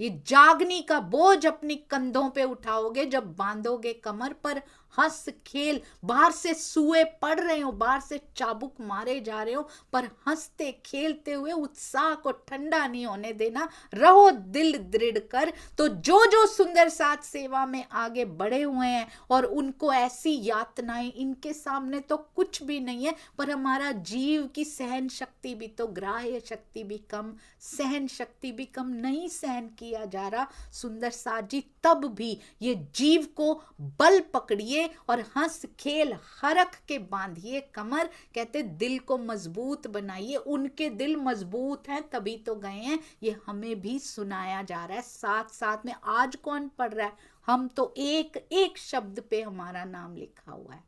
ये जागनी का बोझ अपनी कंधों पे उठाओगे जब बांधोगे कमर पर। हंस खेल, बाहर से सूए पड़ रहे हो, बाहर से चाबुक मारे जा रहे हो, पर हंसते खेलते हुए उत्साह को ठंडा नहीं होने देना, रहो दिल दृढ़ कर। तो जो जो सुंदर साथ सेवा में आगे बढ़े हुए हैं और उनको ऐसी यातनाएं, इनके सामने तो कुछ भी नहीं है, पर हमारा जीव की सहन शक्ति भी तो, ग्राह्य शक्ति भी कम, सहन शक्ति भी कम, नहीं सहन किया जा रहा। सुंदर साथ जी तब भी ये जीव को बल पकड़िए और हंस खेल हरख के बांधिए कमर, कहते दिल को मजबूत बनाइए। उनके दिल मजबूत हैं तभी तो गए हैं, ये हमें भी सुनाया जा रहा है साथ साथ में। आज कौन पढ़ रहा है? हम तो एक एक शब्द पे हमारा नाम लिखा हुआ है।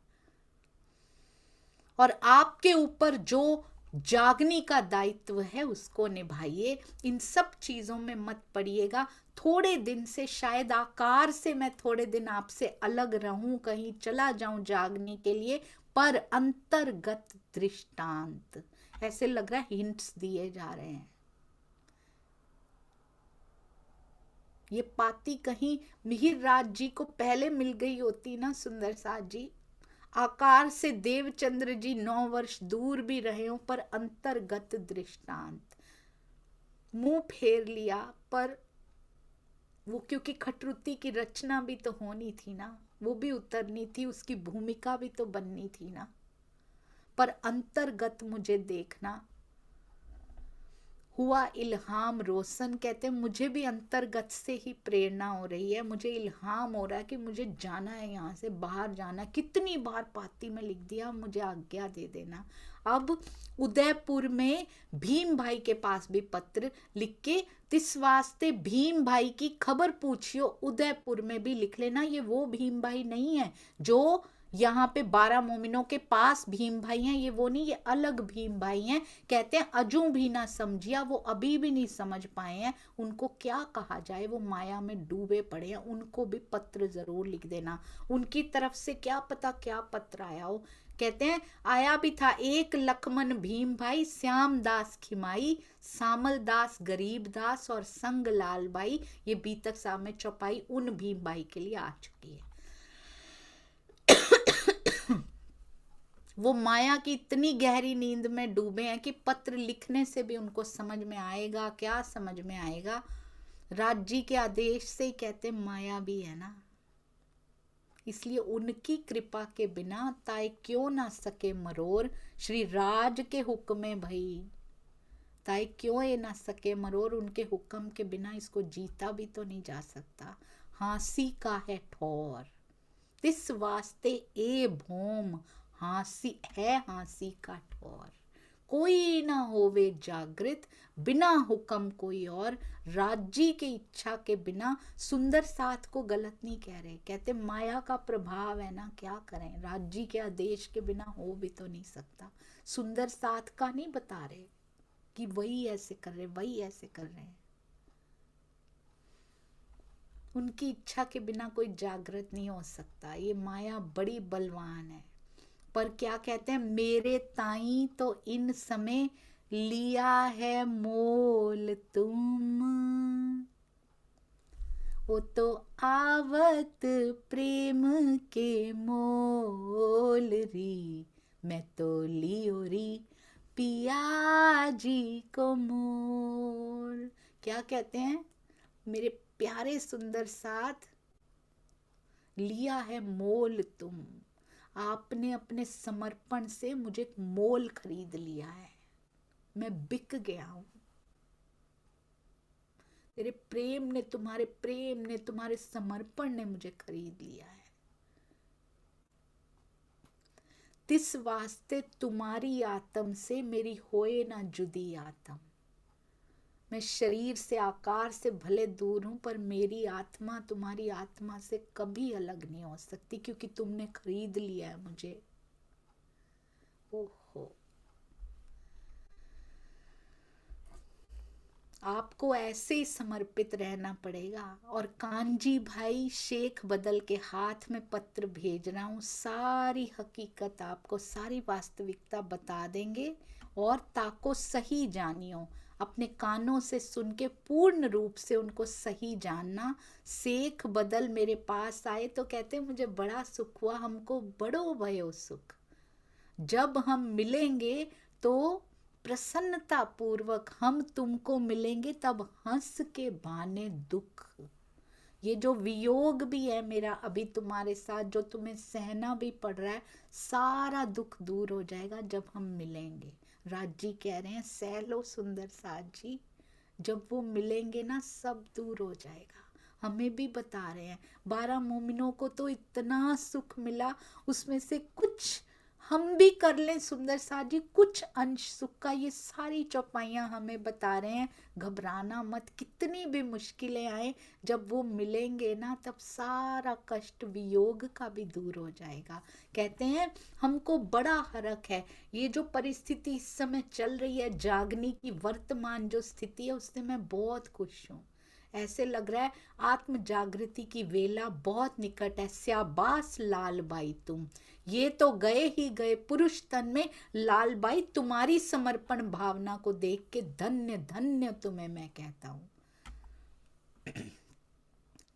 और आपके ऊपर जो जागने का दायित्व है उसको निभाइए, इन सब चीजों में मत पड़िएगा। थोड़े दिन से शायद आकार से मैं थोड़े दिन आपसे अलग रहूं, कहीं चला जाऊं जागने के लिए, पर अंतर्गत दृष्टांत, ऐसे लग रहा है हिंट्स दिए जा रहे हैं। ये पाती कहीं मिहिर राज जी को पहले मिल गई होती ना सुंदर साथ जी, आकार से देवचंद्र जी 9 वर्ष दूर भी रहे हो, पर अंतर्गत दृष्टांत, मुंह फेर लिया। पर वो क्योंकि खटरुती की रचना भी तो होनी थी ना, वो भी उतरनी थी, उसकी भूमिका भी तो बननी थी ना, पर अंतर्गत मुझे देखना हुआ इल्हाम रोशन। कहते हैं मुझे भी अंतर्गत से ही प्रेरणा हो रही है, मुझे इल्हाम हो रहा है कि मुझे जाना है, यहाँ से बाहर जाना। कितनी बार पाती में लिख दिया, मुझे आज्ञा दे देना। अब उदयपुर में भीम भाई के पास भी पत्र लिख के, इस वास्ते भीम भाई की खबर पूछियो, उदयपुर में भी लिख लेना। ये वो भीम भाई नहीं है जो यहाँ पे 12 मोमिनों के पास भीम भाई हैं, ये वो नहीं, ये अलग भीम भाई हैं। कहते हैं अजू भी ना समझिया, वो अभी भी नहीं समझ पाए हैं उनको क्या कहा जाए, वो माया में डूबे पड़े हैं। उनको भी पत्र जरूर लिख देना, उनकी तरफ से क्या पता क्या पत्र आया हो। कहते हैं आया भी था एक लक्ष्मण भीम भाई, श्याम दास खिमाई, सामल दास गरीब दास और संग लाल बाई। ये बीतक साहब में चौपाई उन भीम भाई के लिए आ चुकी है। वो माया की इतनी गहरी नींद में डूबे हैं कि पत्र लिखने से भी उनको समझ में आएगा क्या, समझ में आएगा, राज्य के आदेश से। कहते माया भी है ना, इसलिए उनकी कृपा के बिना ताए क्यों ना सके मरोर। श्री राज के हुक्म भई ताए क्यों ये ना सके मरोर, उनके हुक्म के बिना इसको जीता भी तो नहीं जा सकता। हाँसी का है ठौर, इस वास्ते ए भोम हाँसी है, हाँसी का ठौर। कोई ना होवे जागृत, बिना हुक्म कोई और, राज्य की इच्छा के बिना। सुंदर साथ को गलत नहीं कह रहे, कहते माया का प्रभाव है ना, क्या करें, राज्य के आदेश के बिना हो भी तो नहीं सकता। सुंदर साथ का नहीं बता रहे कि वही ऐसे कर रहे, वही ऐसे कर रहे हैं। उनकी इच्छा के बिना कोई जागृत नहीं हो सकता, ये माया बड़ी बलवान है। पर क्या कहते हैं, मेरे ताई तो इन समय लिया है मोल तुम, वो तो आवत प्रेम के मोल री, मैं तो लियो री पिया जी को मोल। क्या कहते हैं, मेरे प्यारे सुंदर साथ, लिया है मोल तुम, आपने अपने समर्पण से मुझे मोल खरीद लिया है, मैं बिक गया हूं। तेरे प्रेम ने, तुम्हारे प्रेम ने, तुम्हारे समर्पण ने मुझे खरीद लिया है। तिस वास्ते तुम्हारी आत्म से मेरी होए ना जुदी आत्म। मैं शरीर से, आकार से भले दूर हूं, पर मेरी आत्मा तुम्हारी आत्मा से कभी अलग नहीं हो सकती, क्योंकि तुमने खरीद लिया है मुझे। ओहो, आपको ऐसे ही समर्पित रहना पड़ेगा। और कांजी भाई शेख बदल के हाथ में पत्र भेज रहा हूं, सारी हकीकत आपको, सारी वास्तविकता बता देंगे। और ताको सही जानियो, अपने कानों से सुन के पूर्ण रूप से उनको सही जानना। शेख बदल मेरे पास आए तो कहते मुझे बड़ा सुख हुआ, हमको बड़ो भयो सुख। जब हम मिलेंगे तो प्रसन्नता पूर्वक हम तुमको मिलेंगे, तब हंस के बाने दुख। ये जो वियोग भी है मेरा अभी तुम्हारे साथ, जो तुम्हें सहना भी पड़ रहा है, सारा दुख दूर हो जाएगा जब हम मिलेंगे। राज जी कह रहे हैं सह लो सुंदर साथ जी, जब वो मिलेंगे ना सब दूर हो जाएगा। हमें भी बता रहे हैं 12 मोमिनों को तो इतना सुख मिला, उसमें से कुछ हम भी कर लें सुंदर साथ जी, कुछ अंश सुख का। ये सारी चौपाइयाँ हमें बता रहे हैं घबराना मत, कितनी भी मुश्किलें आए जब वो मिलेंगे ना तब सारा कष्ट वियोग का भी दूर हो जाएगा। कहते हैं हमको बड़ा हरख है, ये जो परिस्थिति इस समय चल रही है जागने की, वर्तमान जो स्थिति है उससे मैं बहुत खुश हूँ। ऐसे लग रहा है आत्म जागृति की वेला बहुत निकट है। स्याबास लाल बाई तुम, ये तो गए ही गए पुरुष तन में, लाल बाई तुम्हारी समर्पण भावना को देख के धन्य धन्य तुम्हें मैं कहता हूं।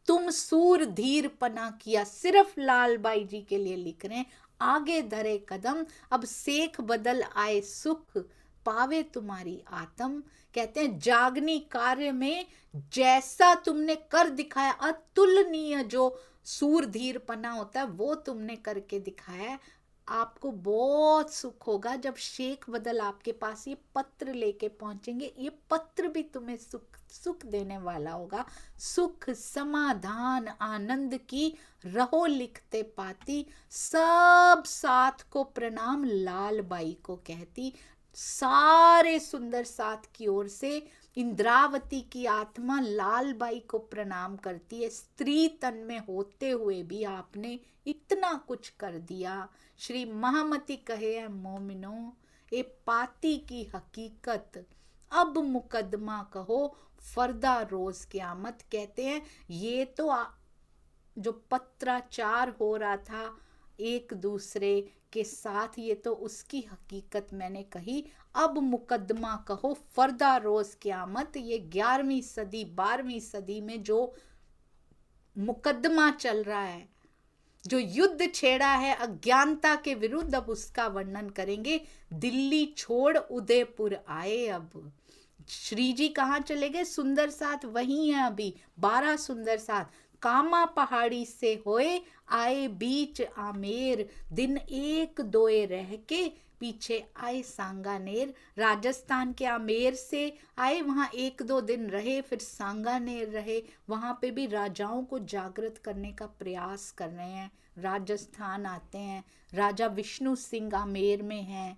तुम सूर धीर पना किया, सिर्फ लाल बाई जी के लिए लिख रहे हैं। आगे धरे कदम, अब शेख बदल आए सुख, पावे तुम्हारी आत्म। कहते हैं जागनी कार्य में जैसा तुमने कर दिखाया, अतुलनीय जो सूरधीरपना होता है वो तुमने करके दिखाया है। आपको बहुत सुख होगा जब शेख बदल आपके पास ये पत्र लेके पहुंचेंगे। ये पत्र भी तुम्हें सुख देने वाला होगा। सुख समाधान आनंद की रहो लिखते पाती, सब साथ को प्रणाम लाल बाई को कहती। सारे सुंदर साथ की ओर से इंद्रावती की आत्मा लाल बाई को प्रणाम करती है। स्त्री तन में होते हुए भी आपने इतना कुछ कर दिया। श्री महामती कहे है मोमिनो ए पाती की हकीकत, अब मुकदमा कहो फरदा रोज क़यामत। कहते हैं ये तो जो पत्राचार हो रहा था एक दूसरे के साथ, ये तो उसकी हकीकत मैंने कही। अब मुकदमा कहो फरदा रोज क़यामत। ये 11वीं सदी 12वीं सदी में जो मुकदमा चल रहा है, जो युद्ध छेड़ा है अज्ञानता के विरुद्ध, अब उसका वर्णन करेंगे। दिल्ली छोड़ उदयपुर आए। अब श्री जी कहाँ चले गए? सुंदर साथ वही है अभी, 12 सुंदर साथ। कामा पहाड़ी से होए आए बीच आमेर, दिन एक दोए रह के पीछे आए सांगानेर। राजस्थान के आमेर से आए, वहाँ 1-2 दिन रहे, फिर सांगानेर रहे। वहाँ पे भी राजाओं को जागृत करने का प्रयास कर रहे हैं। राजस्थान आते हैं, राजा विष्णु सिंह आमेर में हैं,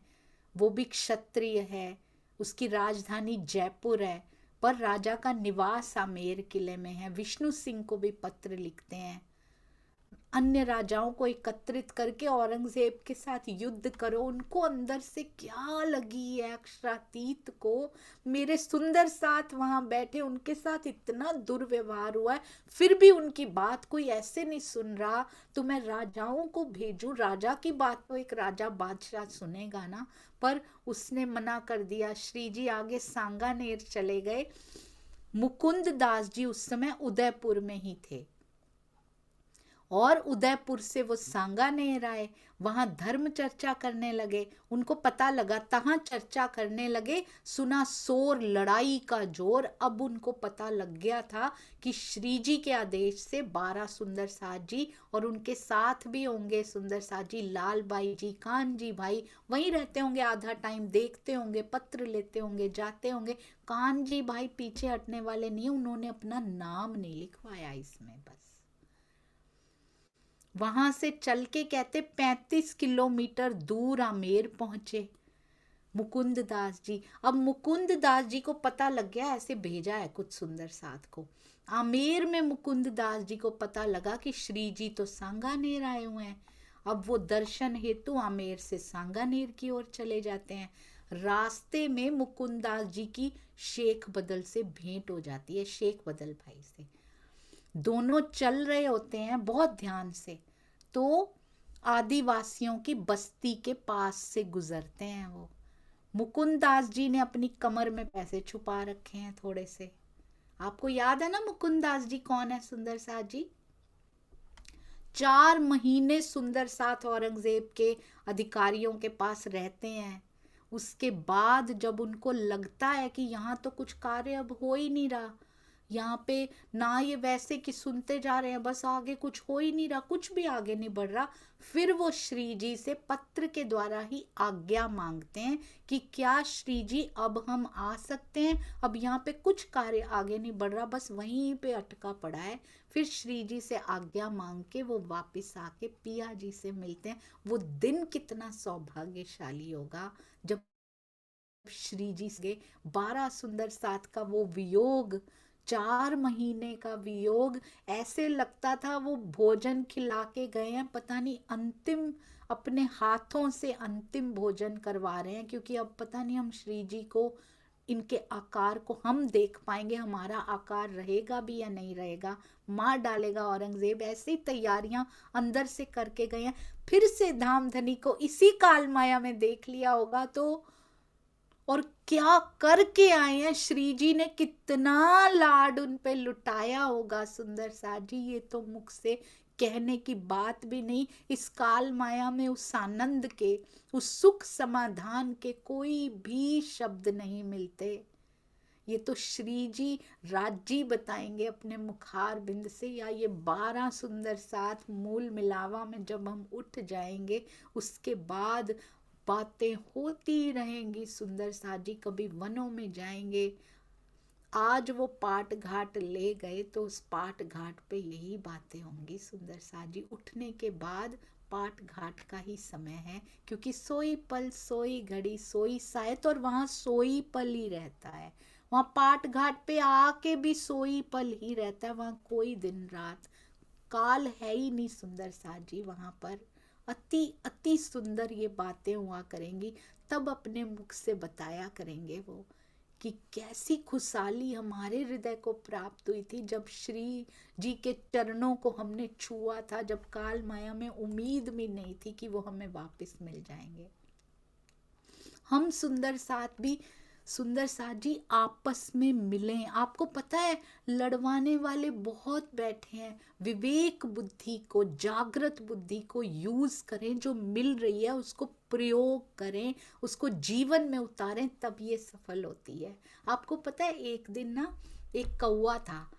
वो भी क्षत्रिय है, उसकी राजधानी जयपुर है, पर राजा का निवास आमेर किले में है। विष्णु सिंह को भी पत्र लिखते हैं, अन्य राजाओं को एकत्रित करके औरंगजेब के साथ युद्ध करो। उनको अंदर से क्या लगी है अक्षरातीत को, मेरे सुंदर साथ वहां बैठे, उनके साथ इतना दुर्व्यवहार हुआ है, फिर भी उनकी बात कोई ऐसे नहीं सुन रहा, तो मैं राजाओं को भेजूं। राजा की बात तो एक राजा बादशाह सुनेगा ना, पर उसने मना कर दिया। श्री जी आगे सांगानेर चले गए। मुकुंद दास जी उस समय उदयपुर में ही थे और उदयपुर से वो सांगानेर आए, वहां धर्म चर्चा करने लगे। उनको पता लगा, तहां चर्चा करने लगे, सुना शोर लड़ाई का जोर। अब उनको पता लग गया था कि श्री जी के आदेश से 12 सुंदर साथ जी और उनके साथ भी होंगे सुंदर साथ जी, लाल बाई जी, कान जी भाई वहीं रहते होंगे, आधा टाइम देखते होंगे, पत्र लेते होंगे, जाते होंगे। कान जी भाई पीछे हटने वाले नहीं, उन्होंने अपना नाम नहीं लिखवाया इसमें। बस वहां से चल के कहते 35 किलोमीटर दूर आमेर पहुंचे मुकुंद दास जी। अब मुकुंद दास जी को पता लग गया, ऐसे भेजा है कुछ सुंदर साथ को। आमेर में मुकुंद दास जी को पता लगा कि श्री जी तो सांगानेर आए हुए हैं। अब वो दर्शन हेतु आमेर से सांगानेर की ओर चले जाते हैं। रास्ते में मुकुंद दास जी की शेख बदल से भेंट हो जाती है, शेख बदल भाई से। दोनों चल रहे होते हैं बहुत ध्यान से, तो आदिवासियों की बस्ती के पास से गुजरते हैं वो। मुकुंद दास जी ने अपनी कमर में पैसे छुपा रखे हैं थोड़े से। आपको याद है ना मुकुंद दास जी कौन है? सुंदर साथ जी 4 महीने सुंदर साथ औरंगजेब के अधिकारियों के पास रहते हैं। उसके बाद जब उनको लगता है कि यहाँ तो कुछ कार्य अब हो ही नहीं रहा, यहाँ पे ना ये वैसे कि सुनते जा रहे हैं, बस आगे कुछ हो ही नहीं रहा, कुछ भी आगे नहीं बढ़ रहा, फिर वो श्री जी से पत्र के द्वारा ही आज्ञा मांगते हैं कि क्या श्री जी अब हम आ सकते हैं, अब यहाँ पे कुछ कार्य आगे नहीं बढ़ रहा, बस वहीं पे अटका पड़ा है। फिर श्री जी से आज्ञा मांग के वो वापस आके पिया जी से मिलते हैं। वो दिन कितना सौभाग्यशाली होगा जब श्री जी से 12 सुंदर साथ का वो वियोग, 4 महीने का वियोग, ऐसे लगता था वो भोजन खिला के गए हैं, पता नहीं अंतिम अपने हाथों से अंतिम भोजन करवा रहे हैं, क्योंकि अब पता नहीं हम श्री जी को, इनके आकार को हम देख पाएंगे, हमारा आकार रहेगा भी या नहीं रहेगा, मार डालेगा औरंगजेब, ऐसी तैयारियां अंदर से करके गए हैं। फिर से धामधनी को इसी काल माया में देख लिया होगा तो, और क्या करके आए हैं श्री जी ने, कितना लाड उन पे लुटाया होगा सुंदर साथ जी, ये तो मुख से कहने की बात भी नहीं। इस काल माया में उस आनंद के, उस सुख समाधान के कोई भी शब्द नहीं मिलते। ये तो श्री जी राजी बताएंगे अपने मुखार बिंद से, या ये 12 सुंदर साथ मूल मिलावा में जब हम उठ जाएंगे उसके बाद बातें होती रहेंगी। सुंदर साथ जी कभी वनों में जाएंगे, आज वो पाट घाट ले गए तो उस पाट घाट पे यही बातें होंगी। सुंदर साथ जी उठने के बाद पाट घाट का ही समय है, क्योंकि सोई पल सोई घड़ी सोई सायत, और वहां सोई पल ही रहता है, वहां पाट घाट पे आके भी सोई पल ही रहता है, वहां कोई दिन रात काल है ही नहीं। सुंदर साथ जी वहां पर अति अति सुंदर ये बातें हुआ करेंगी, तब अपने मुख से बताया करेंगे वो कि कैसी खुशहाली हमारे हृदय को प्राप्त हुई थी जब श्री जी के चरणों को हमने छुआ था, जब काल माया में उम्मीद भी नहीं थी कि वो हमें वापस मिल जाएंगे। हम सुंदर साथ भी, सुंदर साथ जी आपस में मिलें। आपको पता है लड़वाने वाले बहुत बैठे हैं, विवेक बुद्धि को, जागृत बुद्धि को यूज करें, जो मिल रही है उसको प्रयोग करें, उसको जीवन में उतारें, तब ये सफल होती है। आपको पता है एक दिन ना एक कौवा था,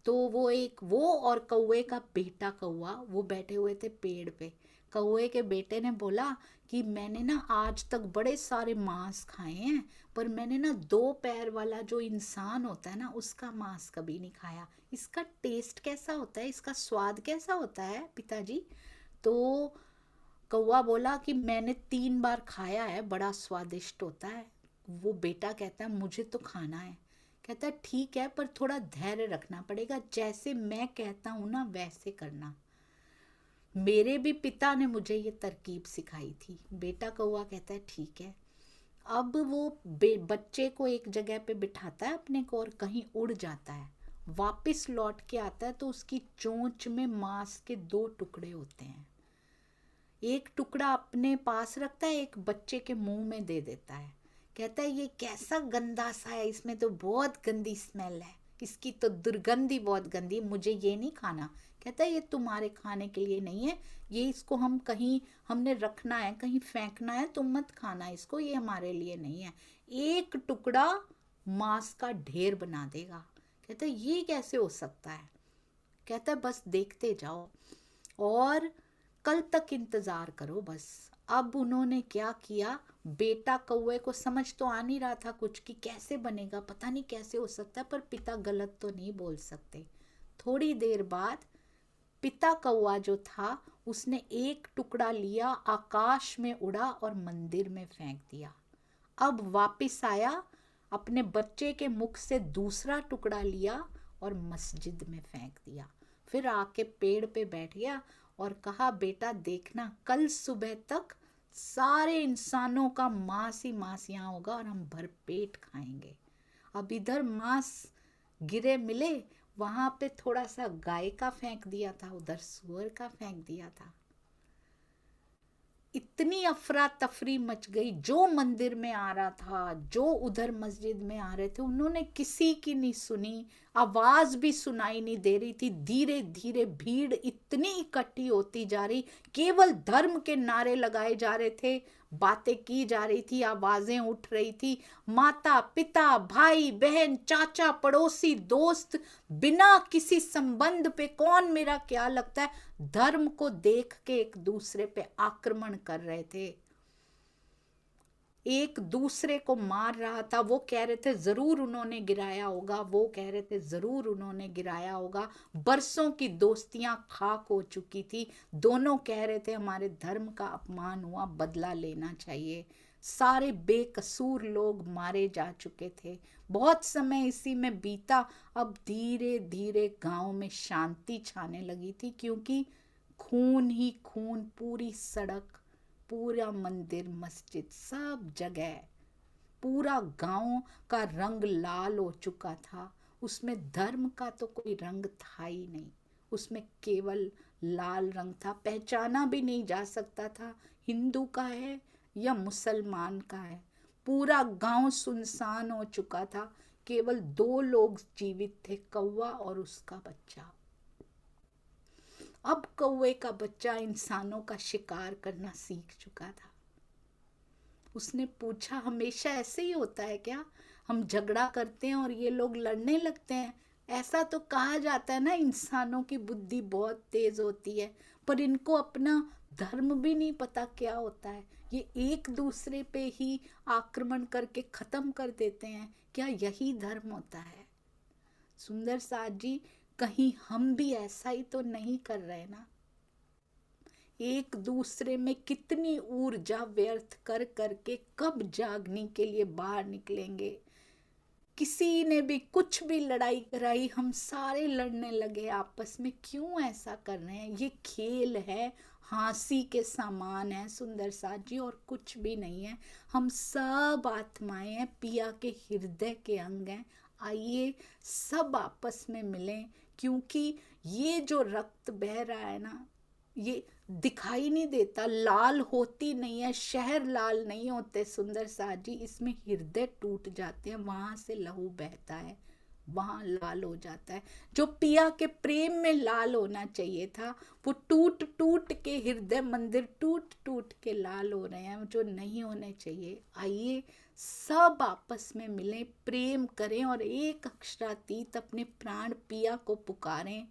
तो वो और कौवे का बेटा कौवा वो बैठे हुए थे पेड़ पे। कौवे के बेटे ने बोला कि मैंने ना आज तक बड़े सारे मांस खाए हैं, पर मैंने ना 2 पैर वाला जो इंसान होता है ना उसका मांस कभी नहीं खाया, इसका टेस्ट कैसा होता है, इसका स्वाद कैसा होता है पिताजी? तो कौवा बोला कि मैंने 3 बार खाया है, बड़ा स्वादिष्ट होता है। वो बेटा कहता है मुझे तो खाना है। कहता है ठीक है, पर थोड़ा धैर्य रखना पड़ेगा, जैसे मैं कहता हूं ना वैसे करना, मेरे भी पिता ने मुझे ये तरकीब सिखाई थी। बेटा कौवा कहता है ठीक है। अब वो बच्चे को एक जगह पे बिठाता है अपने को, और कहीं उड़ जाता है, वापस लौट के आता है तो उसकी चोंच में मांस के 2 टुकड़े होते हैं। एक टुकड़ा अपने पास रखता है, एक बच्चे के मुंह में दे देता है। कहता है ये कैसा गंदा सा है, इसमें तो बहुत गंदी स्मेल है, इसकी तो दुर्गंधी बहुत गंदी, मुझे ये नहीं खाना। कहता है ये तुम्हारे खाने के लिए नहीं है, ये इसको हम कहीं हमने रखना है, कहीं फेंकना है, तुम मत खाना इसको, ये हमारे लिए नहीं है। एक टुकड़ा मांस का ढेर बना देगा। कहता है ये कैसे हो सकता है? कहता है बस देखते जाओ और कल तक इंतजार करो बस। अब उन्होंने क्या किया, बेटा कौवे को समझ तो आ नहीं रहा था कुछ कि कैसे बनेगा, पता नहीं कैसे हो सकता है, पर पिता गलत तो नहीं बोल सकते। थोड़ी देर बाद पिता कौवा जो था उसने एक टुकड़ा लिया, आकाश में उड़ा और मंदिर में फेंक दिया। अब वापिस आया, अपने बच्चे के मुख से दूसरा टुकड़ा लिया और मस्जिद में फेंक दिया। फिर आके पेड़ पे बैठ गया और कहा बेटा देखना, कल सुबह तक सारे इंसानों का मांस ही मांस यहाँ होगा और हम भर पेट खाएंगे। अब इधर मांस गिरे मिले, वहां पे थोड़ा सा गाय का फेंक दिया था, उधर सुअर का फेंक दिया था। इतनी अफरा तफरी मच गई। जो मंदिर में आ रहा था, जो उधर मस्जिद में आ रहे थे, उन्होंने किसी की नहीं सुनी, आवाज भी सुनाई नहीं दे रही थी। धीरे धीरे भीड़ इतनी इकट्ठी होती जा रही, केवल धर्म के नारे लगाए जा रहे थे, बातें की जा रही थी, आवाजें उठ रही थी। माता पिता भाई बहन चाचा पड़ोसी दोस्त, बिना किसी संबंध पे कौन मेरा क्या लगता है, धर्म को देख के एक दूसरे पे आक्रमण कर रहे थे, एक दूसरे को मार रहा था। वो कह रहे थे जरूर उन्होंने गिराया होगा, वो कह रहे थे जरूर उन्होंने गिराया होगा। बरसों की दोस्तियां खाक हो चुकी थी। दोनों कह रहे थे हमारे धर्म का अपमान हुआ, बदला लेना चाहिए। सारे बेकसूर लोग मारे जा चुके थे। बहुत समय इसी में बीता। अब धीरे धीरे गांव में शांति छाने लगी थी, क्योंकि खून ही खून, पूरी सड़क, पूरा मंदिर मस्जिद सब जगह, पूरा गांव का रंग लाल हो चुका था। उसमें धर्म का तो कोई रंग था ही नहीं, उसमें केवल लाल रंग था। पहचाना भी नहीं जा सकता था हिंदू का है या मुसलमान का है। पूरा गांव सुनसान हो चुका था। केवल 2 लोग जीवित थे, कौवा और उसका बच्चा। अब कौवे का बच्चा इंसानों का शिकार करना सीख चुका था। उसने पूछा, हमेशा ऐसे ही होता है क्या? हम झगड़ा करते हैं और ये लोग लड़ने लगते हैं? ऐसा तो कहा जाता है ना, इंसानों की बुद्धि बहुत तेज होती है, पर इनको अपना धर्म भी नहीं पता क्या होता है। ये एक दूसरे पे ही आक्रमण करके खत्म कर देते हैं। क्या यही धर्म होता है? सुंदर साथ जी, कहीं हम भी ऐसा ही तो नहीं कर रहे ना? एक दूसरे में कितनी ऊर्जा व्यर्थ कर करके कब जागने के लिए बाहर निकलेंगे। किसी ने भी कुछ भी लड़ाई कराई, हम सारे लड़ने लगे आपस में। क्यों ऐसा कर रहे हैं? ये खेल है, हंसी के सामान है सुंदर साथ जी, और कुछ भी नहीं है। हम सब आत्माएं हैं, पिया के हृदय के अंग हैं। आइए सब आपस में मिलें, क्योंकि ये जो रक्त बह रहा है ना, ये दिखाई नहीं देता, लाल होती नहीं है, शहर लाल नहीं होते सुंदर साथ जी, इसमें हृदय टूट जाते हैं, वहां से लहू बहता है, वहां लाल हो जाता है। जो पिया के प्रेम में लाल होना चाहिए था, वो टूट टूट के हृदय मंदिर टूट टूट के लाल हो रहे हैं, जो नहीं होने चाहिए। आइए सब आपस में मिलें, प्रेम करें और एक अक्षरातीत अपने प्राण पिया को पुकारें।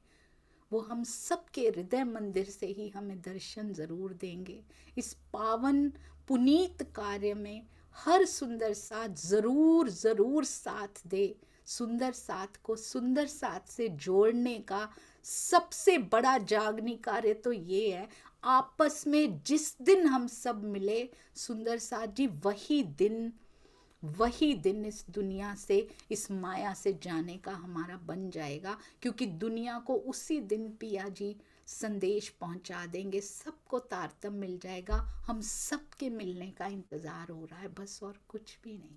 वो हम सबके हृदय मंदिर से ही हमें दर्शन जरूर देंगे। इस पावन पुनीत कार्य में हर सुंदर साथ जरूर जरूर साथ दे। सुंदर साथ को सुंदर साथ से जोड़ने का सबसे बड़ा जागनी कार्य तो ये है। आपस में जिस दिन हम सब मिले सुंदर साथ जी, वही दिन इस दुनिया से, इस माया से जाने का हमारा बन जाएगा, क्योंकि दुनिया को उसी दिन पिया जी संदेश पहुंचा देंगे, सबको तारतम मिल जाएगा। हम सबके मिलने का इंतजार हो रहा है, बस, और कुछ भी नहीं।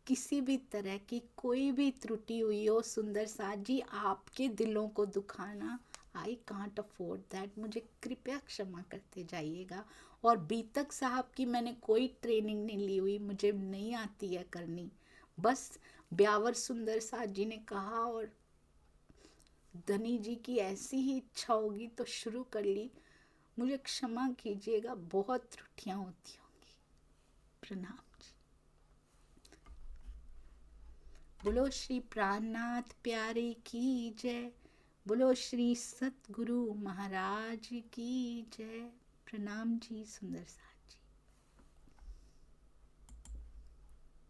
किसी भी तरह की कोई भी त्रुटि हुई हो सुंदर साथ जी, आपके दिलों को दुखाना, आई कांट अफोर्ड दैट, मुझे कृपया क्षमा करते जाइएगा। और बीतक साहब की मैंने कोई ट्रेनिंग नहीं ली हुई, मुझे नहीं आती है करनी, बस ब्यावर सुंदर साथ जी ने कहा और धनी जी की ऐसी ही इच्छा होगी तो शुरू कर ली। मुझे क्षमा कीजिएगा, बहुत त्रुटियां होती होंगी। प्रणाम जी। बोलो श्री प्राणनाथ प्यारे की जय। बोलो श्री सतगुरु महाराज की जय। प्रणाम जी सुंदर साथ।